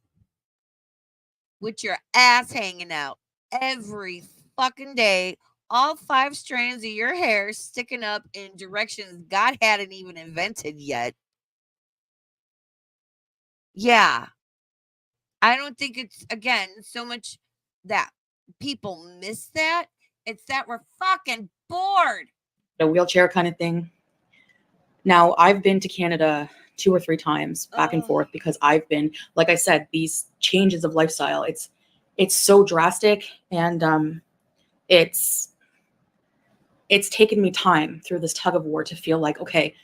with your ass hanging out every fucking day. All 5 strands of your hair sticking up in directions God hadn't even invented yet. Yeah. I don't think it's, again, so much that people miss that. It's that we're fucking bored. a wheelchair kind of thing. Now, I've been to Canada 2 or 3 times back and forth because I've been, like I said, these changes of lifestyle, it's so drastic, and it's taken me time through this tug of war to feel like, okay,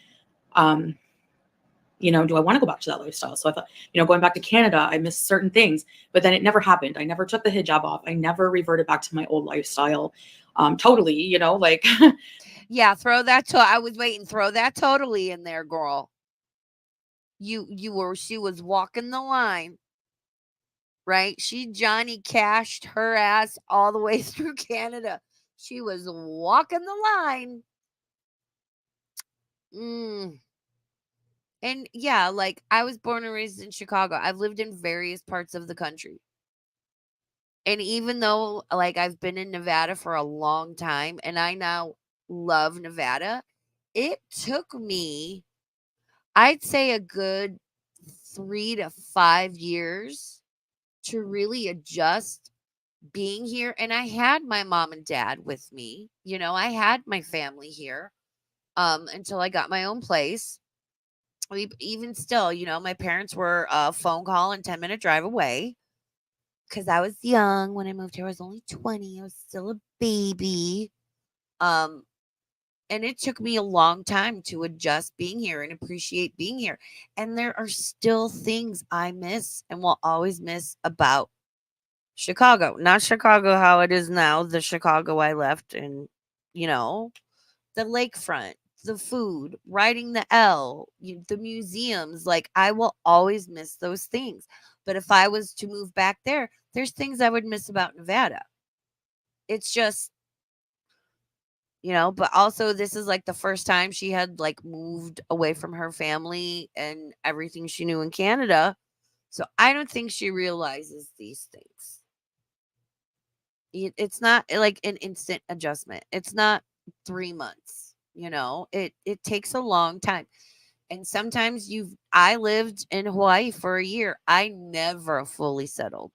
you know, do I want to go back to that lifestyle? So I thought, you know, going back to Canada, I missed certain things, but then it never happened. I never took the hijab off. I never reverted back to my old lifestyle. Totally, you know, like Yeah, throw that I was waiting, throw that totally in there, girl. She was walking the line, right? She Johnny cashed her ass all the way through Canada. She was walking the line. And yeah, like I was born and raised in Chicago. I've lived in various parts of the country. And even though like I've been in Nevada for a long time and I now love Nevada, it took me, I'd say, a good 3 to 5 years to really adjust being here. And I had my mom and dad with me. You know, I had my family here until I got my own place. Even still, you know, my parents were a phone call and 10-minute drive away because I was young when I moved here. I was only 20. I was still a baby. Um, and it took me a long time to adjust being here and appreciate being here. And there are still things I miss and will always miss about Chicago. Not Chicago how it is now, the Chicago I left, and, you know, the lakefront, the food, riding the L, the museums. Like, I will always miss those things. But if I was to move back there, there's things I would miss about Nevada. It's just, you know, but also this is like the first time she had like moved away from her family and everything she knew in Canada. So I don't think she realizes these things. It's not like an instant adjustment. It's not 3 months, you know. It takes a long time. And sometimes I lived in Hawaii for a year. I never fully settled.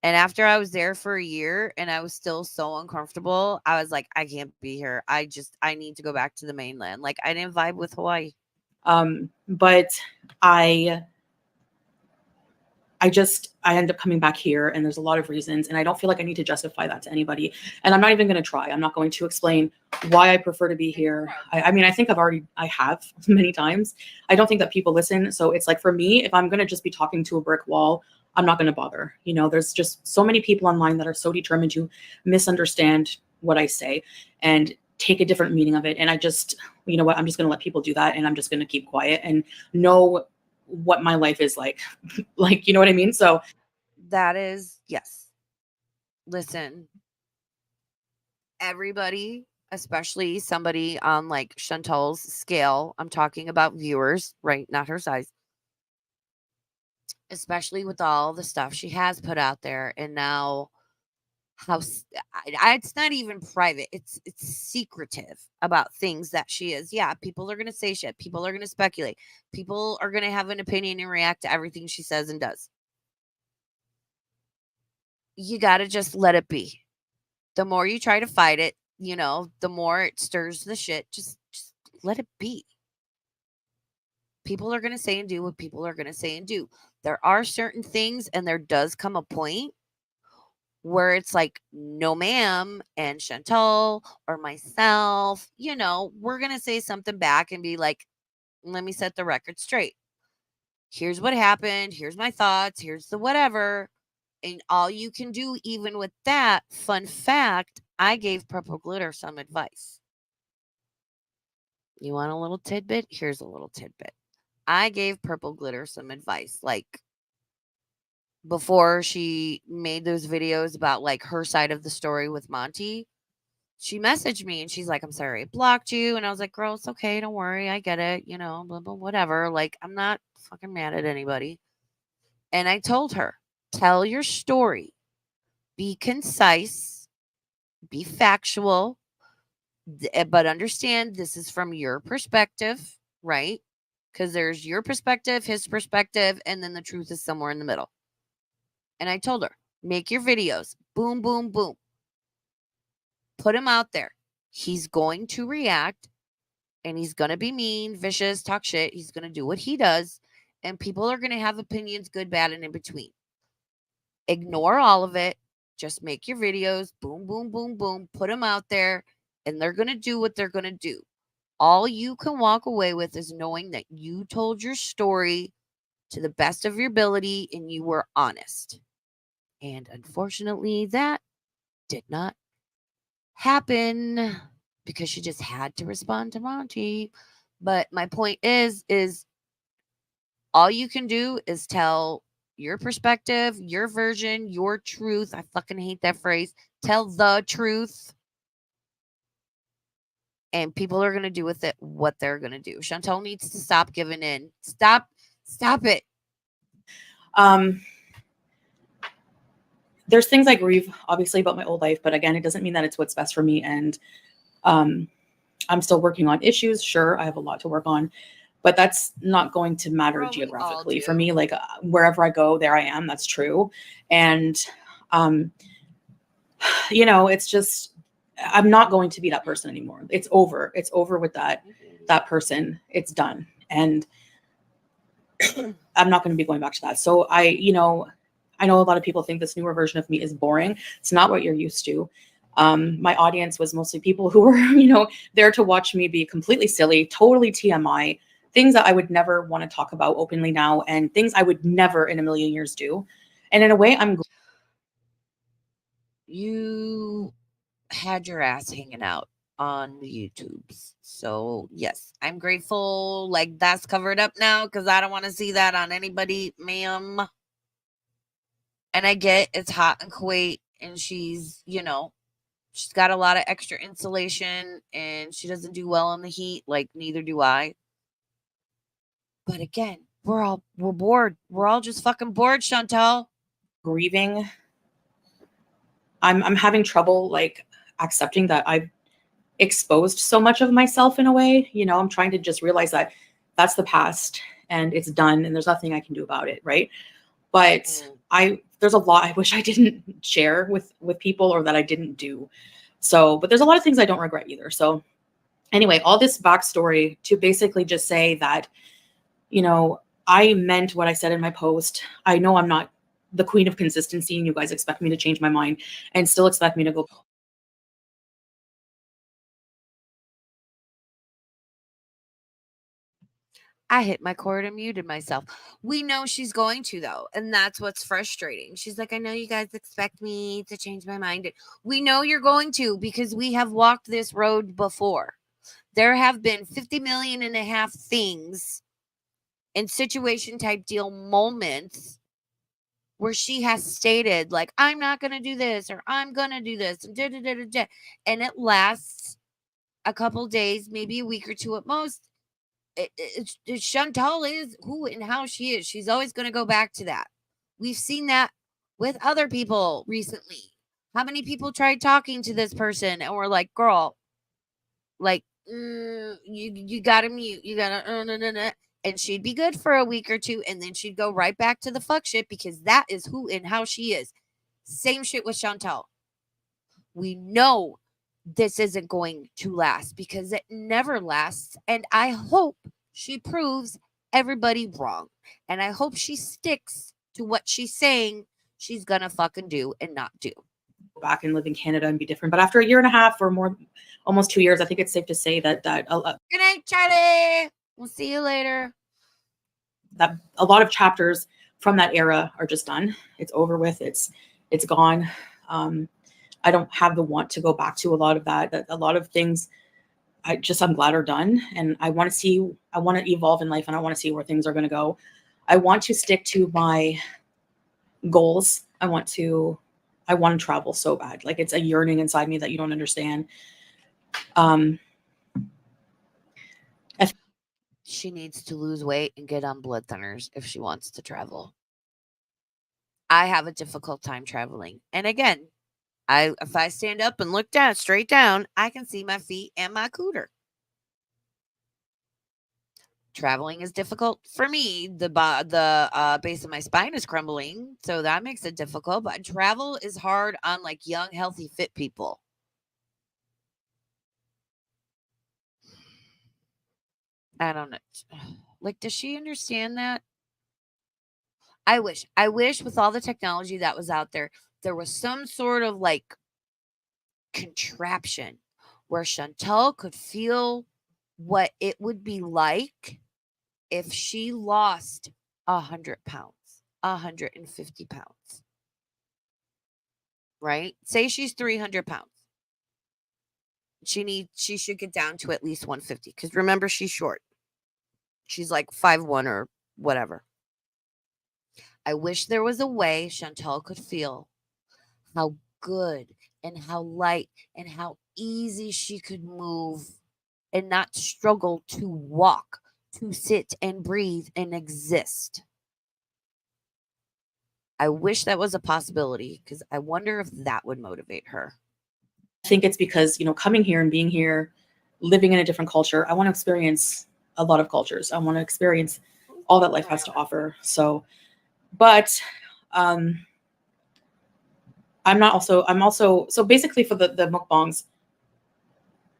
And after I was there for a year and I was still so uncomfortable, I was like, I can't be here. I need to go back to the mainland. Like, I didn't vibe with Hawaii. But I end up coming back here, and there's a lot of reasons, and I don't feel like I need to justify that to anybody. And I'm not even going to try. I'm not going to explain why I prefer to be here. I mean, I think I have many times. I don't think that people listen. So it's like, for me, if I'm going to just be talking to a brick wall, I'm not going to bother. You know, there's just so many people online that are so determined to misunderstand what I say and take a different meaning of it. And I just, you know what, I'm just going to let people do that. And I'm just going to keep quiet and know what my life is like. Like, you know what I mean? So that is, yes. Listen, everybody, especially somebody on like Chantal's scale, I'm talking about viewers, right? Not her size. Especially with all the stuff she has put out there, and now it's not even private. It's secretive about things that she is. Yeah, people are gonna say shit. People are gonna speculate. People are gonna have an opinion and react to everything she says and does. You gotta just let it be. The more you try to fight it, you know, the more it stirs the shit. Just let it be. People are gonna say and do what people are gonna say and do. There are certain things, and there does come a point where it's like, no, ma'am, and Chantal or myself, you know, we're going to say something back and be like, let me set the record straight. Here's what happened. Here's my thoughts. Here's the whatever. And all you can do, even with that, fun fact, I gave Purple Glitter some advice. You want a little tidbit? Here's a little tidbit. I gave Purple Glitter some advice. Like, before she made those videos about like her side of the story with Monty, she messaged me and she's like, I'm sorry, I blocked you. And I was like, girl, it's okay. Don't worry. I get it. You know, blah, blah, whatever. Like, I'm not fucking mad at anybody. And I told her, tell your story, be concise, be factual, but understand this is from your perspective, right? Because there's your perspective, his perspective, and then the truth is somewhere in the middle. And I told her, make your videos. Boom, boom, boom. Put them out there. He's going to react and he's going to be mean, vicious, talk shit. He's going to do what he does. And people are going to have opinions, good, bad, and in between. Ignore all of it. Just make your videos. Boom, boom, boom, boom. Put them out there. And they're going to do what they're going to do. All you can walk away with is knowing that you told your story to the best of your ability and you were honest. And unfortunately, that did not happen because she just had to respond to Monty. But my point is all you can do is tell your perspective, your version, your truth. I fucking hate that phrase. Tell the truth. And people are going to do with it what they're going to do. Chantel needs to stop giving in. Stop it. There's things I grieve, obviously, about my old life, but again, it doesn't mean that it's what's best for me. And I'm still working on issues. Sure, I have a lot to work on, but that's not going to matter geographically for me. Like wherever I go, there I am. That's true. And, you know, it's just, I'm not going to be that person anymore. It's over. It's over with that person. It's done. And I'm not going to be going back to that. So I know a lot of people think this newer version of me is boring. It's not what you're used to. My audience was mostly people who were, there to watch me be completely silly, totally TMI, things that I would never want to talk about openly now, and things I would never in a million years do. And in a way, you had your ass hanging out on the YouTubes. So yes, I'm grateful. Like that's covered up now because I don't want to see that on anybody, ma'am. And I get it's hot in Kuwait and she's, she's got a lot of extra insulation and she doesn't do well in the heat. Like neither do I. But again, we're bored. We're all just fucking bored, Chantel. grieving. I'm having trouble like accepting that I've exposed so much of myself in a way. I'm trying to just realize that that's the past and it's done and there's nothing I can do about it, right? But there's a lot I wish I didn't share with people or that I didn't do. So, but there's a lot of things I don't regret either. So anyway, all this backstory to basically just say that, I meant what I said in my post. I know I'm not the queen of consistency and you guys expect me to change my mind and still expect me to go. I hit my cord and muted myself. We know she's going to, though. And that's what's frustrating. She's like, I know you guys expect me to change my mind. We know you're going to because we have walked this road before. There have been 50 million and a half things in situation type deal moments where she has stated, like, I'm not going to do this or I'm going to do this. And, and it lasts a couple days, maybe a week or two at most. Chantal is who and how she is. She's always going to go back to that. We've seen that with other people recently. How many people tried talking to this person and were like, girl, like, you got to mute. You got to, and she'd be good for a week or two. And then she'd go right back to the fuck shit because that is who and how she is. Same shit with Chantal. We know this isn't going to last because it never lasts. And I hope she proves everybody wrong. And I hope she sticks to what she's saying she's going to fucking do and not do. Back and live in Canada and be different. But after a year and a half or more, almost 2 years, I think it's safe to say that Good night, Charlie. We'll see you later. That a lot of chapters from that era are just done. It's over with. It's gone. I don't have the want to go back to a lot of that. A lot of things I'm glad are done. And I want to evolve in life and I want to see where things are going to go. I want to stick to my goals. I want to travel so bad. Like it's a yearning inside me that you don't understand. She needs to lose weight and get on blood thinners if she wants to travel. I have a difficult time traveling. And again, if I stand up and look down, straight down, I can see my feet and my cooter. Traveling is difficult for me. The base of my spine is crumbling, so that makes it difficult. But travel is hard on like young, healthy, fit people. I don't know. Like, does she understand that? I wish with all the technology that was out there was some sort of like contraption where Chantel could feel what it would be like if she lost 100 pounds, 150 pounds, right? Say she's 300 pounds. She should get down to at least 150 because remember, she's short. She's like 5'1" or whatever. I wish there was a way Chantel could feel how good and how light and how easy she could move and not struggle to walk, to sit and breathe and exist. I wish that was a possibility because I wonder if that would motivate her. I think it's because, coming here and being here, living in a different culture, I want to experience a lot of cultures. I want to experience all that life has to offer. So, but I'm also, so basically for the mukbangs,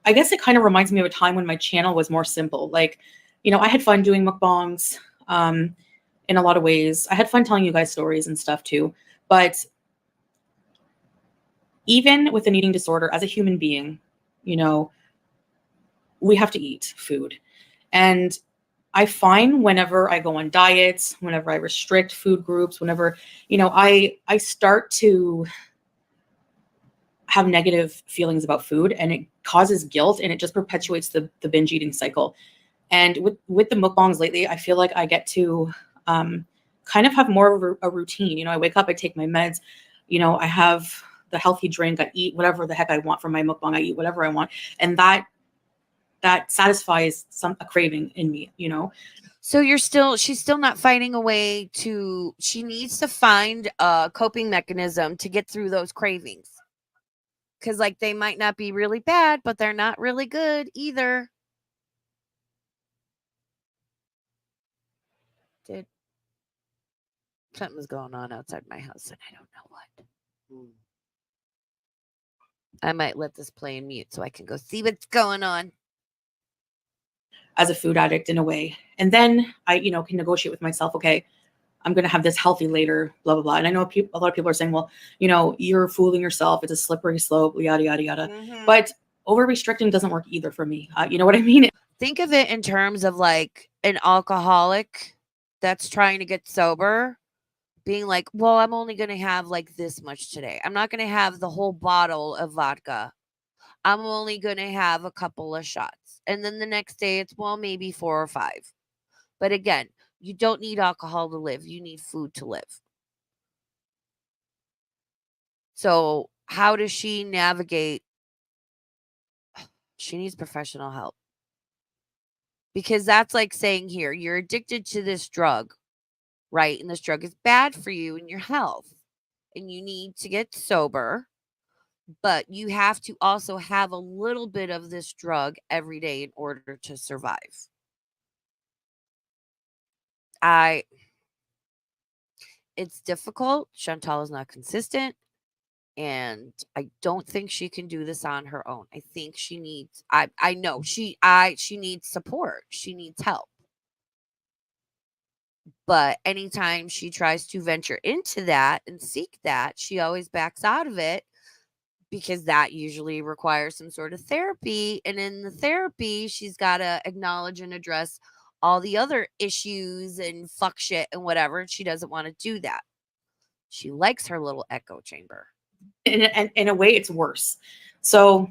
I guess it kind of reminds me of a time when my channel was more simple. Like, I had fun doing mukbangs in a lot of ways. I had fun telling you guys stories and stuff too. But even with an eating disorder, as a human being, we have to eat food. And I find whenever I go on diets, whenever I restrict food groups, whenever, I start to have negative feelings about food, and it causes guilt, and it just perpetuates the binge eating cycle. And with the mukbangs lately, I feel like I get to kind of have more of a routine. I wake up, I take my meds, I have the healthy drink, I eat whatever the heck I want from my mukbang, I eat whatever I want. And that satisfies a craving in me, So she's still not finding a way she needs to find a coping mechanism to get through those cravings. Cause like they might not be really bad, but they're not really good either. Something's going on outside my house and I don't know what. I might let this play in mute so I can go see what's going on. As a food addict in a way. And then I, can negotiate with myself, okay, I'm going to have this healthy later, blah, blah, blah. And I know a lot of people are saying, well, you're fooling yourself. It's a slippery slope, yada, yada, yada. Mm-hmm. But over restricting doesn't work either for me. You know what I mean? Think of it in terms of like an alcoholic that's trying to get sober, being like, well, I'm only going to have like this much today. I'm not going to have the whole bottle of vodka. I'm only going to have a couple of shots. And then the next day it's, well, maybe 4 or 5. But again, you don't need alcohol to live. You need food to live. So how does she navigate? She needs professional help. Because that's like saying here, you're addicted to this drug, right? And this drug is bad for you and your health. And you need to get sober. But you have to also have a little bit of this drug every day in order to survive. It's difficult. Chantal is not consistent. And I don't think she can do this on her own. I think she needs, I know she needs support. She needs help. But anytime she tries to venture into that and seek that, she always backs out of it because that usually requires some sort of therapy. And in the therapy, she's got to acknowledge and address all the other issues and fuck shit and whatever. And she doesn't want to do that. She likes her little echo chamber. In a way, it's worse. So,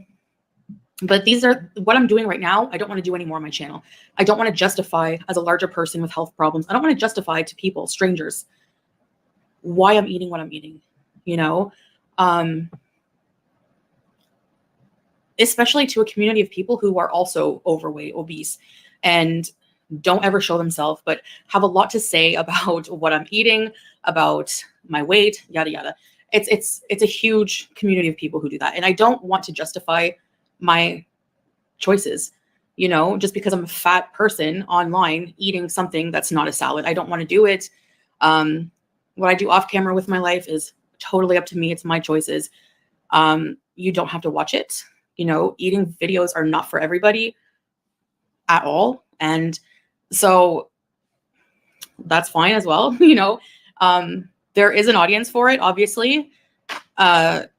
but these are what I'm doing right now. I don't want to do any more on my channel. I don't want to justify as a larger person with health problems. I don't want to justify to people, strangers, why I'm eating what I'm eating, especially to a community of people who are also overweight, obese, and don't ever show themselves, but have a lot to say about what I'm eating, about my weight, yada, yada. It's a huge community of people who do that. And I don't want to justify my choices, just because I'm a fat person online eating something that's not a salad. I don't want to do it. What I do off camera with my life is totally up to me. It's my choices. You don't have to watch it. Eating videos are not for everybody at all. And so that's fine as well. You know, there is an audience for it, obviously. And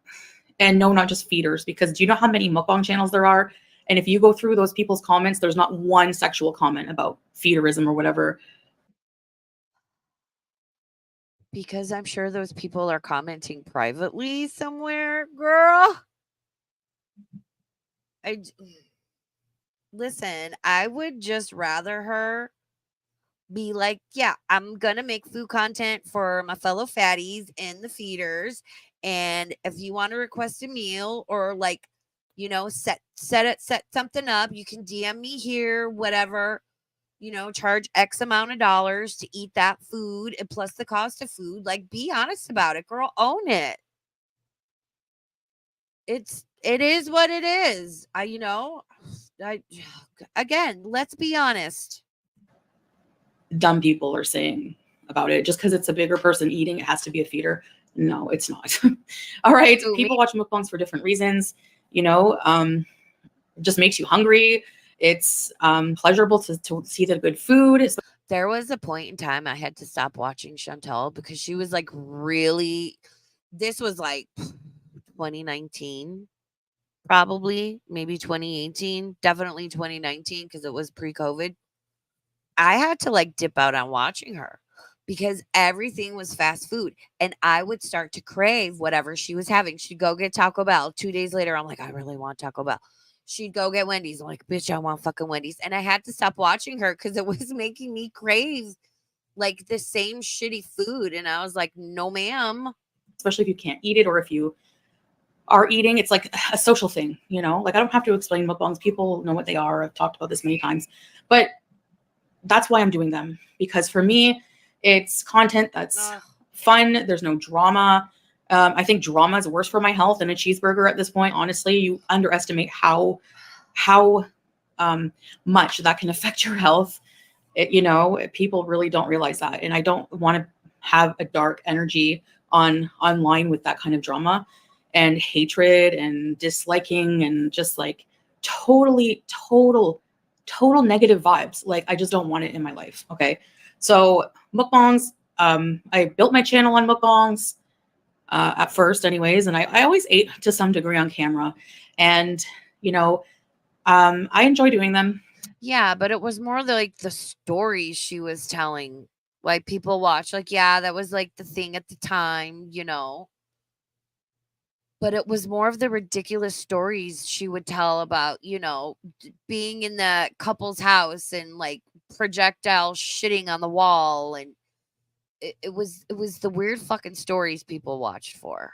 no, not just feeders, because do you know how many mukbang channels there are? And if you go through those people's comments, there's not one sexual comment about feederism or whatever. Because I'm sure those people are commenting privately somewhere, girl. Listen, I would just rather her be like, yeah, I'm gonna make food content for my fellow fatties and the feeders. And if you want to request a meal or like, you know, set something up, you can DM me here, whatever, you know, charge X amount of dollars to eat that food and plus the cost of food. Like, be honest about it, girl. Own it. It is what it is. I again, let's be honest. Dumb people are saying about it. Just because it's a bigger person eating, it has to be a feeder. No, it's not. All right. People watch mukbangs for different reasons. You know, it just makes you hungry. It's pleasurable to see the good food. There was a point in time I had to stop watching Chantal because she was like really, this was like 2019, probably, maybe 2018, definitely 2019 because it was pre-COVID. I had to like dip out on watching her because everything was fast food and I would start to crave whatever she was having. She'd go get Taco Bell. 2 days later, I'm like, I really want Taco Bell. She'd go get Wendy's. I'm like, bitch, I want fucking Wendy's. And I had to stop watching her because it was making me crave like the same shitty food. And I was like, no, ma'am. Especially if you can't eat it or if you are eating, it's like a social thing, you know? Like I don't have to explain mukbangs. People know what they are. I've talked about this many times. But that's why I'm doing them, because for me, it's content that's fun. There's no drama. I think drama is worse for my health than a cheeseburger at this point. Honestly, you underestimate how much that can affect your health. You know, people really don't realize that. And I don't want to have a dark energy online with that kind of drama and hatred and disliking and just like total negative vibes. Like I just don't want it in my life. Okay. So mukbangs, I built my channel on mukbangs at first anyways. And I always ate to some degree on camera and, you know, I enjoy doing them. Yeah, but it was more like the stories she was telling. Like people watch, like, yeah, that was like the thing at the time, you know. But it was more of the ridiculous stories she would tell about, you know, being in the couple's house and like projectile shitting on the wall. And it was the weird fucking stories people watched for.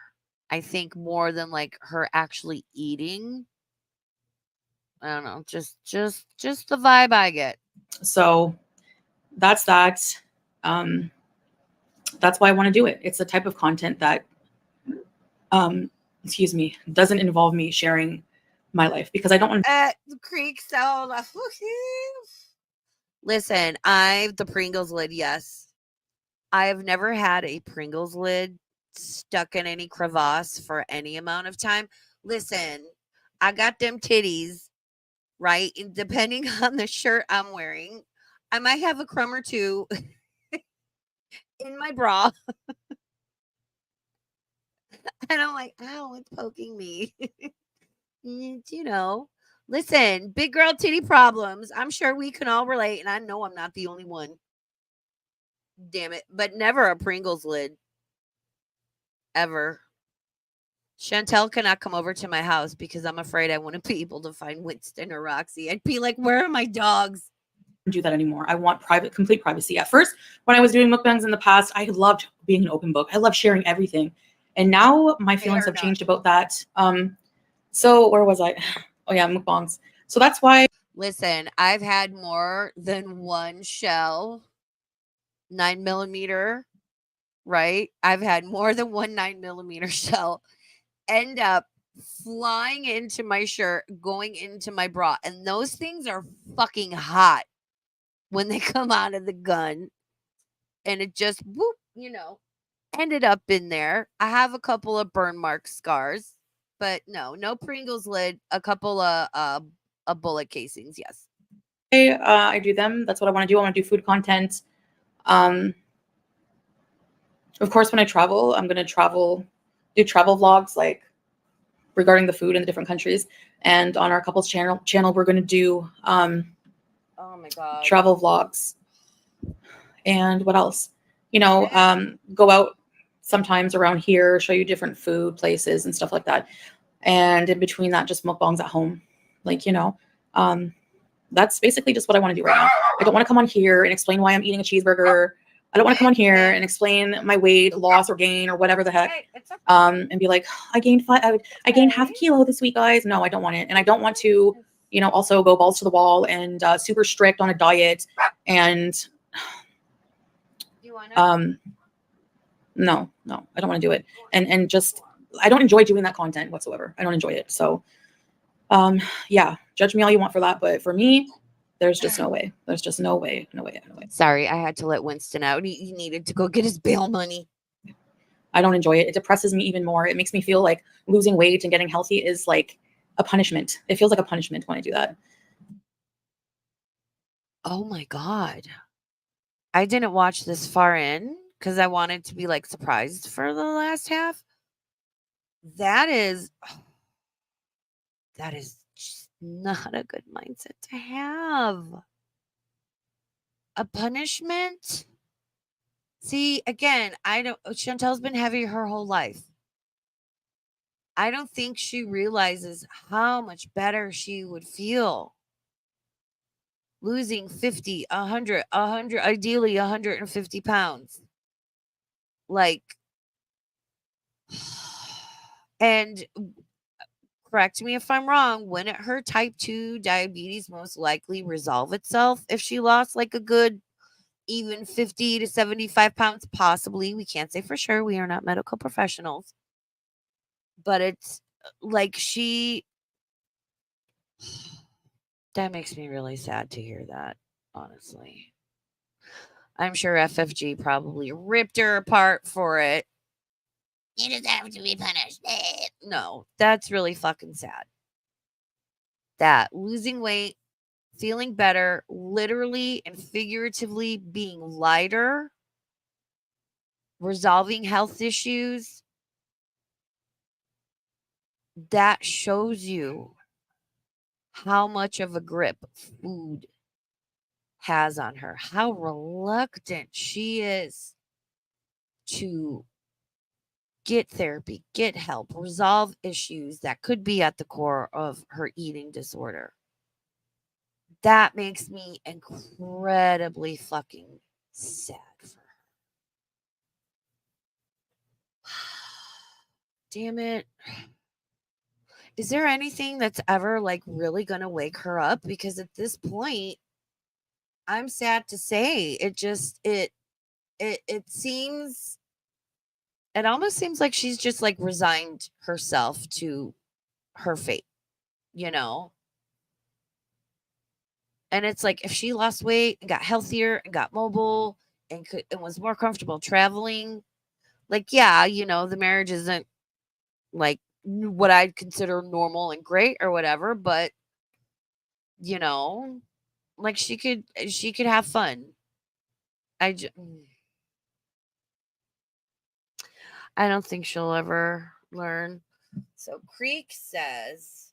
I think more than like her actually eating. I don't know, just the vibe I get. So that's that. That's why I want to do it. It's a type of content that, excuse me, doesn't involve me sharing my life because I don't want at the creek so listen, the Pringles lid, yes. I have never had a Pringles lid stuck in any crevasse for any amount of time. Listen, I got them titties, right? And depending on the shirt I'm wearing, I might have a crumb or two in my bra. And I'm like, ow, it's poking me. You know, listen, big girl titty problems. I'm sure we can all relate, and I know I'm not the only one. Damn it. But never a Pringles lid. Ever. Chantel cannot come over to my house because I'm afraid I wouldn't be able to find Winston or Roxy. I'd be like, where are my dogs? do that anymore. I want complete privacy. At first, when I was doing mukbangs in the past, I loved being an open book. I love sharing everything. And now my feelings have changed about that. So where was I? Oh yeah, mukbangs. So that's why. Listen, I've had more than one shell, 9mm, right? I've had more than one 9mm shell end up flying into my shirt, going into my bra. And those things are fucking hot when they come out of the gun. And it just, whoop, you know, ended up in there. I have a couple of burn mark scars, but no Pringles lid, a couple of bullet casings, yes. I do them. That's what I want to do. I want to do food content. Of course, when I travel, I'm going to do travel vlogs, like regarding the food in the different countries. And on our couples channel, we're going to do Oh my God. travel vlogs. And what else? You know, go out sometimes around here, show you different food places and stuff like that. And in between that, just mukbangs at home. Like, you know, that's basically just what I want to do right now. I don't want to come on here and explain why I'm eating a cheeseburger. I don't want to come on here and explain my weight loss or gain or whatever the heck. And be like, I gained half a kilo this week, guys. No, I don't want it. And I don't want to, you know, also go balls to the wall and super strict on a diet. And You want no, I don't want to do it. And just, I don't enjoy doing that content whatsoever. I don't enjoy it. So, yeah, judge me all you want for that. But for me, there's just no way. There's just no way. Sorry, I had to let Winston out. He needed to go get his bail money. I don't enjoy it. It depresses me even more. It makes me feel like losing weight and getting healthy is like a punishment. It feels like a punishment when I do that. Oh my God. I didn't watch this far in because I wanted to be like surprised for the last half. That is just not a good mindset to have. A punishment? See, again, Chantel's been heavy her whole life. I don't think she realizes how much better she would feel losing 50, 100, ideally 150 pounds. Like, and correct me if I'm wrong, wouldn't her type 2 diabetes most likely resolve itself if she lost like a good even 50 to 75 pounds? Possibly. We can't say for sure. We are not medical professionals. But it's like that makes me really sad to hear that, honestly. I'm sure FFG probably ripped her apart for it. You deserve to be punished. No, that's really fucking sad. That losing weight, feeling better, literally and figuratively being lighter, resolving health issues, that shows you how much of a grip food has on her, how reluctant she is to get therapy, get help, resolve issues that could be at the core of her eating disorder. That makes me incredibly fucking sad for her. Damn it. Is there anything that's ever like really gonna wake her up? Because at this point, I'm sad to say it just it seems, it almost seems like she's just like resigned herself to her fate, you know? And it's like if she lost weight and got healthier and got mobile and was more comfortable traveling, like, yeah, you know, the marriage isn't like what I'd consider normal and great or whatever, but you know, like she could have fun. I don't think she'll ever learn. So Creek says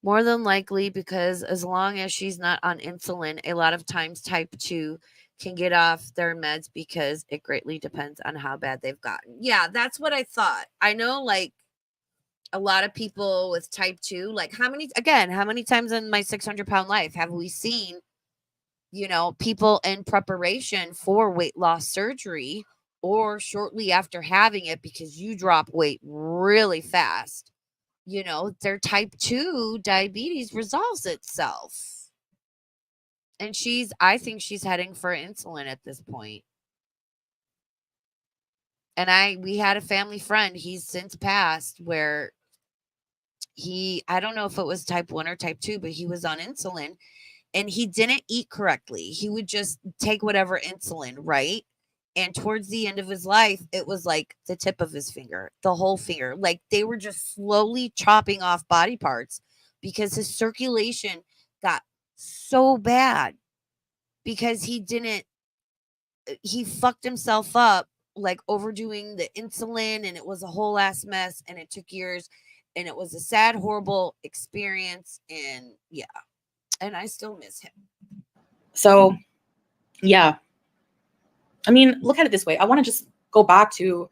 more than likely, because as long as she's not on insulin, a lot of times type 2 can get off their meds because it greatly depends on how bad they've gotten. Yeah, that's what I thought. I know, like, a lot of people with type 2, like how many times in my 600-pound life have we seen, you know, people in preparation for weight loss surgery or shortly after having it because you drop weight really fast, you know, their type 2 diabetes resolves itself. And I think she's heading for insulin at this point. And we had a family friend, he's since passed, where I don't know if it was type 1 or type 2, but he was on insulin and he didn't eat correctly. He would just take whatever insulin, right? And towards the end of his life, it was like the tip of his finger, the whole finger. Like they were just slowly chopping off body parts because his circulation got so bad because he fucked himself up, like overdoing the insulin, and it was a whole ass mess, and it took years, and it was a sad, horrible experience. And yeah, and I still miss him. So yeah, I mean, look at it this way. I want to just go back to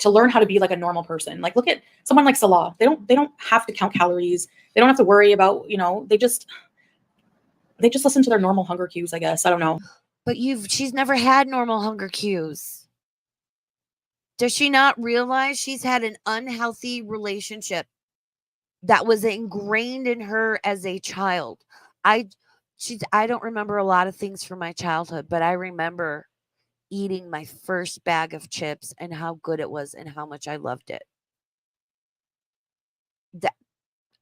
learn how to be like a normal person. Like, look at someone like Salah. They don't have to count calories. They don't have to worry about, you know, they just listen to their normal hunger cues, I guess. I don't know. But she's never had normal hunger cues. Does she not realize she's had an unhealthy relationship that was ingrained in her as a child? I don't remember a lot of things from my childhood, but I remember eating my first bag of chips and how good it was and how much I loved it.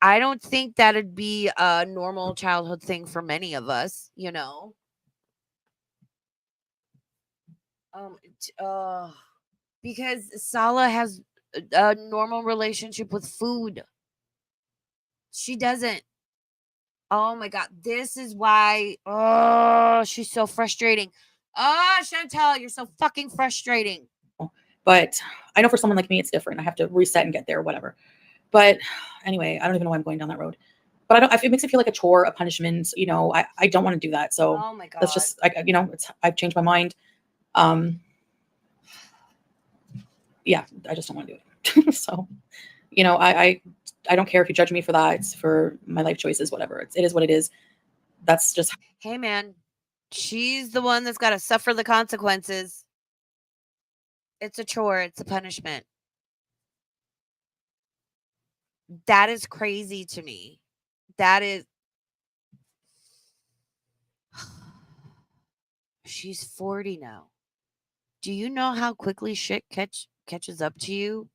I don't think that'd be a normal childhood thing for many of us, you know. Because Sala has a normal relationship with food. She doesn't. Oh my god, this is why. Oh, she's so frustrating. Oh, Chantel, you're so fucking frustrating. But I know for someone like me, it's different. I have to reset and get there, whatever. But anyway, I don't even know why I'm going down that road. But it makes it feel like a chore, a punishment. You know, I don't want to do that. So oh my god, that's just, you know, I've changed my mind. Yeah, I just don't want to do it. So, you know, I don't care if you judge me for that. It's for my life choices, whatever. It is what it is. That's just. Hey man, she's the one that's got to suffer the consequences. It's a chore. It's a punishment. That is crazy to me. That is. She's 40 now. Do you know how quickly shit catches up to you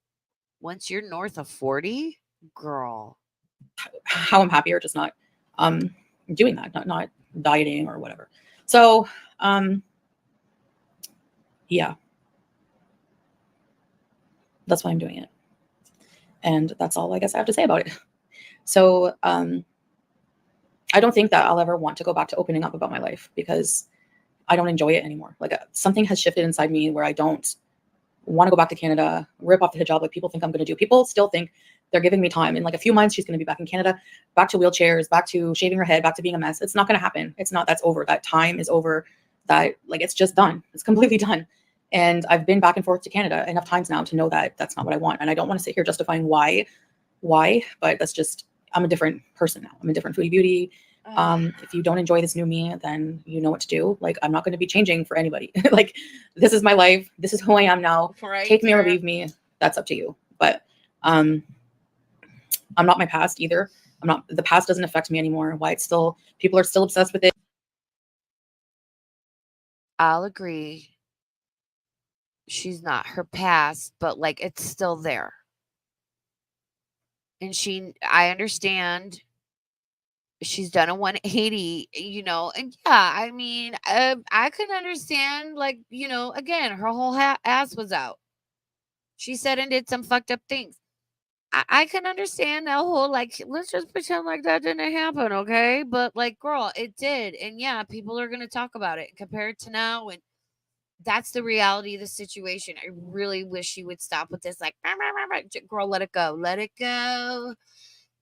once you're north of 40? Girl. How I'm happier, just not doing that, not dieting or whatever. So yeah, that's why I'm doing it. And that's all I guess I have to say about it. So I don't think that I'll ever want to go back to opening up about my life because I don't enjoy it anymore. Like something has shifted inside me where I don't want to go back to Canada, rip off the hijab like people think I'm going to do. People still think they're giving me time. In like a few months, she's going to be back in Canada, back to wheelchairs, back to shaving her head, back to being a mess. It's not going to happen. It's not. That's over. That time is over. That like it's just done. It's completely done. And I've been back and forth to Canada enough times now to know that that's not what I want. And I don't want to sit here justifying why, but that's just, I'm a different person now. I'm a different foodie beauty. If you don't enjoy this new me, then you know what to do. Like, I'm not going to be changing for anybody. Like, this is my life. This is who I am now. Right, take me or leave me. That's up to you. But I'm not my past either. The past doesn't affect me anymore. Why it's still, people are still obsessed with it. I'll agree. She's not her past, but like it's still there. And I understand she's done a 180, you know, and yeah, I mean, I could understand, like, you know, again, her whole ass was out. She said and did some fucked up things. I can understand that whole, like, let's just pretend like that didn't happen, okay? But like, girl, it did. And yeah, people are gonna talk about it compared to now, and that's the reality of the situation. I really wish she would stop with this, like, girl, let it go. Let it go.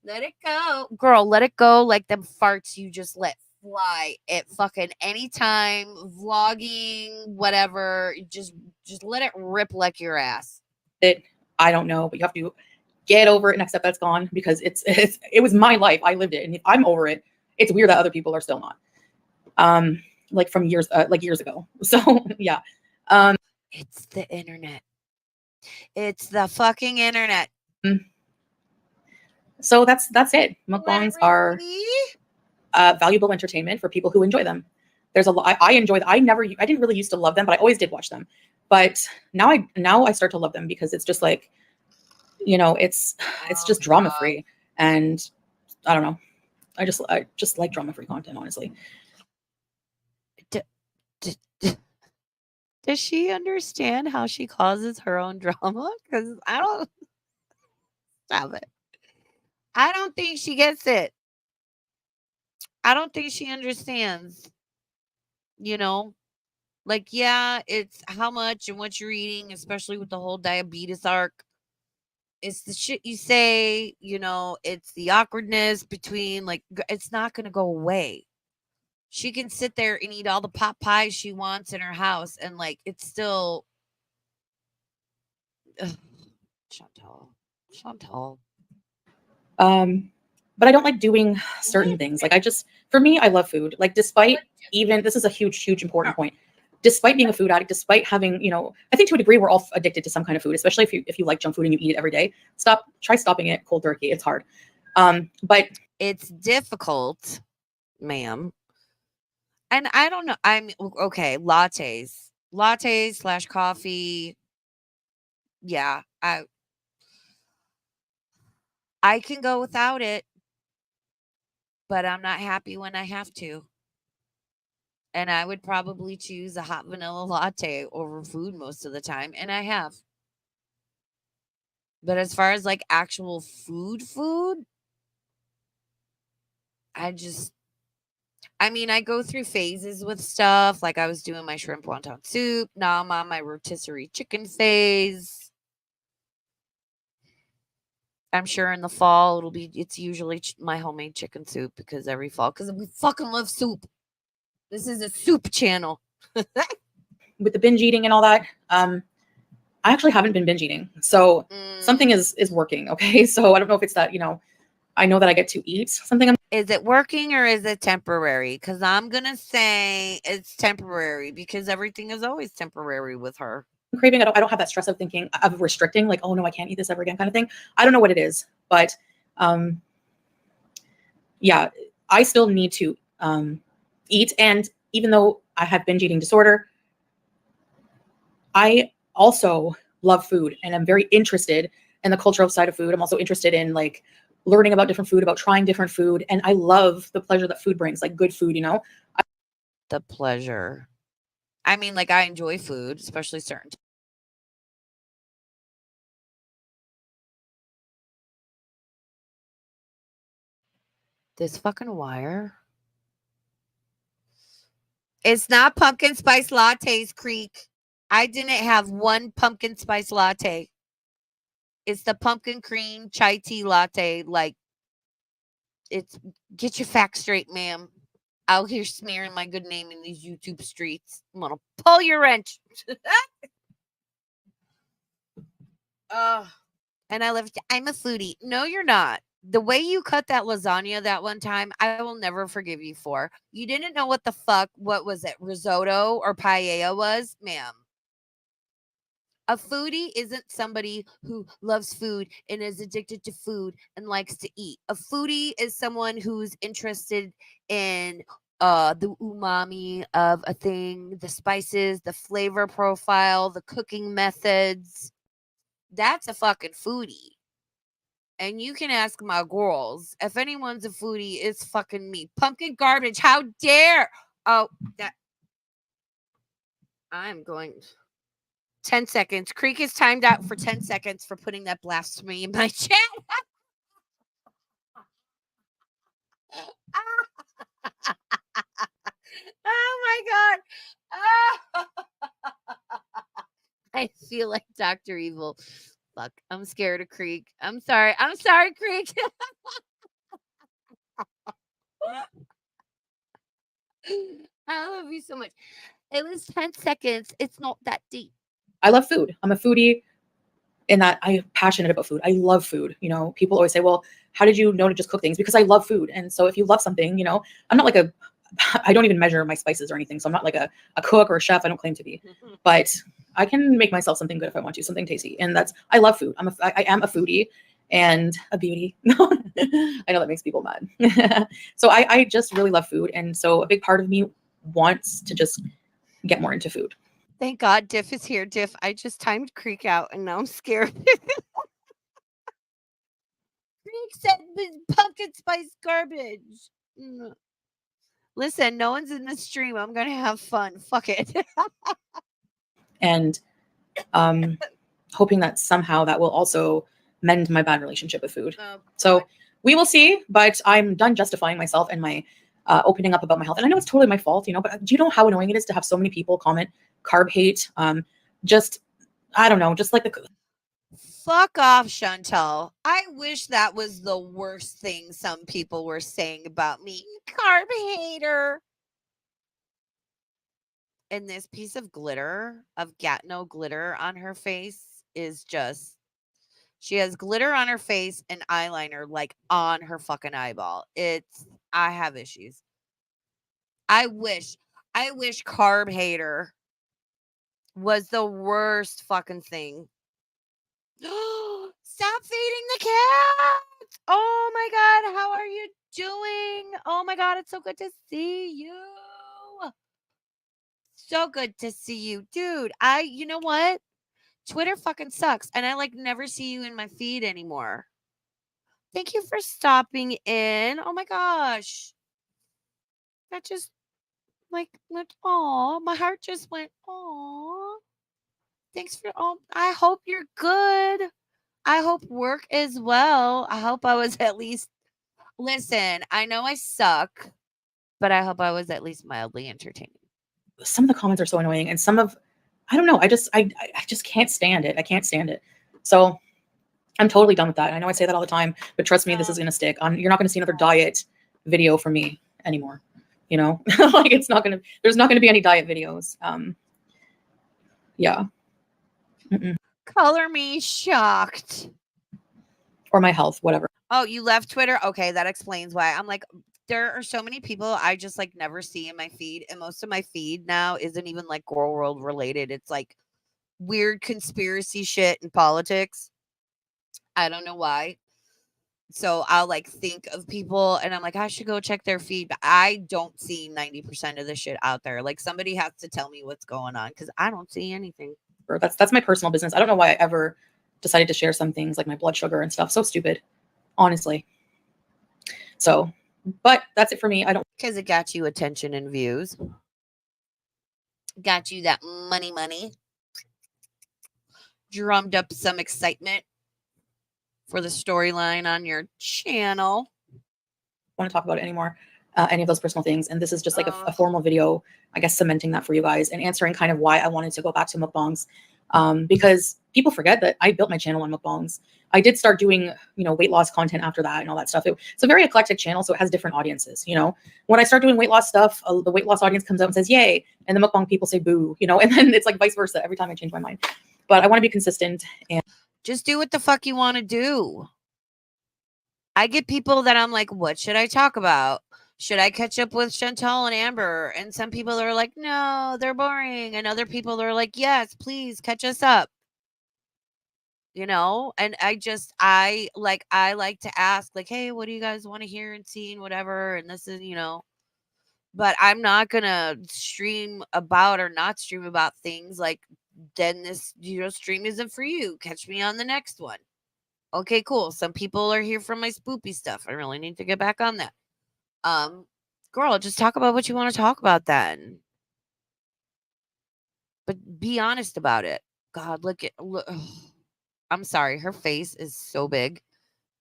Let it go. Girl, let it go like them farts you just let fly at fucking anytime, vlogging, whatever. Just let it rip like your ass. I don't know, but you have to get over it and accept that's gone because it was my life. I lived it, and if I'm over it, it's weird that other people are still not. Like from years ago. So yeah. It's the internet. It's the fucking internet. So that's it. Mukbangs are valuable entertainment for people who enjoy them. There's a lot. I enjoy. I didn't really used to love them, but I always did watch them. But now I start to love them because it's just like, you know, it's just drama free, and I don't know. I just like drama free content, honestly. Does she understand how she causes her own drama? Because I don't. Stop it. I don't think she gets it. I don't think she understands, you know? Like, yeah, it's how much and what you're eating, especially with the whole diabetes arc. It's the shit you say, it's the awkwardness between, like, it's not going to go away. She can sit there and eat all the pot pies she wants in her house, and, like, it's still. Ugh, Chantal. But I don't like doing certain things. Like for me, I love food. Like despite even, this is a huge important point. Despite being a food addict, despite having, I think to a degree we're all addicted to some kind of food, especially if you like junk food and you eat it every day. Try stopping it cold turkey. It's hard. But it's difficult, ma'am. And I don't know. Okay, lattes / coffee. Yeah, I can go without it, but I'm not happy when I have to. And I would probably choose a hot vanilla latte over food most of the time, and I have. But as far as like actual food, I go through phases with stuff. Like I was doing my shrimp wonton soup. Now I'm on my rotisserie chicken phase. I'm sure in the fall it's usually my homemade chicken soup because every fall, because we fucking love soup. This is a soup channel. With the binge eating and all that, I actually haven't been binge eating. So something is working. Okay. So I don't know if it's that, I know that I get to eat something. Is it working or is it temporary? Because I'm going to say it's temporary because everything is always temporary with her. Craving, I don't have that stress of thinking of restricting, like, oh no, I can't eat this ever again kind of thing. I don't know what it is, but yeah, I still need to eat. And even though I have binge eating disorder, I also love food and I'm very interested in the cultural side of food. I'm also interested in like learning about different food, about trying different food. And I love the pleasure that food brings, like good food, The pleasure. I mean, like I enjoy food, especially certain. This fucking wire. It's not pumpkin spice lattes, Creek. I didn't have one pumpkin spice latte. It's the pumpkin cream chai tea latte. Like, get your facts straight, ma'am. Out here smearing my good name in these YouTube streets. I'm gonna pull your wrench. And I'm a foodie. No, you're not. The way you cut that lasagna that one time, I will never forgive you for. You didn't know what was it, risotto or paella was? Ma'am. A foodie isn't somebody who loves food and is addicted to food and likes to eat. A foodie is someone who's interested in the umami of a thing, the spices, the flavor profile, the cooking methods. That's a fucking foodie. And you can ask my girls. If anyone's a foodie, it's fucking me. Pumpkin garbage. How dare? Oh, I'm going 10 seconds. Creek is timed out for 10 seconds for putting that blasphemy in my chat. Oh my God. I feel like Dr. Evil. Fuck, I'm scared of Creek. I'm sorry, Creek. I love you so much. It was 10 seconds. It's not that deep. I love food. I'm a foodie in that I'm passionate about food. I love food. People always say, well, how did you know to just cook things? Because I love food. And so if you love something, I'm not like I don't even measure my spices or anything. So I'm not like a cook or a chef. I don't claim to be, but I can make myself something good if I want to, something tasty. And I love food. I am a foodie and a beauty. I know that makes people mad. So I just really love food. And so a big part of me wants to just get more into food. Thank God Diff is here. Diff, I just timed Creek out and now I'm scared. Creek said pumpkin spice garbage. Listen, no one's in the stream. I'm going to have fun. Fuck it. And hoping that somehow that will also mend my bad relationship with food. So we will see, but I'm done justifying myself and my opening up about my health. And I know it's totally my fault, you know, but do you know how annoying it is to have so many people comment carb hate? Just, I don't know, just like the... Fuck off, Chantal. I wish that was the worst thing some people were saying about me. Carb hater. And this piece of glitter, of Gatno glitter on her face is just, she has glitter on her face and eyeliner like on her fucking eyeball. I have issues. I wish carb hater was the worst fucking thing. Stop feeding the cat. Oh my God. How are you doing? Oh my God. It's so good to see you. So good to see you. Dude, you know what? Twitter fucking sucks. And I like never see you in my feed anymore. Thank you for stopping in. Oh my gosh. That just like went, aw. My heart just went, aw. Thanks for, I hope you're good. I hope work is well. I hope I was at least, listen, I know I suck, but I hope I was at least mildly entertaining. Some of the comments are so annoying, and some of, I don't know, I just can't stand it. I can't stand it. So I'm totally done with that. I know I say that all the time, but trust me, this is going to stick. You're not going to see another diet video from me anymore. You know, like there's not going to be any diet videos. Yeah. Mm-mm. Color me shocked. Or my health, whatever. Oh, you left Twitter? Okay, that explains why. I'm like, there are so many people I just like never see in my feed. And most of my feed now isn't even like Girl World related. It's like weird conspiracy shit and politics. I don't know why. So I'll like think of people and I'm like, I should go check their feed. But I don't see 90% of the shit out there. Like somebody has to tell me what's going on because I don't see anything. That's my personal business. I don't know why I ever decided to share some things like my blood sugar and stuff. So stupid, honestly. So, but that's it for me. I don't, because it got you attention and views. Got you that money. Drummed up some excitement for the storyline on your channel. want to talk about it anymore, any of those personal things. And this is just like a formal video, I guess, cementing that for you guys and answering kind of why I wanted to go back to mukbangs. Because people forget that I built my channel on mukbangs. I did start doing, you know, weight loss content after that and all that stuff. It's a very eclectic channel, so it has different audiences. You know, when I start doing weight loss stuff, the weight loss audience comes out and says, yay. And the mukbang people say boo, you know, and then it's like vice versa every time I change my mind. But I want to be consistent and just do what the fuck you want to do. I get people that I'm like, what should I talk about? Should I catch up with Chantal and Amber? And some people are like, no, they're boring. And other people are like, yes, please catch us up. You know, and I like to ask like, hey, what do you guys want to hear and see and whatever? And this is, you know, but I'm not going to stream about or not stream about things like, then this, you know, stream isn't for you. Catch me on the next one. Okay, cool. Some people are here for my spoopy stuff. I really need to get back on that. Girl, just talk about what you want to talk about then. But be honest about it. God, look. I'm sorry. Her face is so big.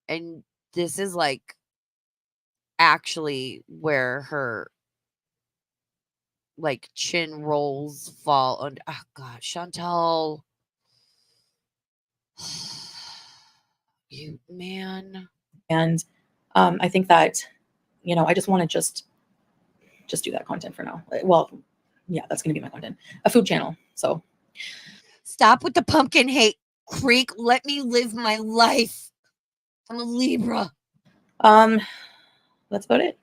And this is like actually where her like chin rolls fall on. Oh God, Chantal. You man. And I think that, you know, I just want to just do that content for now. Well, yeah, that's going to be my content, a food channel. So stop with the pumpkin hate, Creek. Let me live my life. I'm a Libra. That's about it.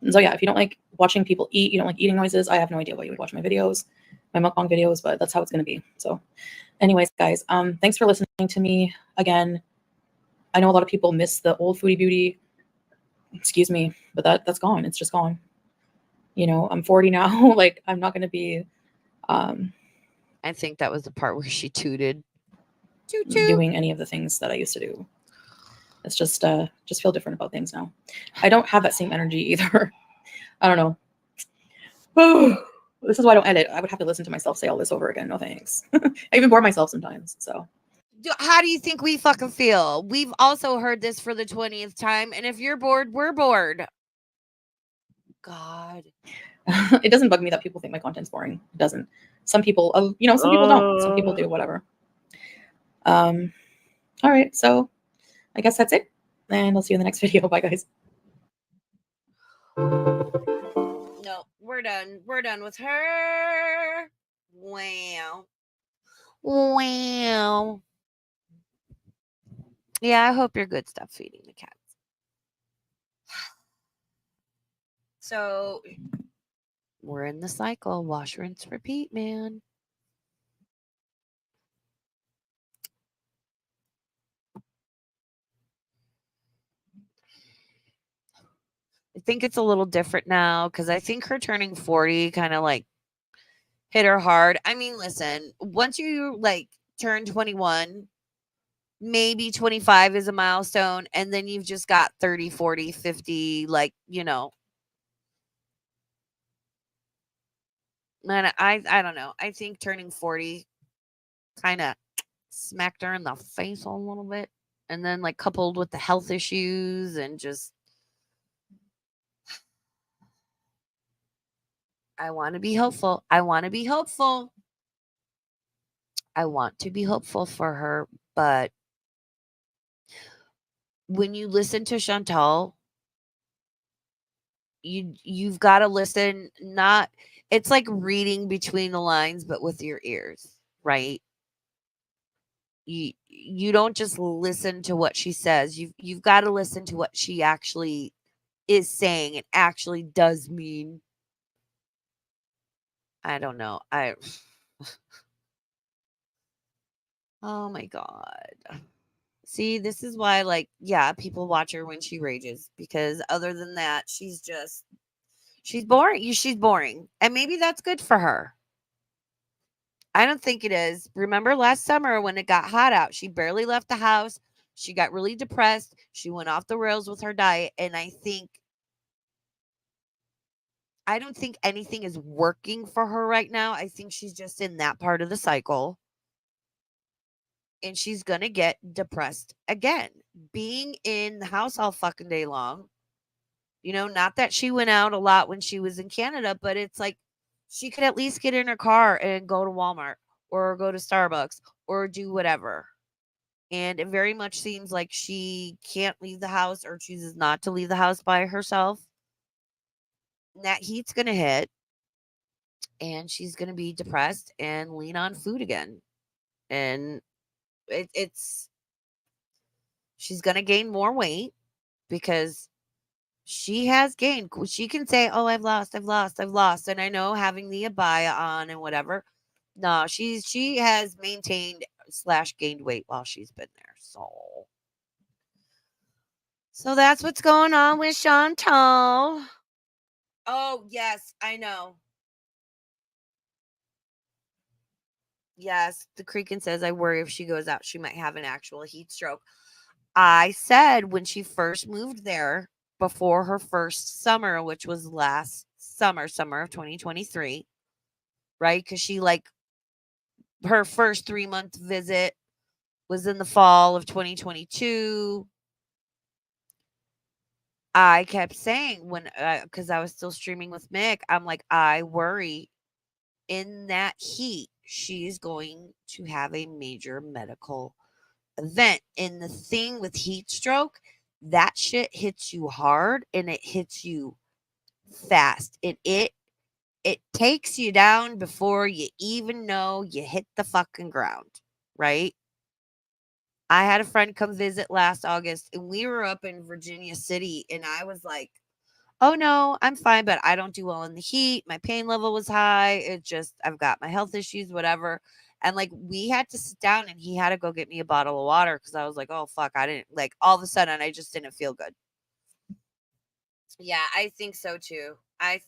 And so yeah, if you don't like watching people eat, you don't like eating noises, I have no idea why you would watch my videos, my mukbang videos, but that's how it's going to be. So anyways, guys, thanks for listening to me again. I know a lot of people miss the old Foodie Beauty, excuse me, but that's gone. It's just gone. You know, I'm 40 now. Like I'm not going to be, I think that was the part where she tooted. Doing any of the things that I used to do. It's just feel different about things now. I don't have that same energy either. I don't know. Oh, this is why I don't edit. I would have to listen to myself say all this over again. No thanks. I even bore myself sometimes. So how do you think we fucking feel? We've also heard this for the 20th time. And if you're bored, we're bored. God. It doesn't bug me that people think my content's boring. It doesn't. Some people, some people don't. Some people do, whatever. All right, so I guess that's it, and I'll see you in the next video. Bye, guys. No, we're done. We're done with her. Wow. Wow. Yeah, I hope you're good stuff feeding the cats. So we're in the cycle. Wash, rinse, repeat, man. I think it's a little different now because I think her turning 40 kind of like hit her hard. I mean, listen, once you like turn 21, maybe 25 is a milestone, and then you've just got 30, 40, 50, like, and I don't know. I think turning 40 kind of smacked her in the face a little bit. And then like coupled with the health issues and just I want to be hopeful. I want to be hopeful. I want to be hopeful for her, but when you listen to Chantal, you've got to listen, not it's like reading between the lines but with your ears, right? You don't just listen to what she says. You've got to listen to what she actually is saying and actually does mean. I don't know. Oh my god. See, this is why, like, yeah, people watch her when she rages because other than that, she's boring. She's boring. And maybe that's good for her. I don't think it is. Remember last summer when it got hot out, she barely left the house. She got really depressed. She went off the rails with her diet. And I don't think anything is working for her right now. I think she's just in that part of the cycle. And she's going to get depressed again. Being in the house all fucking day long. Not that she went out a lot when she was in Canada, but it's like she could at least get in her car and go to Walmart or go to Starbucks or do whatever. And it very much seems like she can't leave the house or chooses not to leave the house by herself. And that heat's going to hit and she's going to be depressed and lean on food again. And it's she's going to gain more weight because she has gained. She can say, "Oh, I've lost, I've lost, I've lost." And I know having the abaya on and whatever. No, she has maintained / gained weight while she's been there. So that's what's going on with Chantal. Oh, yes, I know. Yes, the Creakin says, I worry if she goes out, she might have an actual heat stroke. I said when she first moved there before her first summer, which was last summer of 2023, right? Because she her first 3-month visit was in the fall of 2022. I kept saying because I was still streaming with Mick, I'm like, I worry in that heat, she's going to have a major medical event. And the thing with heat stroke, that shit hits you hard and it hits you fast. It takes you down before you even know you hit the fucking ground, right? I had a friend come visit last August and we were up in Virginia City and I was like, "Oh no, I'm fine, but I don't do well in the heat. My pain level was high. I've got my health issues, whatever." And like we had to sit down and he had to go get me a bottle of water because I was like, "Oh fuck, I didn't like all of a sudden I just didn't feel good." Yeah, I think so too. I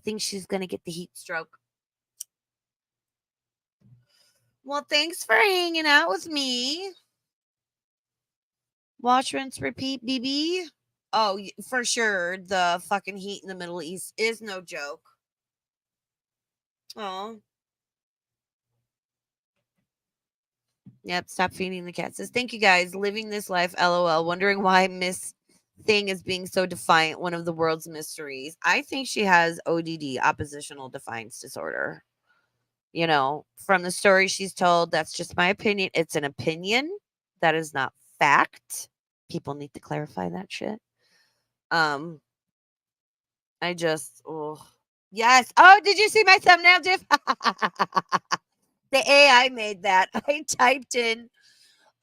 think she's gonna get the heat stroke. Well, thanks for hanging out with me. Wash, rinse, repeat, BB. Oh, for sure. The fucking heat in the Middle East is no joke. Oh. Yep, stop feeding the cat. Says, thank you guys. Living this life, LOL. Wondering why I miss thing as being so defiant, one of the world's mysteries. I think she has ODD, oppositional defiance disorder. You know, from the story she's told, that's just my opinion. It's an opinion. That is not fact. People need to clarify that shit. Um, I just, oh, yes. Oh, did you see my thumbnail, Diff? The AI made that. I typed in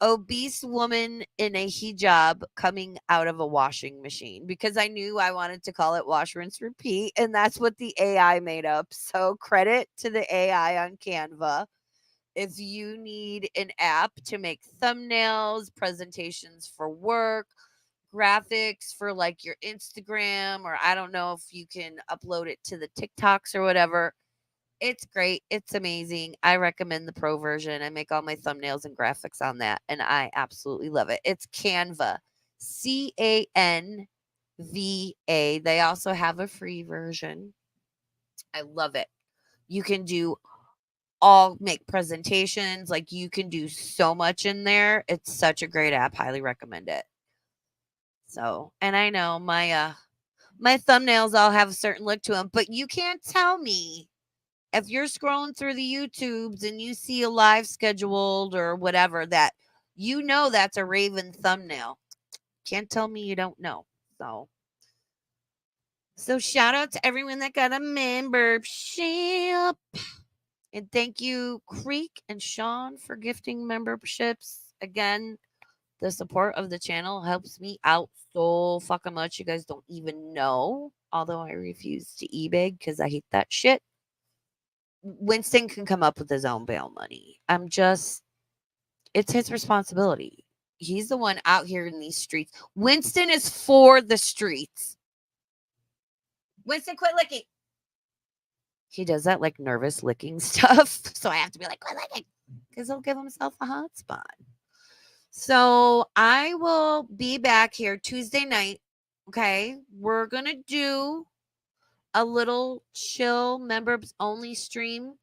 obese woman in a hijab coming out of a washing machine because I knew I wanted to call it wash, rinse, repeat. And that's what the AI made up. So credit to the AI on Canva. If you need an app to make thumbnails, presentations for work, graphics for like your Instagram, or I don't know if you can upload it to the TikToks or whatever, it's great. It's amazing. I recommend the pro version. I make all my thumbnails and graphics on that, and I absolutely love it. It's Canva, Canva. They also have a free version. I love it. You can do all make presentations. Like you can do so much in there. It's such a great app. Highly recommend it. So, and I know my thumbnails all have a certain look to them, but you can't tell me if you're scrolling through the YouTubes and you see a live scheduled or whatever that you know that's a Raven thumbnail. Can't tell me you don't know. So shout out to everyone that got a membership. And thank you, Creek and Sean, for gifting memberships. Again, the support of the channel helps me out so fucking much. You guys don't even know. Although I refuse to eBay because I hate that shit. Winston can come up with his own bail money. It's his responsibility. He's the one out here in these streets. Winston is for the streets. Winston, quit licking. He does that like nervous licking stuff. So I have to be like, quit licking. Because he'll give himself a hot spot. So I will be back here Tuesday night. Okay. We're going to do a little chill members only stream.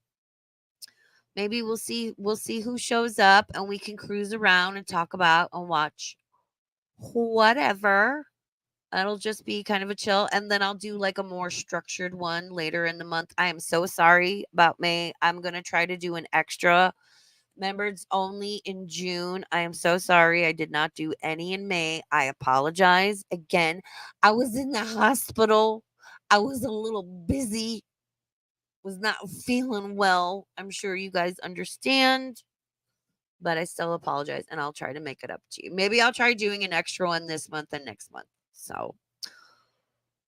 Maybe we'll see who shows up and we can cruise around and talk about and watch whatever. It'll just be kind of a chill, and then I'll do like a more structured one later in the month. I am so sorry about May. I'm going to try to do an extra members only in June. I am so sorry I did not do any in May. I apologize. Again, I was in the hospital. I was a little busy. Was not feeling well. I'm sure you guys understand, but I still apologize and I'll try to make it up to you. Maybe I'll try doing an extra one this month and next month. So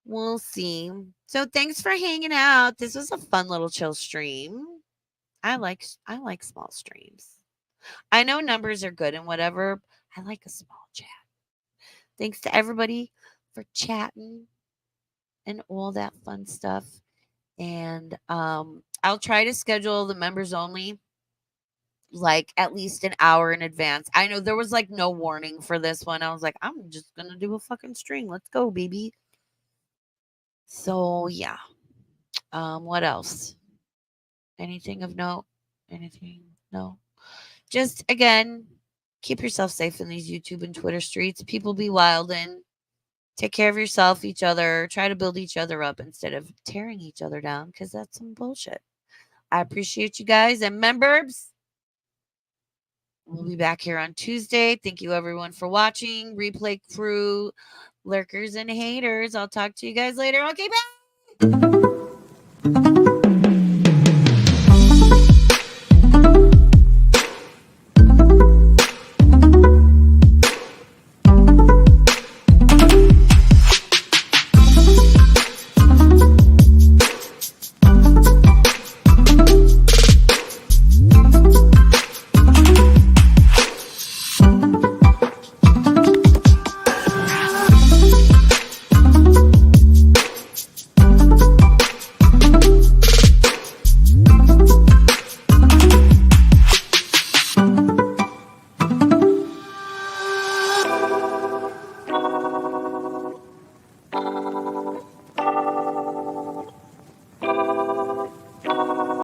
we'll see. So thanks for hanging out. This was a fun little chill stream. I like small streams. I know numbers are good and whatever. I like a small chat. Thanks to everybody for chatting and all that fun stuff. And I'll try to schedule the members only like at least an hour in advance. I know there was like no warning for this one. I was like, I'm just gonna do a fucking stream. Let's go, baby. So yeah. What else? Anything of note? Anything? No. Just again, keep yourself safe in these YouTube and Twitter streets. People be wildin'. Take care of yourself, each other. Try to build each other up instead of tearing each other down because that's some bullshit. I appreciate you guys and MEMBIRBS. We'll be back here on Tuesday. Thank you, everyone, for watching. Replay crew, lurkers, and haters. I'll talk to you guys later. Okay, bye.